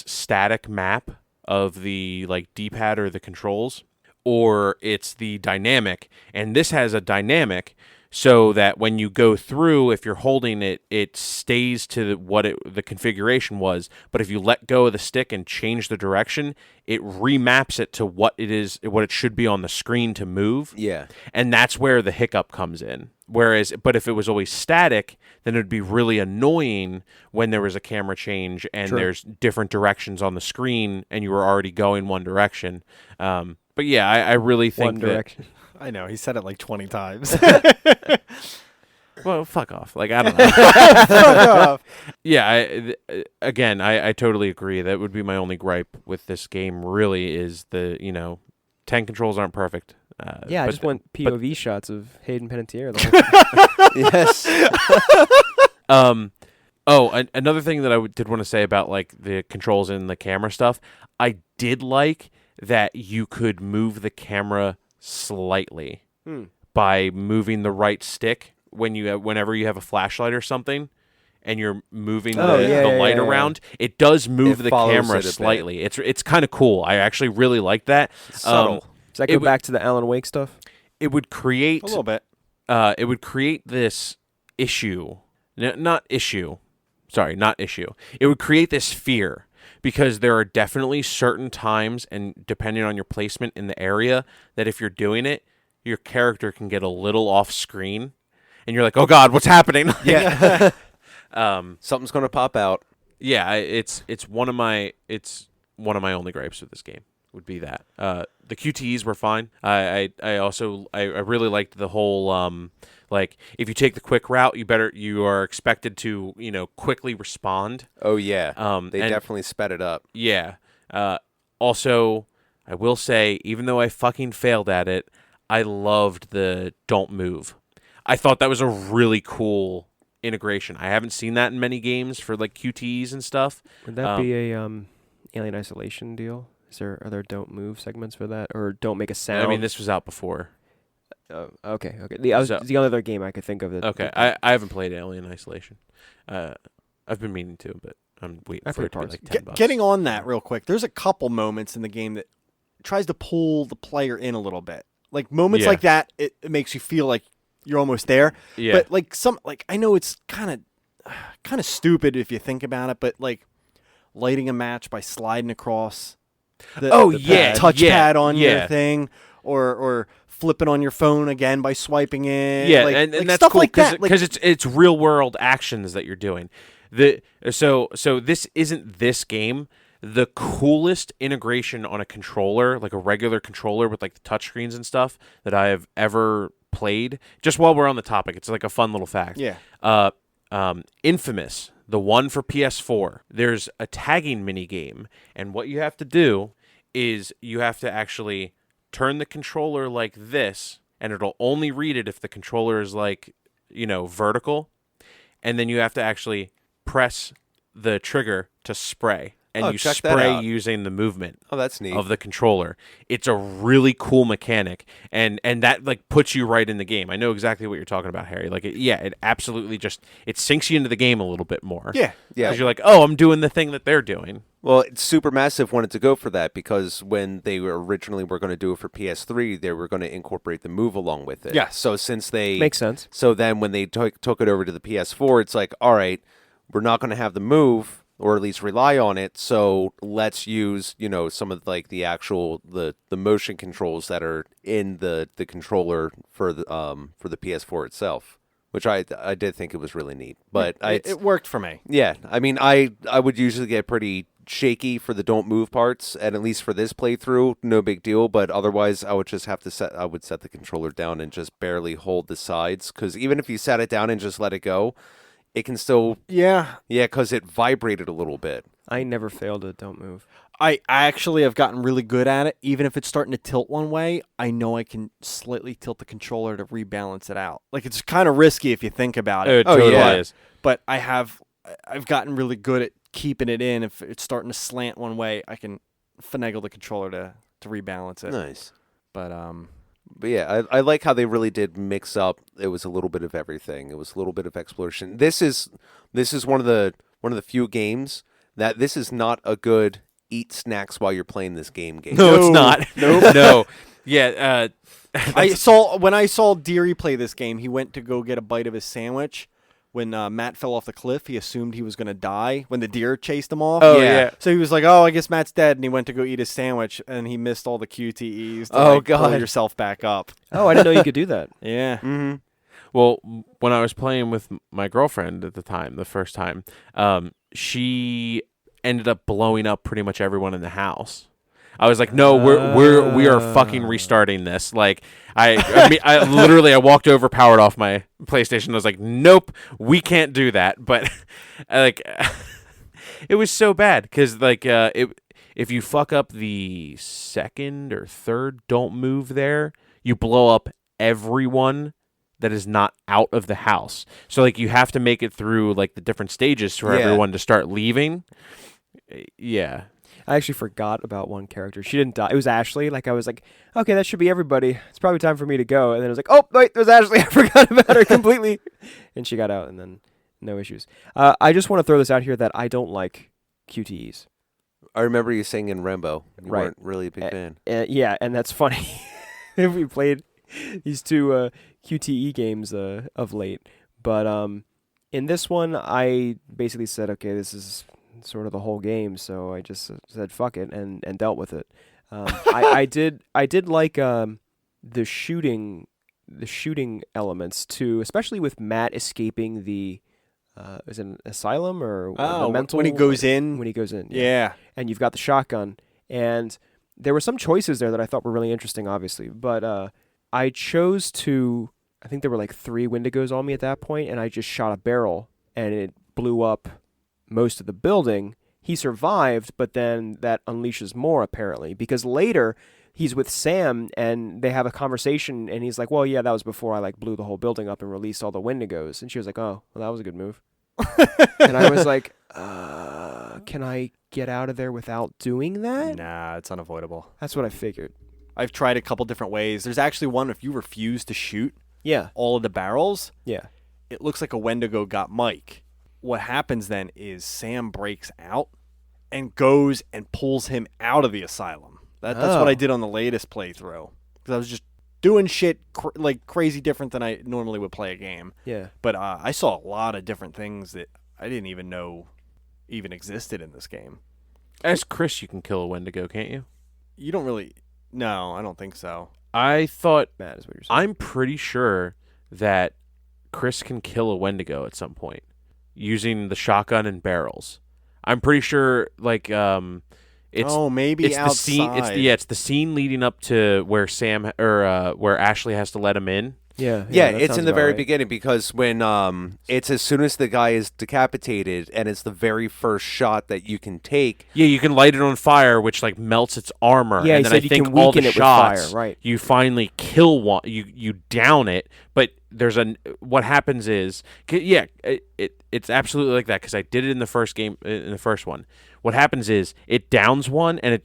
static map of the like D-pad or the controls, or it's the dynamic. And this has a dynamic, so that when you go through, if you're holding it, it stays to what the configuration was. But if you let go of the stick and change the direction, it remaps it to what it should be on the screen to move. Yeah. And that's where the hiccup comes in. But if it was always static, then it would be really annoying when there was a camera change and there's different directions on the screen and you were already going one direction. But yeah, I really think one direction. I know, he said it like 20 times. Well, fuck off. Like, I don't know. Fuck off. Yeah, I totally agree. That would be my only gripe with this game, really, is the, tank controls aren't perfect. I just want POV shots of Hayden Panettiere. Yes. Another thing that I did want to say about, like, the controls and the camera stuff, I did like that you could move the camera slightly by moving the right stick whenever you have a flashlight or something and you're moving the light around. It does move the camera slightly. It's kind of cool. I actually really like that. Subtle. Does that go back to the Alan Wake stuff? It would create a little bit. It would create this issue. Not issue. It would create this fear, because there are definitely certain times, and depending on your placement in the area, that if you're doing it, your character can get a little off screen, and you're like, "Oh God, what's happening?" Yeah. Something's gonna pop out. Yeah, it's one of my only gripes with this game. would be that. The QTEs were fine. I really liked the whole like if you take the quick route, you are expected to quickly respond. Oh yeah, they and definitely sped it up. Yeah. Also, I will say, even though I fucking failed at it, I loved the don't move. I thought that was a really cool integration. I haven't seen that in many games for like QTEs and stuff. Would that be a Alien Isolation deal? Are there don't move segments for that, or don't make a sound? I mean, this was out before. Okay. The only other game I could think of that. Okay, I haven't played Alien Isolation. I've been meaning to, but I'm waiting for it to be like $10. Getting on that real quick, there's a couple moments in the game that tries to pull the player in a little bit. Like moments like that, it makes you feel like you're almost there. Yeah. But I know it's kind of stupid if you think about it, but like lighting a match by sliding across the touchpad on your thing, or flipping on your phone again by swiping in. Yeah, and that's stuff cool like that. Because it's real world actions that you're doing. So this isn't this game. The coolest integration on a controller, like a regular controller with like the touchscreens and stuff that I have ever played. Just while we're on the topic, it's like a fun little fact. Yeah. Infamous, the one for PS4. There's a tagging mini game, and what you have to do is you have to actually turn the controller like this, and it'll only read it if the controller is like, vertical, and then you have to actually press the trigger to spray. And you spray using the movement that's neat. Of the controller. It's a really cool mechanic, and that like puts you right in the game. I know exactly what you're talking about, Harry. Like, it absolutely it sinks you into the game a little bit more. Yeah. Because you're like, oh, I'm doing the thing that they're doing. Well, Supermassive wanted to go for that because when they originally were going to do it for PS3, they were going to incorporate the move along with it. Yeah. So since they makes sense. So then when they took it over to the PS4, it's like, all right, we're not going to have the move, or at least rely on it. So let's use, some of like the actual the motion controls that are in the controller for the PS4 itself, which I did think it was really neat. But it worked for me. Yeah, I mean, I would usually get pretty shaky for the don't move parts, and at least for this playthrough, no big deal. But otherwise, I would just have to set the controller down and just barely hold the sides, because even if you sat it down and just let it go, it can still... Yeah, because it vibrated a little bit. I never failed a don't move. I actually have gotten really good at it. Even if it's starting to tilt one way, I know I can slightly tilt the controller to rebalance it out. Like, it's kind of risky if you think about it. It totally is. But I've gotten really good at keeping it in. If it's starting to slant one way, I can finagle the controller to rebalance it. Nice. But yeah, I like how they really did mix up. It was a little bit of everything. It was a little bit of exploration. This is one of the few games that this is not a good eat snacks while you're playing this game. No, it's not. No. Yeah. When I saw Deary play this game, he went to go get a bite of his sandwich. When Matt fell off the cliff, he assumed he was going to die when the deer chased him off. Oh, yeah. So he was like, oh, I guess Matt's dead, and he went to go eat his sandwich, and he missed all the QTEs to pull yourself back up. Oh, I didn't know you could do that. Yeah. Mm-hmm. Well, when I was playing with my girlfriend at the time, the first time, she ended up blowing up pretty much everyone in the house. I was like, no, we are fucking restarting this. Like, I literally walked over, powered off my PlayStation. I was like, nope, we can't do that. But like, it was so bad because like, if you fuck up the second or third don't move there, you blow up everyone that is not out of the house. So like, you have to make it through like the different stages for everyone to start leaving. Yeah. I actually forgot about one character. She didn't die. It was Ashley. Like, I was like, okay, that should be everybody. It's probably time for me to go. And then I was like, oh, wait, there's Ashley. I forgot about her completely. And she got out, and then no issues. I just want to throw this out here that I don't like QTEs. I remember you saying in Rambo. You Right. weren't really a big fan. Yeah, and that's funny. We played these two QTE games of late. But in this one, I basically said, okay, this is sort of the whole game, so I just said fuck it and dealt with it. I did like the shooting elements too, especially with Matt escaping the is it an asylum or the mental when he goes in. When he goes in, Yeah. and you've got the shotgun, and there were some choices there that I thought were really interesting, obviously, but I chose to. I think there were like 3 Wendigos on me at that point, and I just shot a barrel, and it blew up most of the building. He survived, but then that unleashes more, apparently, because later he's with Sam, and they have a conversation, and he's like, well, yeah, that was before I like blew the whole building up and released all the Wendigos. And she was like, oh, well, that was a good move. And I was like, can I get out of there without doing that? Nah, it's unavoidable. That's what I figured. I've tried a couple different ways. There's actually one if you refuse to shoot Yeah. all of the barrels, Yeah. it looks like a Wendigo got Mike. What happens then is Sam breaks out and goes and pulls him out of the asylum. That's what I did on the latest playthrough. Because I was just doing shit like crazy different than I normally would play a game. Yeah. But I saw a lot of different things that I didn't even know even existed in this game. As Chris, you can kill a Wendigo, can't you? You don't really... No, I don't think so. I thought... Matt is what you're saying. I'm pretty sure that Chris can kill a Wendigo at some point using the shotgun and barrels. I'm pretty sure, like, it's maybe it's outside. the scene. It's the scene leading up to where Sam or where Ashley has to let him in. Yeah. Yeah, that it's sounds in the about very right. beginning because when it's as soon as the guy is decapitated and it's the very first shot that you can take. Yeah, you can light it on fire, which like melts its armor. Yeah, he and then said I you think can all weaken the it with fire, shots, right. you finally kill one. You down it, but there's what happens is it's absolutely like that because I did it in the first game in the first one. What happens is it downs one and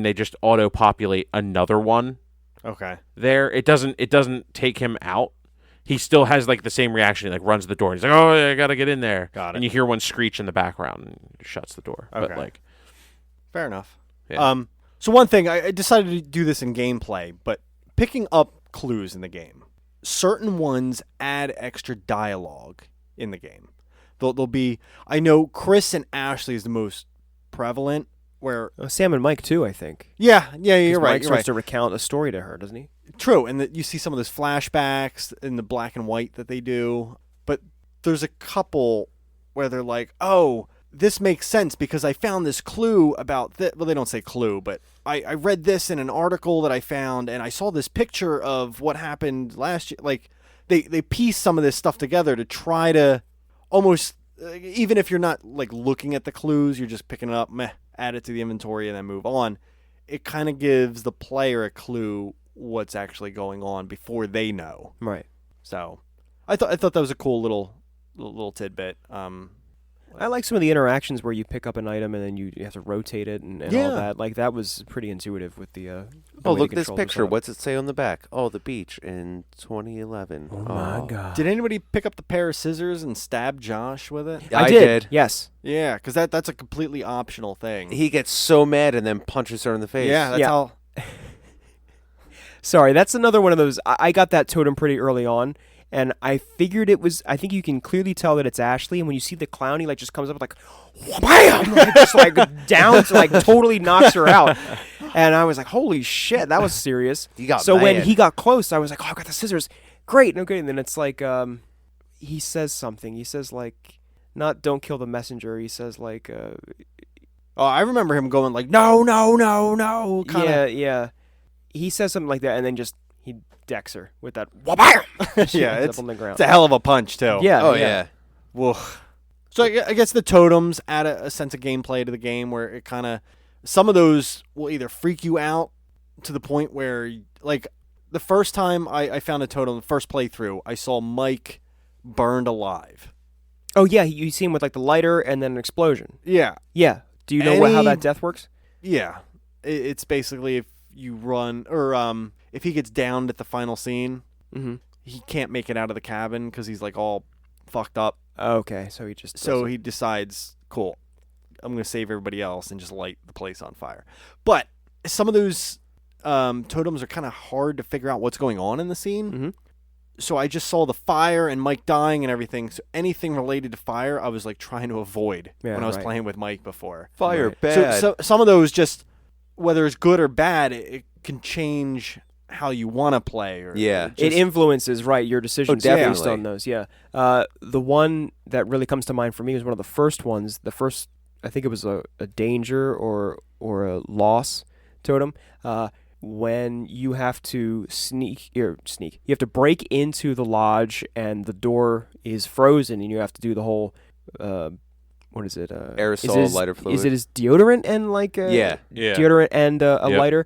they just auto populate another one. Okay. There, it doesn't take him out. He still has like the same reaction. He like runs to the door. He's like, "Oh, I gotta get in there." Got it. And you hear one screech in the background and shuts the door. Okay. But like, Fair enough. yeah. So one thing, I decided to do this in gameplay, but picking up clues in the game. Certain ones add extra dialogue in the game. They'll be... I know Chris and Ashley is the most prevalent, where... Sam and Mike, too, I think. Yeah, 'Cause you're right. Mike starts to recount a story to her, doesn't he? True, and you see some of those flashbacks in the black and white that they do, but there's a couple where they're like, oh, this makes sense because I found this clue about this. Well, they don't say clue, but I read this in an article that I found, and I saw this picture of what happened last year. Like, they piece some of this stuff together to try to almost, even if you're not, like, looking at the clues, you're just picking it up, add it to the inventory, and then move on. It kind of gives the player a clue what's actually going on before they know. Right. So, I thought that was a cool little tidbit. I like some of the interactions where you pick up an item and then you have to rotate it and all Yeah. that. Like, that was pretty intuitive with the Oh, way to look at this control the picture. setup. What's it say on the back? Oh, the beach in 2011. Oh, my God. Did anybody pick up the pair of scissors and stab Josh with it? I did. Yes. Yeah, because that's a completely optional thing. He gets so mad and then punches her in the face. Yeah, that's Yeah. how. Sorry, that's another one of those. I got that totem pretty early on, and I figured it was. I think you can clearly tell that it's Ashley, and when you see the clown, he like just comes up like, wham, like, just like down to like totally knocks her out. And I was like, holy shit, that was serious. He got so when mad. he got close, I was like, oh, I got the scissors. Great, okay. And then it's like, he says something. He says like, not don't kill the messenger. He says like, Oh, I remember him going like, no, kinda. yeah. He says something like that, and then just he decks her with that. She Yeah, ends up on the ground. It's a hell of a punch too. Yeah. Oh, yeah. Whoa. So I guess the totems add a sense of gameplay to the game where it kind of... Some of those will either freak you out to the point where... Like, the first time I found a totem, the first playthrough, I saw Mike burned alive. Oh yeah, you see him with like the lighter and then an explosion. Yeah. Yeah. Do you know how Any- that death works? Yeah. It's basically if you run... Or if he gets downed at the final scene, Mm-hmm. he can't make it out of the cabin because he's like all fucked up. Okay, so he just So he decides, cool, I'm going to save everybody else and just light the place on fire. But some of those totems are kind of hard to figure out what's going on in the scene. Mhm. So I just saw the fire and Mike dying and everything. So anything related to fire, I was like trying to avoid Yeah, when I was right. playing with Mike before. Fire Right. bad. So some of those just, whether it's good or bad, it can change how you want to play. Or Yeah. it just- influences your decisions based definitely. on those. Yeah. The one that really comes to mind for me was one of the first ones. The first, I think it was a danger or a loss totem. When you have to you have to break into the lodge and the door is frozen and you have to do the whole, what is it? Aerosol lighter fluid. Is it his deodorant and like Yeah. deodorant and a Yep. lighter?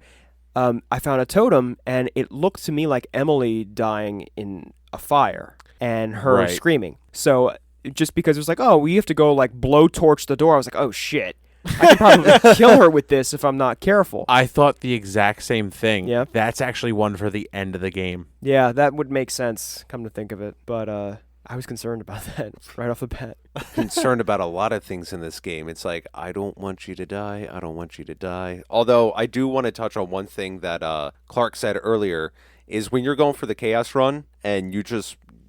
I found a totem and it looked to me like Emily dying in a fire and her Right. screaming. So just because it was like, oh, we have to go like blowtorch the door, I was like, oh shit. I could probably kill her with this if I'm not careful. I thought the exact same thing. Yeah. That's actually one for the end of the game. Yeah, that would make sense, come to think of it. But I was concerned about that right off the bat. Concerned about a lot of things in this game. It's like, I don't want you to die. I don't want you to die. Although I do want to touch on one thing that Clark said earlier is when you're going for the chaos run and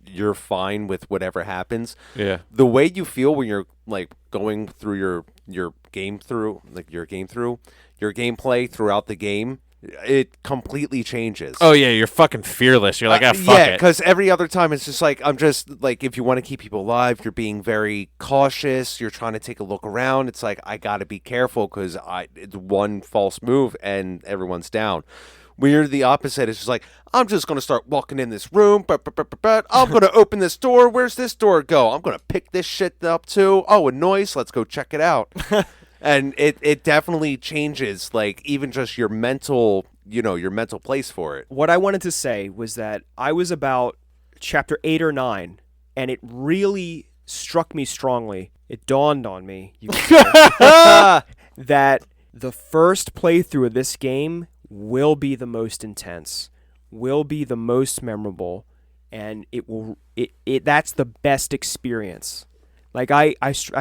you're fine with whatever happens. Yeah. The way you feel when you're like going through your gameplay throughout the game, it completely changes. Oh yeah, you're fucking fearless. You're like, fuck yeah, it. because every other time it's just like, I'm just like, if you want to keep people alive, you're being very cautious. You're trying to take a look around. It's like, I got to be careful because it's one false move and everyone's down. When you're the opposite, it's just like, I'm just going to start walking in this room. I'm going to open this door. Where's this door go? I'm going to pick this shit up too. Oh, a noise. Let's go check it out. And it definitely changes, like, even just your mental place for it. What I wanted to say was that I was about chapter 8 or 9, and it really struck me strongly. It dawned on me, you could say, that the first playthrough of this game will be the most intense, will be the most memorable, and that's the best experience. Like I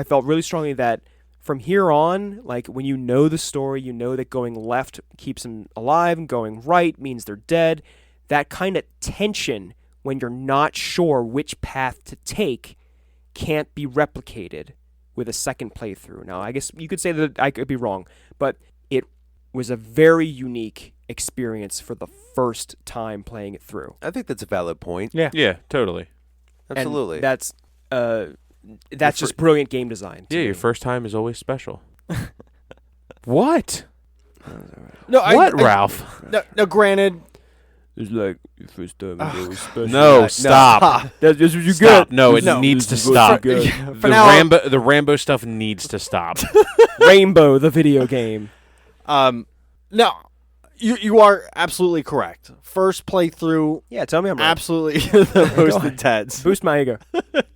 felt really strongly that from here on, like when you know the story, you know that going left keeps them alive and going right means they're dead. That kind of tension when you're not sure which path to take can't be replicated with a second playthrough. Now, I guess you could say that I could be wrong, but it was a very unique experience for the first time playing it through. I think that's a valid point. Yeah, totally. Absolutely. And that's just brilliant game design. Yeah, your first time is always special. What? No, What, Ralph? No, granted, It's like your first time is always special. No, stop. That's what you Stop. get. No, it No. needs to This is what you stop. get. For now- The Rambo stuff needs to stop. Rainbow, the video game. no, you are absolutely correct. First playthrough, Yeah, tell me I'm right. absolutely the most on. intense. Boost my ego.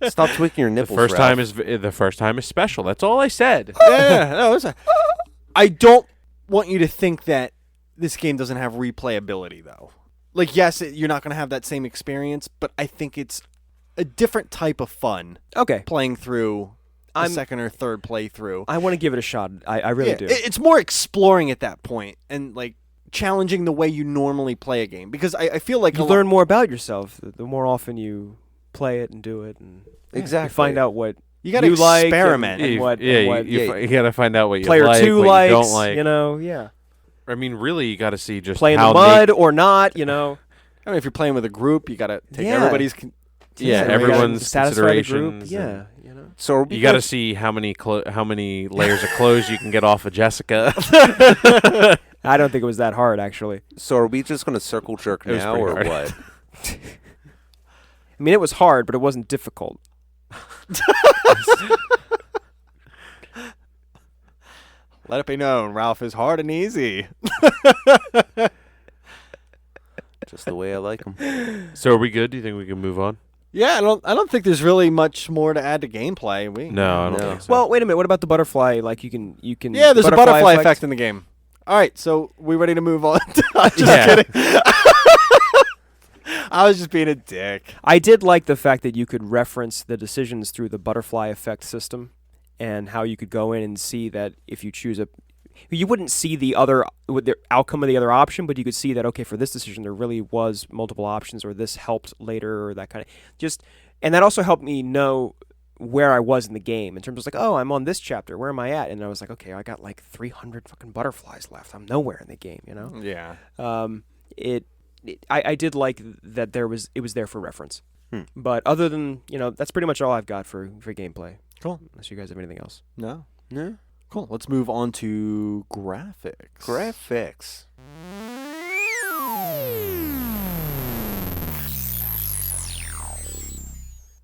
Stop tweaking your The nipples, first Ralph. time is special. That's all I said. Yeah, no, I don't want you to think that this game doesn't have replayability, though. Like, yes, you're not going to have that same experience, but I think it's a different type of fun Okay. playing through a I'm- second or third playthrough. I want to give it a shot. I really do. It's more exploring at that point and, like, challenging the way you normally play a game. Because I feel like You learn more about yourself the more often you play it and do it. And Exactly. you find out what you got to like and- experiment. and You- what- yeah, and what you got to find out what you player like, 2 what likes, you don't like. yeah. I mean, really, you got to see just Play in how the mud or not, you know. I mean, if you're playing with a group, you got to take Yeah. everybody's... Yeah, So you everyone's gotta satisfy the group. considerations. Yeah, you know. So are we You got to gonna- see how many layers of clothes you can get off of Jessica. I don't think it was that hard, actually. So are we just going to circle jerk It was now, pretty or hard. what? I mean, it was hard, but it wasn't difficult. Let it be known, Ralph is hard and easy. Just the way I like them. So are we good? Do you think we can move on? Yeah, I don't think there's really much more to add to gameplay. No, I don't No. think so. Well, wait a minute. What about the butterfly? Like you can. Yeah, there's a butterfly effect in the game. All right, so we ready to move on? I'm just Yeah. kidding. I was just being a dick. I did like the fact that you could reference the decisions through the butterfly effect system, and how you could go in and see that if you choose you wouldn't see the outcome of the other option, but you could see that, okay, for this decision there really was multiple options, or this helped later, or that kind of and that also helped me know where I was in the game in terms of like, oh, I'm on this chapter, where am I at? And I was like, okay, I got like 300 fucking butterflies left. I'm nowhere in the game, you know. Yeah. I did like that it was there for reference. But other than, that's pretty much all I've got for gameplay. Cool. Unless you guys have anything else. No. Yeah. Cool. Let's move on to graphics. Graphics.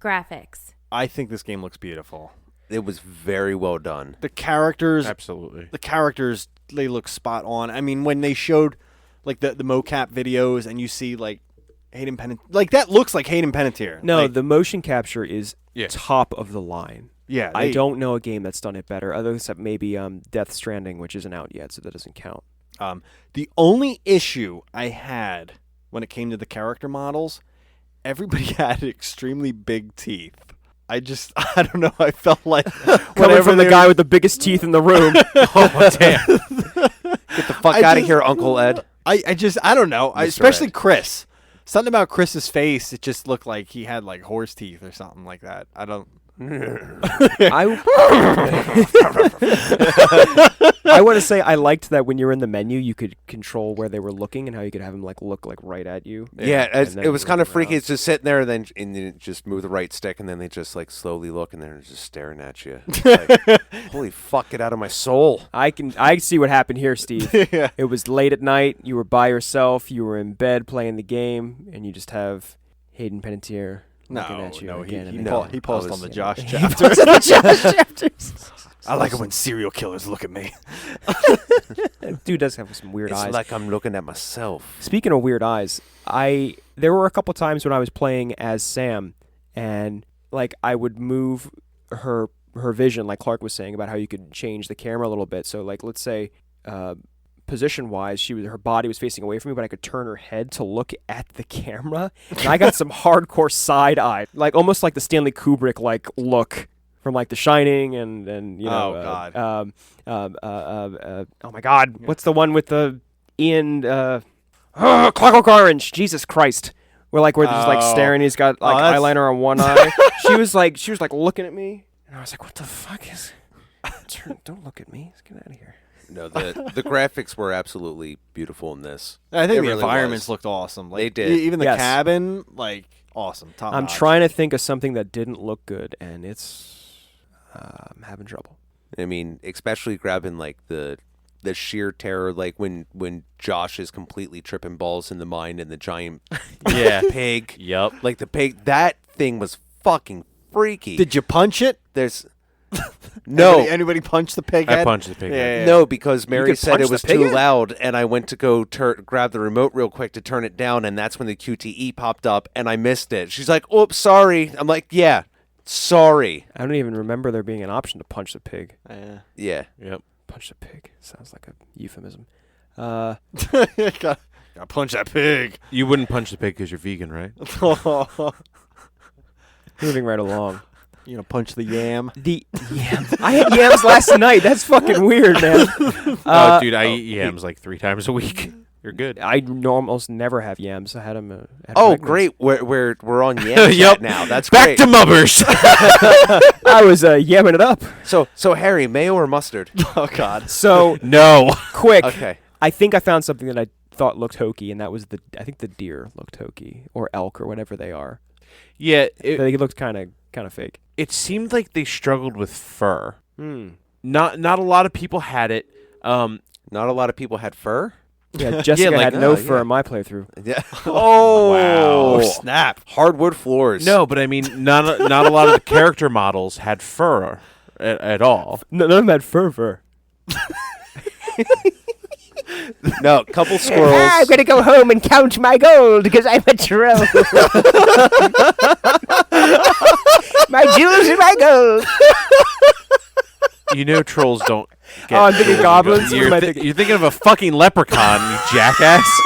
Graphics. I think this game looks beautiful. It was very well done. The characters, Absolutely. they look spot on. I mean, when they showed like the mocap videos and you see like Hayden Panettiere, like that looks like Hayden Panettiere. No, Like, the motion capture is Yeah. top of the line. yeah, I they- don't know a game that's done it better, other except maybe Death Stranding, which isn't out yet, so that doesn't count. The only issue I had when it came to the character models, everybody had extremely big teeth. I don't know. I felt like Coming from the guy with the biggest teeth in the room. Oh, damn. Get the fuck I out of just- here, Uncle Ed. I don't know. Mr. Especially Ed. Chris. Something about Chris's face, it just looked like he had like horse teeth or something like that. I don't. I want to say I liked that when you were in the menu, you could control where they were looking and how you could have them like look like right at you. Yeah, And it then was kind of move freaky. around. It's just sitting there, and then just move the right stick, and then they just like slowly look, and they're just staring at you. Like, holy fuck! Get out of my soul. I see what happened here, Steve. Yeah. It was late at night. You were by yourself. You were in bed playing the game, and you just have Hayden Panettiere looking at you again. and then- He paused on the Josh He chapter. paused on the Josh chapters. I like it when serial killers look at me. Dude does have some weird It's eyes. like I'm looking at myself. Speaking of weird eyes, there were a couple times when I was playing as Sam, and like I would move her vision, like Clark was saying about how you could change the camera a little bit. So like let's say position wise, her body was facing away from me, but I could turn her head to look at the camera, and I got some hardcore side eye, like almost like the Stanley Kubrick like look from like The Shining and you know. Oh, God. Oh my God, what's the one with the Ian? Clockwork Orange. Jesus Christ. Where they're just like Oh. staring. He's got like that's- eyeliner on one eye. She was like looking at me, and I was like, "What the fuck is? Don't look at me. Let's get out of here." No, the graphics were absolutely beautiful in this. I think It the really environments was. looked awesome. Like, They did. Even the Yes. cabin, like, awesome. Top I'm notch. trying to think of something that didn't look good, and I'm having trouble. I mean, especially grabbing like the sheer terror, like when Josh is completely tripping balls in the mine and the giant Yeah. pig, Yup. like the pig, that thing was fucking freaky. Did you punch it? There's no. Anybody punch the pig I head? punched the pig head. Yeah. No, because Mary could said punch it the was pig too head? loud, and I went to go grab the remote real quick to turn it down, and that's when the QTE popped up, and I missed it. She's like, "Oops, sorry." I'm like, "Yeah, sorry." I don't even remember there being an option to punch the pig. Yeah. Yeah. Yep. Punch the pig sounds like a euphemism. Gotta punch that pig. You wouldn't punch the pig because you're vegan, right? Moving right along. You know, punch the yam. The yams. I had yams last night. That's fucking weird, man. Oh, dude, I eat yams like 3 times a week. You're good. I almost never have yams. I had them. Oh, great. We're on Yam Yup. Chat now. That's Back great. to mubbers. I was yamming it up. So Harry, mayo or mustard? Oh, God. So No. quick. Okay. I think I found something that I thought looked hokey, and that was I think the deer looked hokey, or elk, or whatever they are. Yeah, They looked kind of fake. it seemed like they struggled with fur. Hmm. Not a lot of people had it. Not a lot of people had fur. Yeah, Jessica like- had no oh, fur yeah. in my playthrough. Yeah. Oh, snap. Hardwood floors. No, but I mean, not a lot of the character models had fur at all. None of them had fur. No, couple squirrels. I'm gonna go home and count my gold because I'm a troll. My jewels and my gold. You know, trolls don't. Get Oh, I'm thinking goblins? What You're, am I thinking? you're thinking of a fucking leprechaun, you jackass.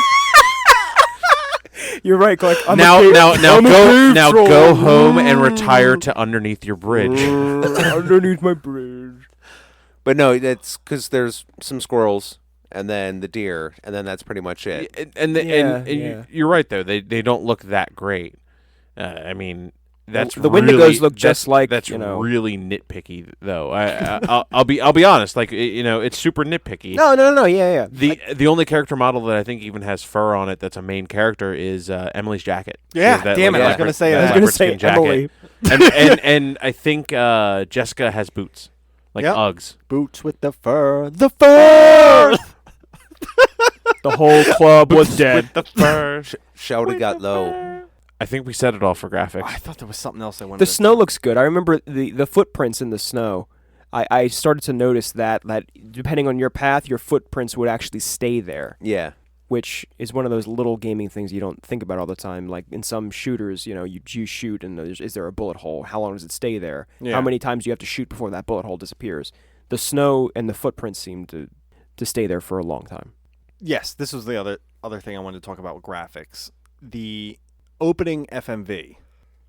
You're right, Clark. Now troll. go home and retire to underneath your bridge. Underneath my bridge. But no, that's because there's some squirrels and then the deer, and then that's pretty much it. And Yeah. you're right though. They don't look that great. I mean, that's The really, Wendigos look just like, that's you know. really nitpicky though. I'll be honest. Like it's super nitpicky. No. Yeah. The only character model that I think even has fur on it that's a main character is Emily's jacket. She Yeah, has that, damn like, it, I was leopard- gonna say that that. I was gonna leopard say skin jacket. Emily. and I think Jessica has boots, like Yep. Uggs. Boots with the fur. The fur! The whole club was dead. The fur. Shout it got low. I think we said it all for graphics. I thought there was something else I wanted The to snow looks good. I remember the footprints in the snow. I started to notice that depending on your path, your footprints would actually stay there, Yeah. which is one of those little gaming things you don't think about all the time. Like in some shooters, you shoot and is there a bullet hole? How long does it stay there? Yeah. How many times do you have to shoot before that bullet hole disappears? The snow and the footprints seem to stay there for a long time. Yes, this was the other thing I wanted to talk about with graphics. The opening FMV,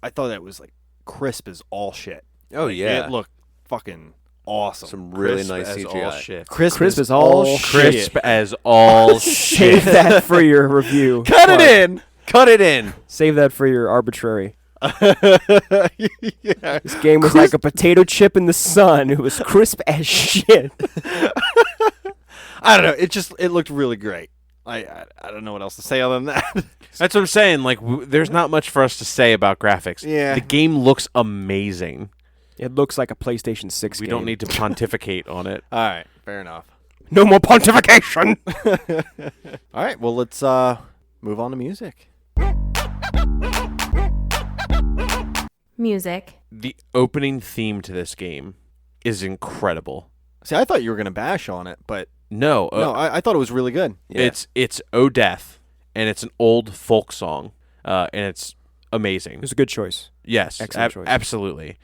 I thought that was like crisp as all shit. Oh, Like, yeah. it looked fucking awesome. Some really Crisp nice as CGI. all shit. Crisp as all Crisp as all Save shit. that for your review. Cut Clark. it in! Cut it in! Save that for your arbitrary. Yeah. This game was like a potato chip in the sun. It was crisp as shit. I don't know. It looked really great. I don't know what else to say other than that. That's what I'm saying. Like, there's not much for us to say about graphics. Yeah. The game looks amazing. It looks like a PlayStation 6 We game. don't need to pontificate on it. All right, fair enough. No more pontification. All right, well let's move on to music. Music. The opening theme to this game is incredible. See, I thought you were gonna bash on it, but No, no, I thought it was really good. Yeah. it's "Oh Death," and it's an old folk song, and it's amazing. It was a good choice. Yes, Excellent choice. absolutely.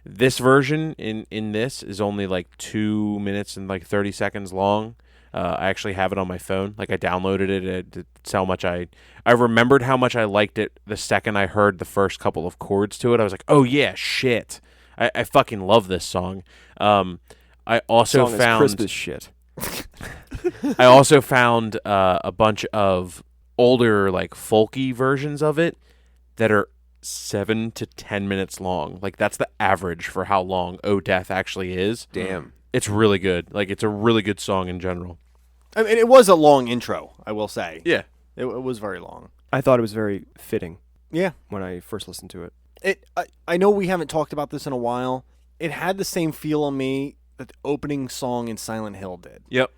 This version in this is only like 2 minutes and like 30 seconds long. I actually have it on my phone. Like I downloaded it. It's how much I remembered how much I liked it the second I heard the first couple of chords to it. I was like, oh yeah, shit. I fucking love this song. I also Song is found crisp as shit. I also found a bunch of older like folky versions of it that are 7 to 10 minutes long. Like that's the average for how long "Oh Death" actually is. Damn. It's really good. Like it's a really good song in general. I mean, it was a long intro, I will say. Yeah. It was very long. I thought it was very fitting Yeah. when I first listened to it. I know we haven't talked about this in a while. It had the same feel on me that the opening song in Silent Hill did. Yep.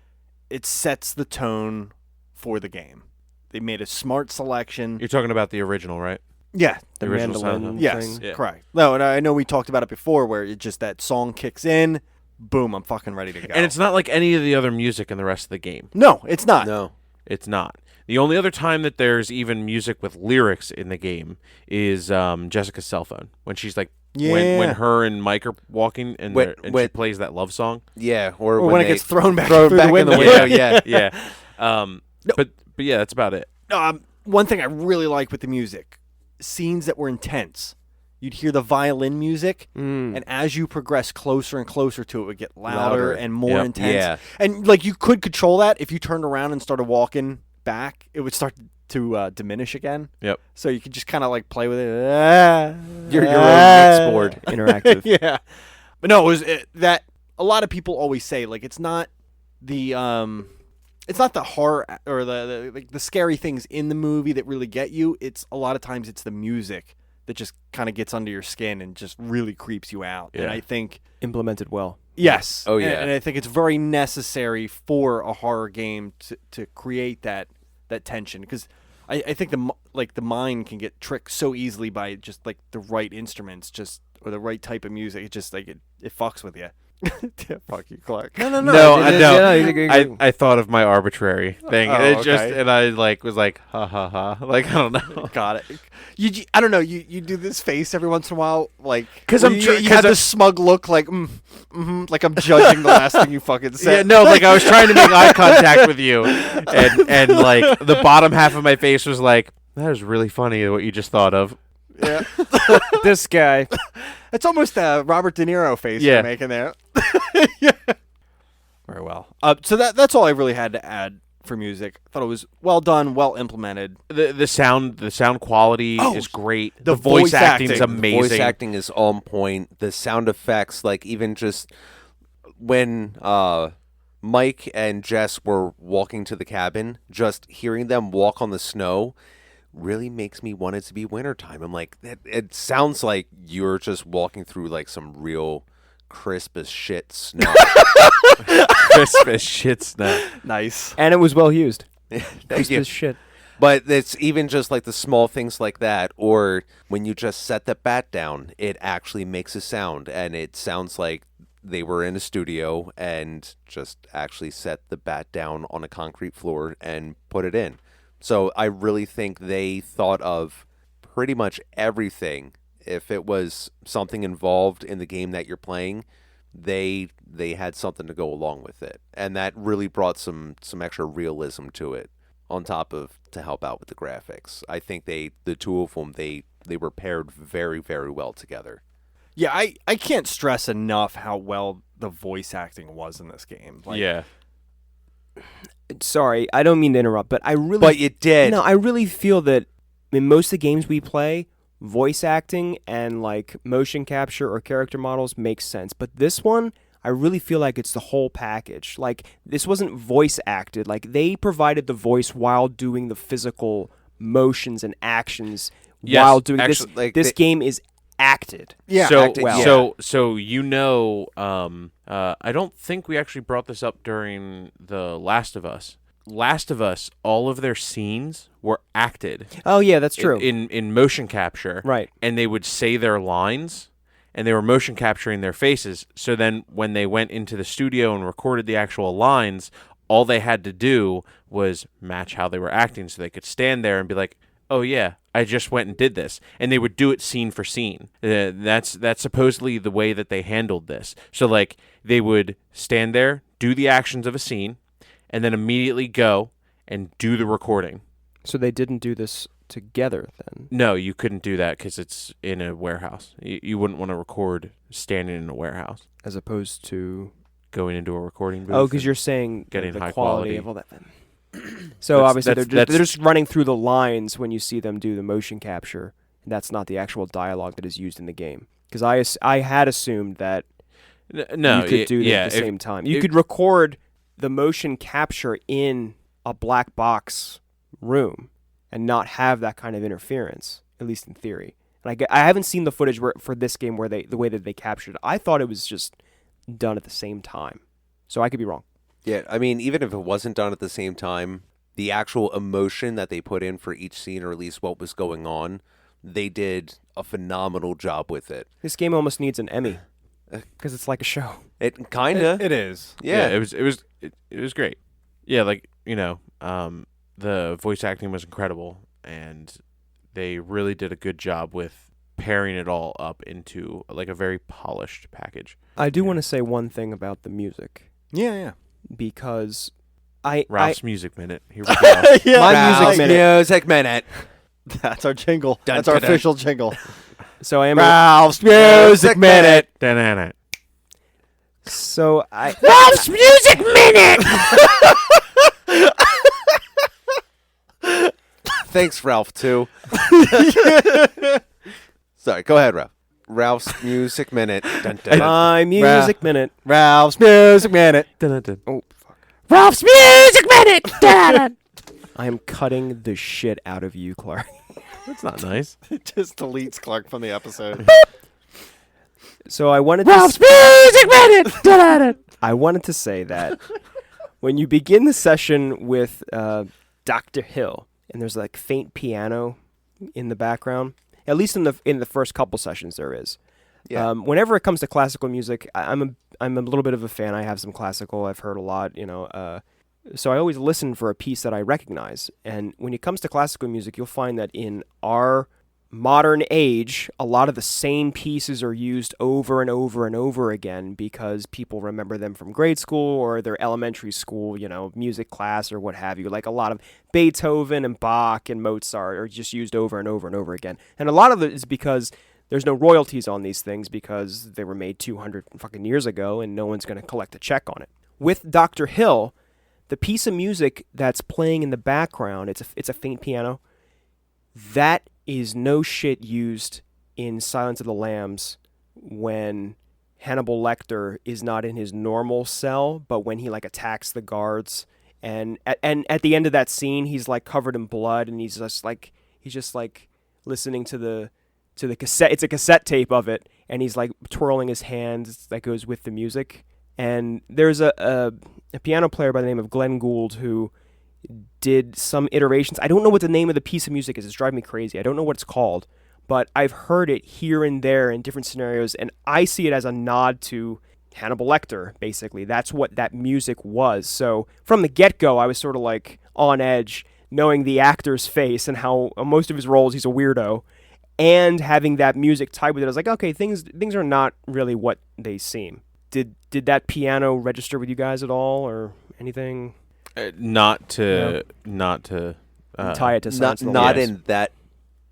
It sets the tone for the game. They made a smart selection. You're talking about the original, right? Yeah. The original Silent mandolin Hill. Yes, thing. Yeah. correct. No, and I know we talked about it before where it just that song kicks in, boom, I'm fucking ready to go. And it's not like any of the other music in the rest of the game. No, it's not. No. It's not. The only other time that there's even music with lyrics in the game is Jessica's cell phone. When she's like, Yeah. when her and Mike are walking and, When- she when- plays that love song. Yeah. Or Or when it they gets thrown back throw it through back the in window. the window. Yeah. Yeah. But yeah, that's about it. One thing I really like with the music, scenes that were intense. You'd hear the violin music, and as you progress closer and closer to it, it would get louder, Louder. and more Yep. intense. Yeah. And like you could control that if you turned around and started walking back, it would start to diminish again. Yep. So you could just kind of like play with it. Your own mix board. Interactive. Yeah. But no, it was that a lot of people always say like it's not the horror or the scary things in the movie that really get you. It's a lot of times it's the music that just kind of gets under your skin and just really creeps you out. And Yeah. I think Implemented well. yes. Oh, yeah. And I think it's very necessary for a horror game to create that tension because I think the mind can get tricked so easily by just like the right instruments or the right type of music. It just like it fucks with you. Fuck you, Clark. No, I know. I thought of my arbitrary thing. Oh, and it just okay. and I like was like ha ha ha. Like I don't know. Got it. I don't know. You do this face every once in a while, like 'Cause where I'm you tr- have 'cause this smug look, like like I'm judging the last thing you fucking said. Yeah, no, like I was trying to make eye contact with you, and like the bottom half of my face was like, that was really funny what you just thought of. Yeah. This guy. It's almost a Robert De Niro face Yeah. you're making there. Yeah. Very well. So that's all I really had to add for music. I thought it was well done, well implemented. The sound quality Oh, is great. the The voice voice acting is acting. amazing. Voice acting is on point. The sound effects, like even just when Mike and Jess were walking to the cabin, just hearing them walk on the snow really makes me want it to be wintertime. I'm like, it sounds like you're just walking through like some real crisp as shit snow. Crisp as shit snow. Nice. And it was well used. Thank Crisp you. as shit. But it's even just like the small things like that, or when you just set the bat down, it actually makes a sound, and it sounds like they were in a studio and just actually set the bat down on a concrete floor and put it in. So I really think they thought of pretty much everything. If it was something involved in the game that you're playing, they had something to go along with it, and that really brought some extra realism to it. On top of to help out with the graphics, I think the two of them they were paired very, very well together. Yeah, I can't stress enough how well the voice acting was in this game. Like, Yeah. Sorry, I don't mean to interrupt, but I really. But you did. No, I really feel that in most of the games we play, voice acting and like motion capture or character models makes sense. But this one, I really feel like it's the whole package. Like, this wasn't voice acted. Like, they provided the voice while doing the physical motions and actions Yes, while doing actually, this. like, This game is acted. Yeah. So acting well. so you know, I don't think we actually brought this up during the Last of Us. Last of Us, all of their scenes were acted. Oh yeah, that's true. In motion capture. Right. And they would say their lines, and they were motion capturing their faces. So then when they went into the studio and recorded the actual lines, all they had to do was match how they were acting, so they could stand there and be like, oh yeah, I just went and did this. And they would do it scene for scene. That's supposedly the way that they handled this. So like, they would stand there, do the actions of a scene, and then immediately go and do the recording. So they didn't do this together then? No, you couldn't do that because it's in a warehouse. You wouldn't want to record standing in a warehouse, As opposed to... going into a recording booth. Oh, because and you're saying getting the high quality quality. of all that. So That's- obviously that's- they're that's- just running through the lines when you see them do the motion capture. And that's not the actual dialogue that is used in the game. Because I had assumed that No, you could do it yeah, at the if- same time. You if- could record the motion capture in a black box room and not have that kind of interference, at least in theory. And I haven't seen the footage for this game where the way that they captured it. I thought it was just done at the same time. So I could be wrong. Yeah, I mean, even if it wasn't done at the same time, the actual emotion that they put in for each scene, or at least what was going on, they did a phenomenal job with it. This game almost needs an Emmy because it's like a show. It kinda, It is. yeah. It was great. Yeah, like, you know, the voice acting was incredible, and they really did a good job with pairing it all up into like a very polished package. I do want to say one thing about the music Yeah. because Ralph's Music Minute. Here we go. Yeah. My Ralph's music minute. Music minute. That's our jingle. Dun, That's our dun, dun. official jingle. So I am. Ralph's Music Minute. Da-na-na. So I. Ralph's Music Minute! Thanks, Ralph, too. Sorry, go ahead, Ralph. Ralph's Music Minute. Dun, dun, dun. My music minute. Ralph's Music Minute. Dun-dun-dun. Oh fuck! Ralph's Music Minute! Da-da-da. I am cutting the shit out of you, Clark. That's not nice. Just deletes Clark from the episode. So I wanted Ralph's to. Music Minute! Da-da-da. I wanted to say that when you begin the session with Dr. Hill, and there's like faint piano in the background, at least in the first couple sessions there is. Yeah. Whenever it comes to classical music, I'm a little bit of a fan. I have some classical. I've heard a lot, so I always listen for a piece that I recognize. And when it comes to classical music, you'll find that in our modern age, a lot of the same pieces are used over and over and over again because people remember them from grade school or their elementary school, music class or what have you. Like a lot of Beethoven and Bach and Mozart are just used over and over and over again. And a lot of it is because there's no royalties on these things because they were made 200 fucking years ago and no one's going to collect a check on it. With Dr. Hill, the piece of music that's playing in the background, it's a faint piano, that is no shit used in Silence of the Lambs when Hannibal Lecter is not in his normal cell, but when he like attacks the guards, and at the end of that scene, he's like covered in blood, and he's just like listening to So it's a cassette tape of it, and he's like twirling his hands that goes with the music. And there's a piano player by the name of Glenn Gould who did some iterations. I don't know what the name of the piece of music is. It's driving me crazy. I don't know what it's called, but I've heard it here and there in different scenarios, and I see it as a nod to Hannibal Lecter, basically. That's what that music was. So from the get-go, I was sort of like on edge, knowing the actor's face and how most of his roles he's a weirdo, and having that music tied with it. I was like, okay, things are not really what they seem. Did that piano register with you guys at all, or anything? Not to Tie it to Silence of the not Lambs. in that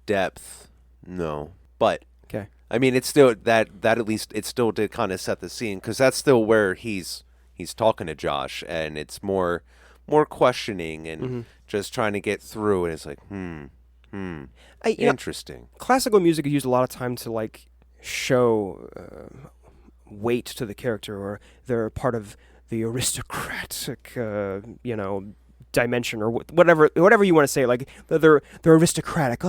depth, no. But Okay. I mean, it's still that at least it still did kind of set the scene, because that's still where he's talking to Josh, and it's more questioning and just trying to get through, and it's like interesting. Classical music is used a lot of time to like show weight to the character, or they're part of the aristocratic, dimension, or whatever you want to say. Like they're aristocratic.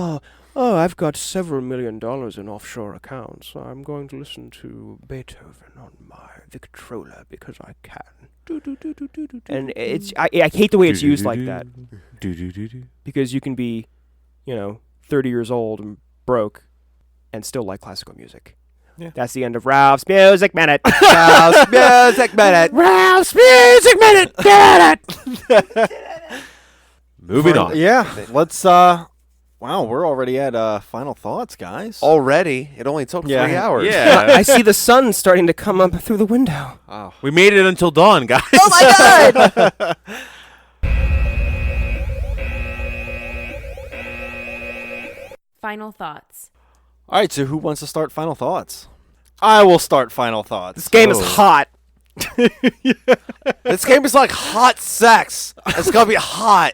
Oh, I've got several $1 million in offshore accounts, so I'm going to listen to Beethoven on my Victrola because I can. And I hate the way it's used like that, because you can be, 30 years old and broke and still like classical music. Yeah. That's the end of Ralph's Music Minute. Ralph's Music Minute. Ralph's Music Minute. Get it. Moving on. Yeah, let's. Wow, we're already at final thoughts, guys. Already? It only took 3 hours. Yeah. I see the sun starting to come up through the window. Oh. We made it until dawn, guys. Oh my God! Final thoughts. All right, so who wants to start final thoughts? I will start final thoughts. This game is hot. This game is like hot sex. It's gonna be hot.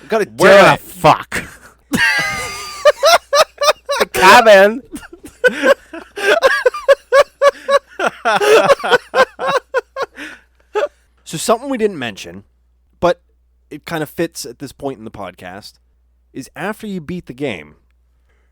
You gotta do Where the it. fuck? Cabin. So something we didn't mention, but it kind of fits at this point in the podcast, is after you beat the game,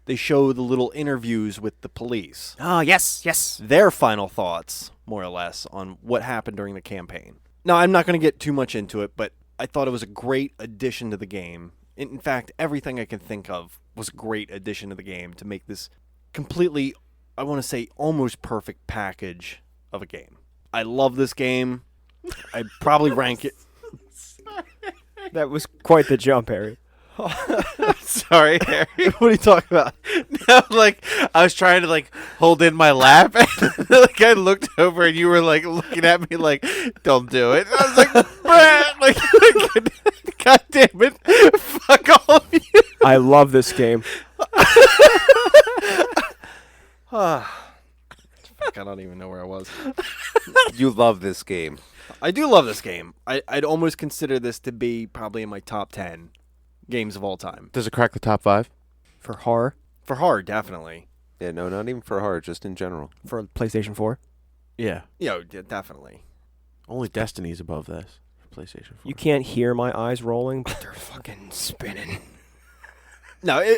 they show the little interviews with the police. Oh, yes. Their final thoughts, more or less, on what happened during the campaign. Now, I'm not going to get too much into it, but I thought it was a great addition to the game. In fact, everything I can think of was a great addition to the game to make this completely, I want to say, almost perfect package of a game. I love this game. I'd probably rank it. That was quite the jump, Harry. Sorry, Harry. What are you talking about? No, like I was trying to like hold in my lap, and like I looked over, and you were like looking at me like, "Don't do it." I was like, "Bruh," like, God damn it, fuck all of you. I love this game. Fuck, I don't even know where I was. You love this game. I do love this game. I'd almost consider this to be probably in my top 10 games of all time. Does it crack the top 5? For horror, For horror, definitely. Yeah, no, not even for horror, just in general. for PlayStation 4. Yeah. Definitely. Only Destiny's above this. PlayStation 4. You can't hear my eyes rolling, but they're fucking spinning. No,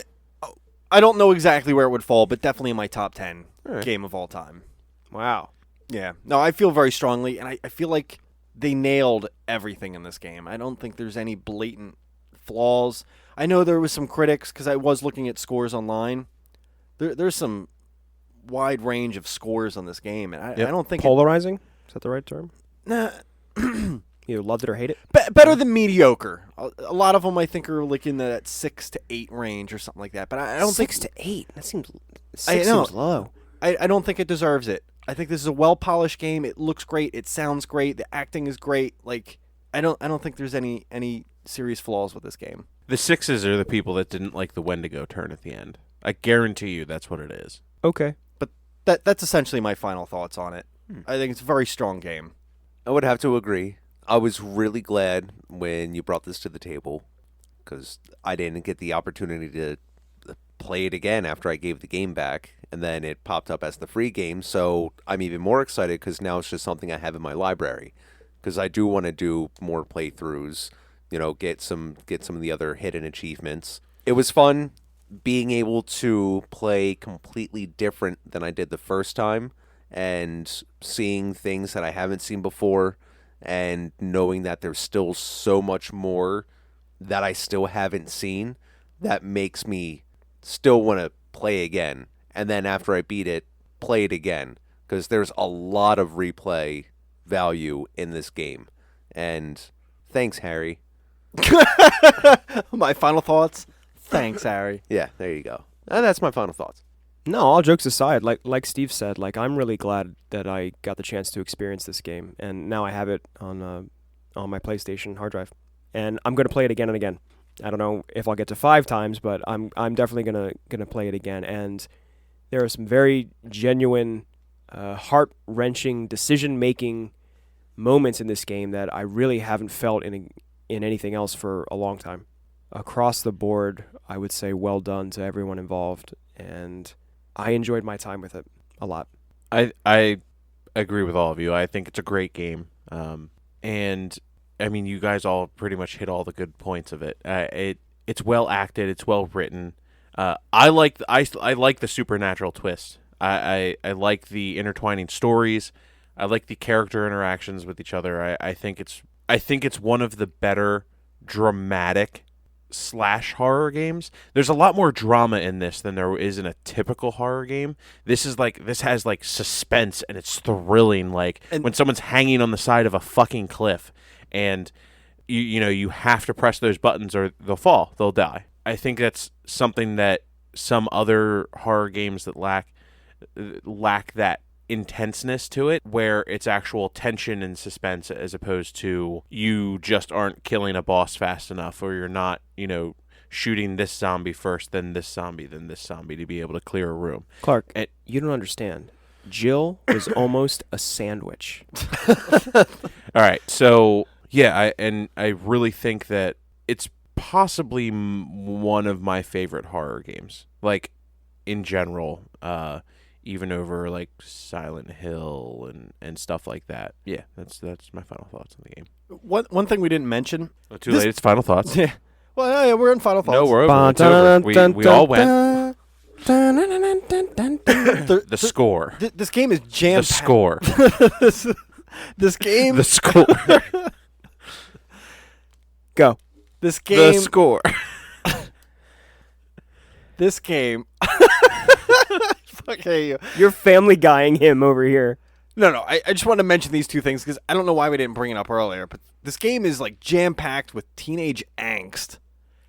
I don't know exactly where it would fall, but definitely in my top 10 All right. game of all time. Wow. Yeah. No, I feel very strongly, and I feel like they nailed everything in this game. I don't think there's any blatant flaws. I know there was some critics, because I was looking at scores online. There's some wide range of scores on this game, and I don't think Polarizing? Is that the right term? Nah, You loved it or hate it? better than mediocre. A lot of them I think are like in that 6 to 8 range or something like that. But I don't 6 think to 8. That seems. I 6 know. seems low. I don't think it deserves it. I think this is a well polished game. It looks great. It sounds great. The acting is great. Like I don't think there's any serious flaws with this game. The 6s are the people that didn't like the Wendigo turn at the end. I guarantee you that's what it is. Okay. But that's essentially my final thoughts on it. I think it's a very strong game. I would have to agree. I was really glad when you brought this to the table, because I didn't get the opportunity to play it again after I gave the game back, and then it popped up as the free game, so I'm even more excited because now it's just something I have in my library, because I do want to do more playthroughs, get some of the other hidden achievements. It was fun. being able to play completely different than I did the first time and seeing things that I haven't seen before and knowing that there's still so much more that I still haven't seen that makes me still want to play again. And then after I beat it, play it again. Because there's a lot of replay value in this game. And thanks, Harry. My final thoughts. Thanks, Harry. Yeah, there you go. And that's my final thoughts. No, all jokes aside, like Steve said, I'm really glad that I got the chance to experience this game, and now I have it on my PlayStation hard drive, and I'm gonna play it again and again. I don't know if I'll get to 5 times, but I'm definitely gonna play it again. And there are some very genuine, heart-wrenching decision-making moments in this game that I really haven't felt in anything else for a long time. Across the board, I would say well done to everyone involved, and I enjoyed my time with it a lot. I agree with all of you. I think it's a great game. And I mean, you guys all pretty much hit all the good points of it. It's well acted. It's well written. I like the supernatural twist. I like the intertwining stories. I like the character interactions with each other. I think it's one of the better dramatic slash horror games. There's a lot more drama in this than there is in a typical horror game. This has like suspense, and it's thrilling, and when someone's hanging on the side of a fucking cliff and you have to press those buttons or they'll die. I think that's something that some other horror games that lack that intenseness to it, where it's actual tension and suspense, as opposed to you just aren't killing a boss fast enough, or you're not shooting this zombie first, then this zombie, then this zombie to be able to clear a room. Clark, you don't understand. Jill was almost a sandwich. All right, so yeah, I really think that it's possibly one of my favorite horror games, in general, even over Silent Hill and stuff like that. Yeah, that's my final thoughts on the game. One thing we didn't mention. Oh, too late. It's final thoughts. Yeah. Well, yeah, we're in final thoughts. No, we're over. It's over. We all went. The score. This game is jam. The score. This game. The score. Go. This game. The score. This game. Okay. You're Family Guying him over here. No. I just wanted to mention these two things because I don't know why we didn't bring it up earlier, but this game is jam-packed with teenage angst.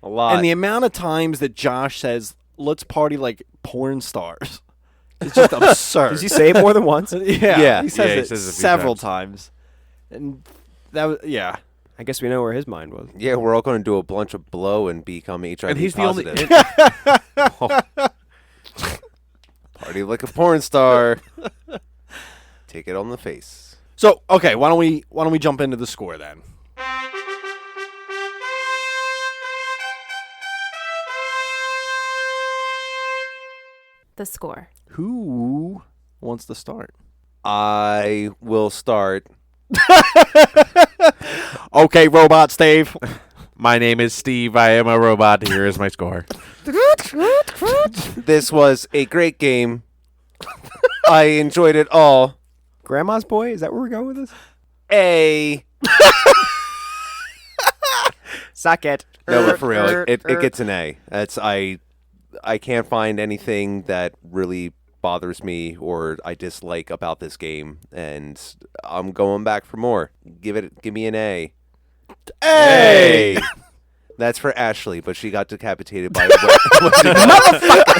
A lot. And the amount of times that Josh says, "Let's party like porn stars," it's just absurd. Does he say it more than once? Yeah. He says it several times. And that was, yeah. I guess we know where his mind was. Yeah, we're all going to do a bunch of blow and become HIV And he's positive. the only. Party like a porn star. Take it on the face. So, okay, why don't we jump into the score then? The score. Who wants to start? I will start. Okay, robot Steve. My name is Steve. I am a robot. Here is my score. This was a great game. I enjoyed it all. Grandma's Boy? Is that where we're going with this? A. Suck it. No, but for real, it gets an A. I can't find anything that really bothers me or I dislike about this game, and I'm going back for more. Give me an A. Hey! That's for Ashley, but she got decapitated by a motherfucker.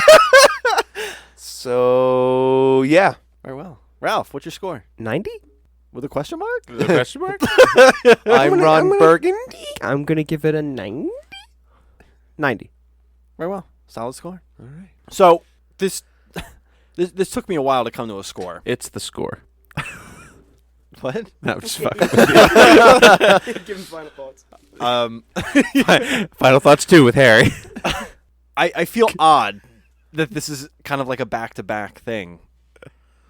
So yeah. Very well. Ralph, what's your score? 90? With a question mark? The question mark? I'm Ron Burgundy. I'm going to give it a 90. 90. Very well. Solid score. All right. So, this took me a while to come to a score. It's the score. What? No, I'm just fucking with you. Give him final thoughts. Final thoughts 2 with Harry. I feel odd that this is kind of like a back-to-back thing.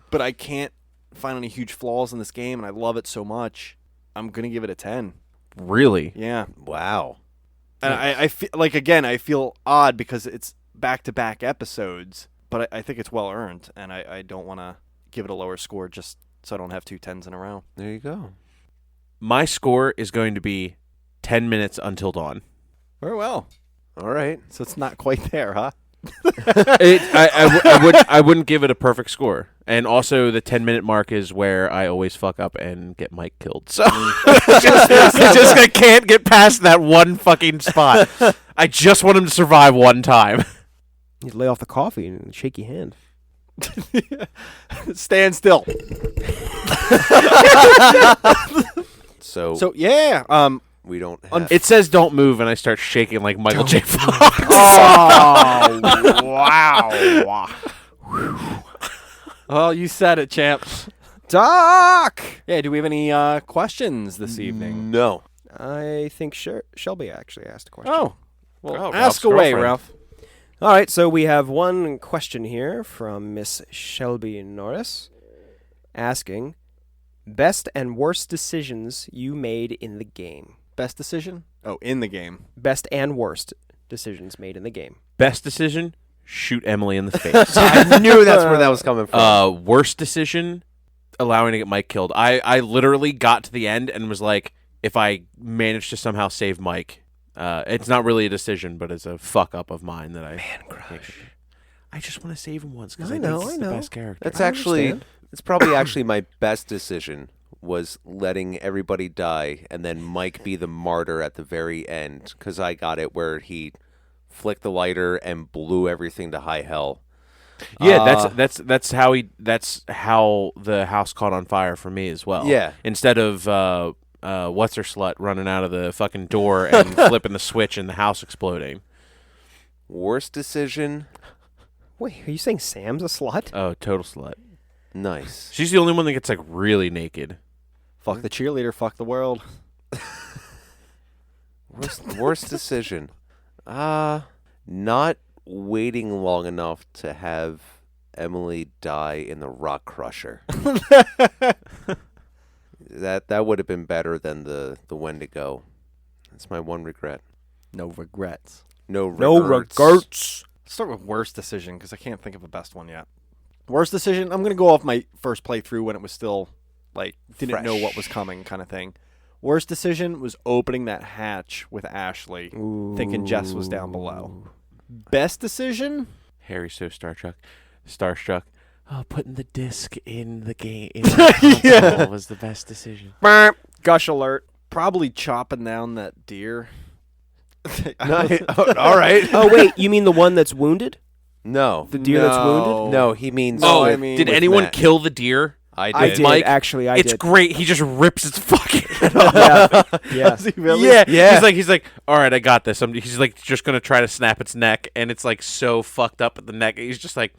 But I can't find any huge flaws in this game, and I love it so much. I'm going to give it a 10. Really? Yeah. Wow. And I feel, I feel odd because it's back-to-back episodes, but I think it's well earned, and I don't want to give it a lower score just so I don't have 2 10s in a row. There you go. My score is going to be 10 minutes until dawn. Very well. All right. So it's not quite there, huh? I wouldn't give it a perfect score. And also the 10-minute mark is where I always fuck up and get Mike killed. So I can't get past that one fucking spot. I just want him to survive one time. You lay off the coffee and shake your hand. Stand still. So yeah. we don't have... It says don't move, and I start shaking like Michael J. Fox. Oh, wow. Well, you said it, champs. Doc! Yeah, do we have any questions this evening? No. I think Shelby actually asked a question. Oh. Well, Oh, ask Ralph's away, girlfriend. Ralph. All right, so we have one question here from Miss Shelby Norris asking, best and worst decisions you made in the game. Best decision? Oh, in the game. Best and worst decisions made in the game. Best decision, shoot Emily in the face. I knew that's where that was coming from. Worst decision, allowing to get Mike killed. I literally got to the end and was like, if I managed to somehow save Mike, it's not really a decision, but it's a fuck up of mine that I... Man crush. I just want to save him once because I think he's the best character. That's I actually... understand. It's probably actually my best decision was letting everybody die and then Mike be the martyr at the very end because I got it where he flicked the lighter and blew everything to high hell. Yeah, that's how the house caught on fire for me as well. Yeah. Instead of what's her slut running out of the fucking door and flipping the switch and the house exploding. Worst decision? Wait, are you saying Sam's a slut? Oh, total slut. Nice. She's the only one that gets like really naked. Fuck the cheerleader, fuck the world. Worst decision? Not waiting long enough to have Emily die in the rock crusher. That would have been better than the Wendigo. That's my one regret. No regrets. No regrets. Let's start with worst decision because I can't think of a best one yet. Worst decision, I'm going to go off my first playthrough when it was still, like, didn't know what was coming kind of thing. Worst decision was opening that hatch with Ashley, thinking Jess was down below. Best decision? Harry's so starstruck. Oh, putting the disc in the game in the console was the best decision. Gush alert. Probably chopping down that deer. All right. Oh, wait, you mean the one that's wounded? No. The deer that's wounded? No, he means... Oh, I mean- did with anyone Matt. kill the deer? I did. I did, Mike, actually, I it's did. great. He just rips its fucking head off. Yeah. Does he really? Yeah. He's like, all right, I got this. He's like just gonna try to snap its neck, and it's like so fucked up at the neck. He's just like,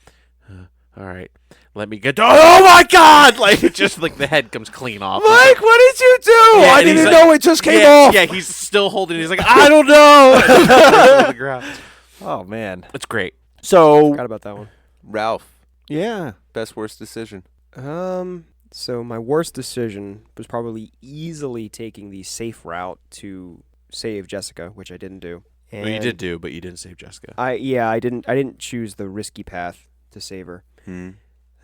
all right, let me get. Oh my god! Like it just like the head comes clean off. Mike, what did you do? Yeah, I and he's didn't like- know it just came yeah, off. Yeah, he's still holding it. He's like, I don't know. On the ground. Oh, man. It's great. So, Forgot about that one. Ralph, yeah. best worst decision? So my worst decision was probably easily taking the safe route to save Jessica, which I didn't do. And Well, you did do, but you didn't save Jessica. I didn't choose the risky path to save her. Hmm.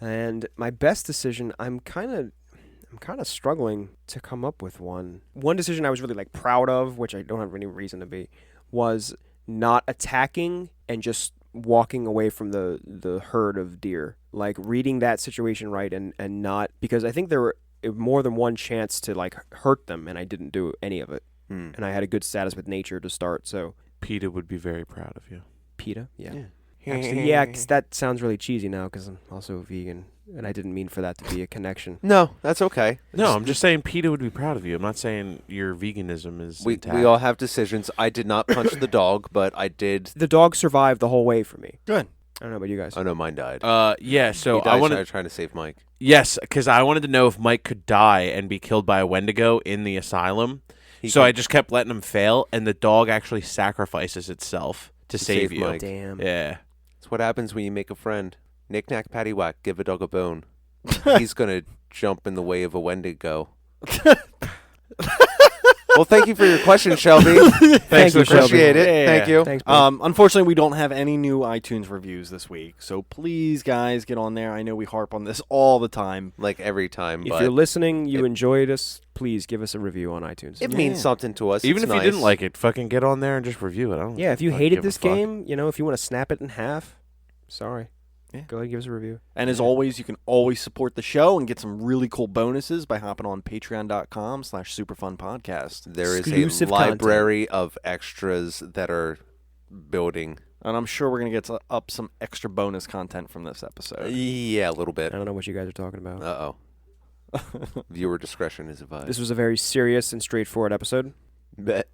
And my best decision, I'm kind of struggling to come up with one. One decision I was really like proud of, which I don't have any reason to be, was not attacking and just walking away from the herd of deer. Like reading that situation right and not, because I think there were more than one chance to like hurt them and I didn't do any of it. And I had a good status with nature to start, so PETA would be very proud of you. PETA? Yeah. Actually, yeah, 'cause that sounds really cheesy now because I'm also a vegan, and I didn't mean for that to be a connection. No, that's okay. No, I'm just saying PETA would be proud of you. I'm not saying your veganism is intact. We all have decisions. I did not punch the dog, but I did. The dog survived the whole way for me. Good. I don't know about you guys. Oh no, mine died. Yeah, so he I died wanted trying to save Mike. Yes, because I wanted to know if Mike could die and be killed by a Wendigo in the asylum. I just kept letting him fail, and the dog actually sacrifices itself to save you. Mike. Damn. Yeah. That's what happens when you make a friend. Knick knack paddywhack, give a dog a bone. He's gonna jump in the way of a Wendigo. Well, thank you for your question, Shelby. Thank you, Appreciate it. Yeah. Thank you. Thanks, bud. Unfortunately, we don't have any new iTunes reviews this week, so please, guys, get on there. I know we harp on this all the time. Like every time, If but you're listening, you it- enjoyed us, please give us a review on iTunes. it means something to us. Even It's if you nice. didn't like it, fucking get on there and just review it. I don't. Yeah, if you fucking hated give a this fuck. game, if you want to snap it in half, sorry. Yeah. Go ahead and give us a review. And as always, you can always support the show and get some really cool bonuses by hopping on patreon.com/superfunpodcast. there is Exclusive a library of extras that are building. And I'm sure we're going to get up some extra bonus content from this episode. Yeah, a little I bit. don't know what you guys are talking about. Uh-oh. Viewer discretion is advised. This was a very serious and straightforward episode. Bet.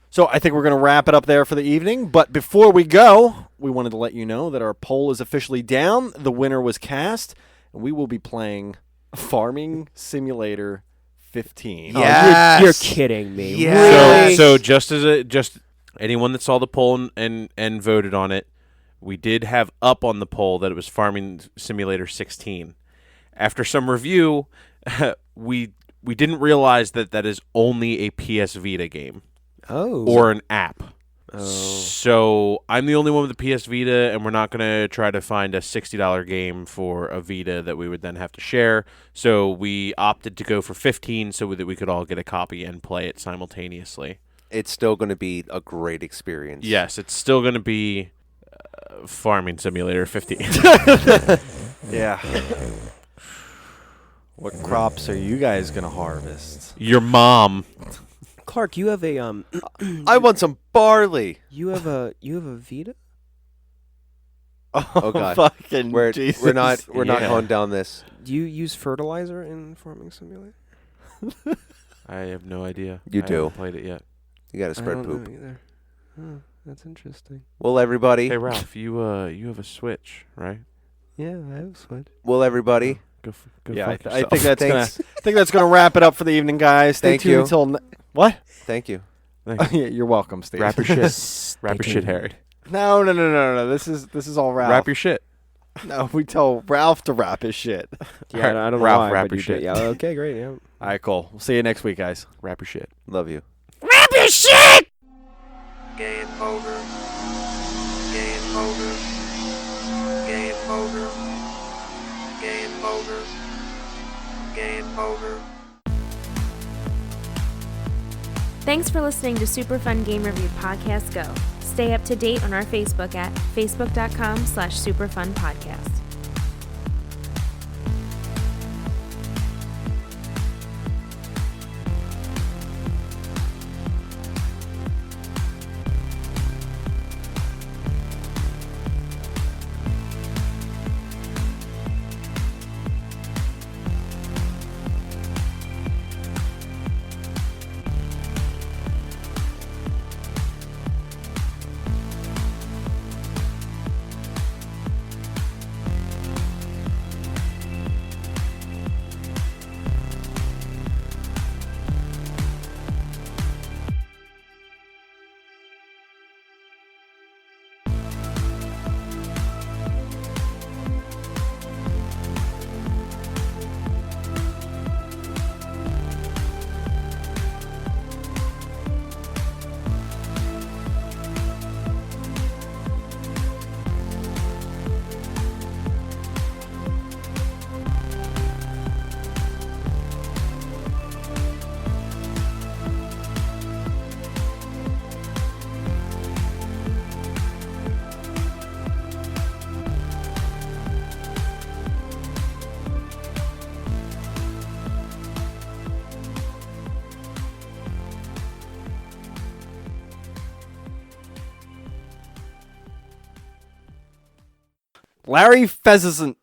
So I think we're going to wrap it up there for the evening. But before we go, we wanted to let you know that our poll is officially down. The winner was cast, and we will be playing Farming Simulator 15. Oh, Yes. you're kidding me. Yes. So just anyone that saw the poll and voted on it, we did have up on the poll that it was Farming Simulator 16. After some review, we didn't realize that is only a PS Vita game Oh. or an app. Oh. So I'm the only one with the PS Vita, and we're not going to try to find a $60 game for a Vita that we would then have to share. So we opted to go for 15 so that we could all get a copy and play it simultaneously. It's still going to be a great experience. Yes, it's still going to be Farming Simulator 15. Yeah. What crops are you guys going to harvest? Your mom. Clark, you have a I want some barley. you have a Vita? Oh, God. Fucking We're Jesus. not Yeah. going down this. Do you use fertilizer in Farming Simulator? I have no idea. You I do. haven't played it yet. You got to I spread don't poop. know either. Huh, that's interesting. Well, everybody. Hey Ralph, you have a Switch, right? Yeah, I have Switch. Well, everybody. Go Yeah, fuck I yourself. think that's gonna. Thanks. I think that's gonna wrap it up for the evening, guys. Stay Thank tuned you. until what? Thank you. Thank you. Yeah, you're welcome, Steve. Wrap your shit. Wrap your shit, Harry. No. This is all Ralph. Wrap your shit. No, we tell Ralph to wrap his shit. Yeah, Alright, I don't know Ralph, why, wrap but your you did. shit. Yeah, okay, great. Yeah. All right, cool. We'll see you next week, guys. Wrap your shit. Love you. Game over. Game over. Game over. Game over. Game over. Thanks for listening to Super Fun Game Review Podcast Go. Stay up to date on our Facebook at facebook.com/superfunpodcast. Larry Fessenden.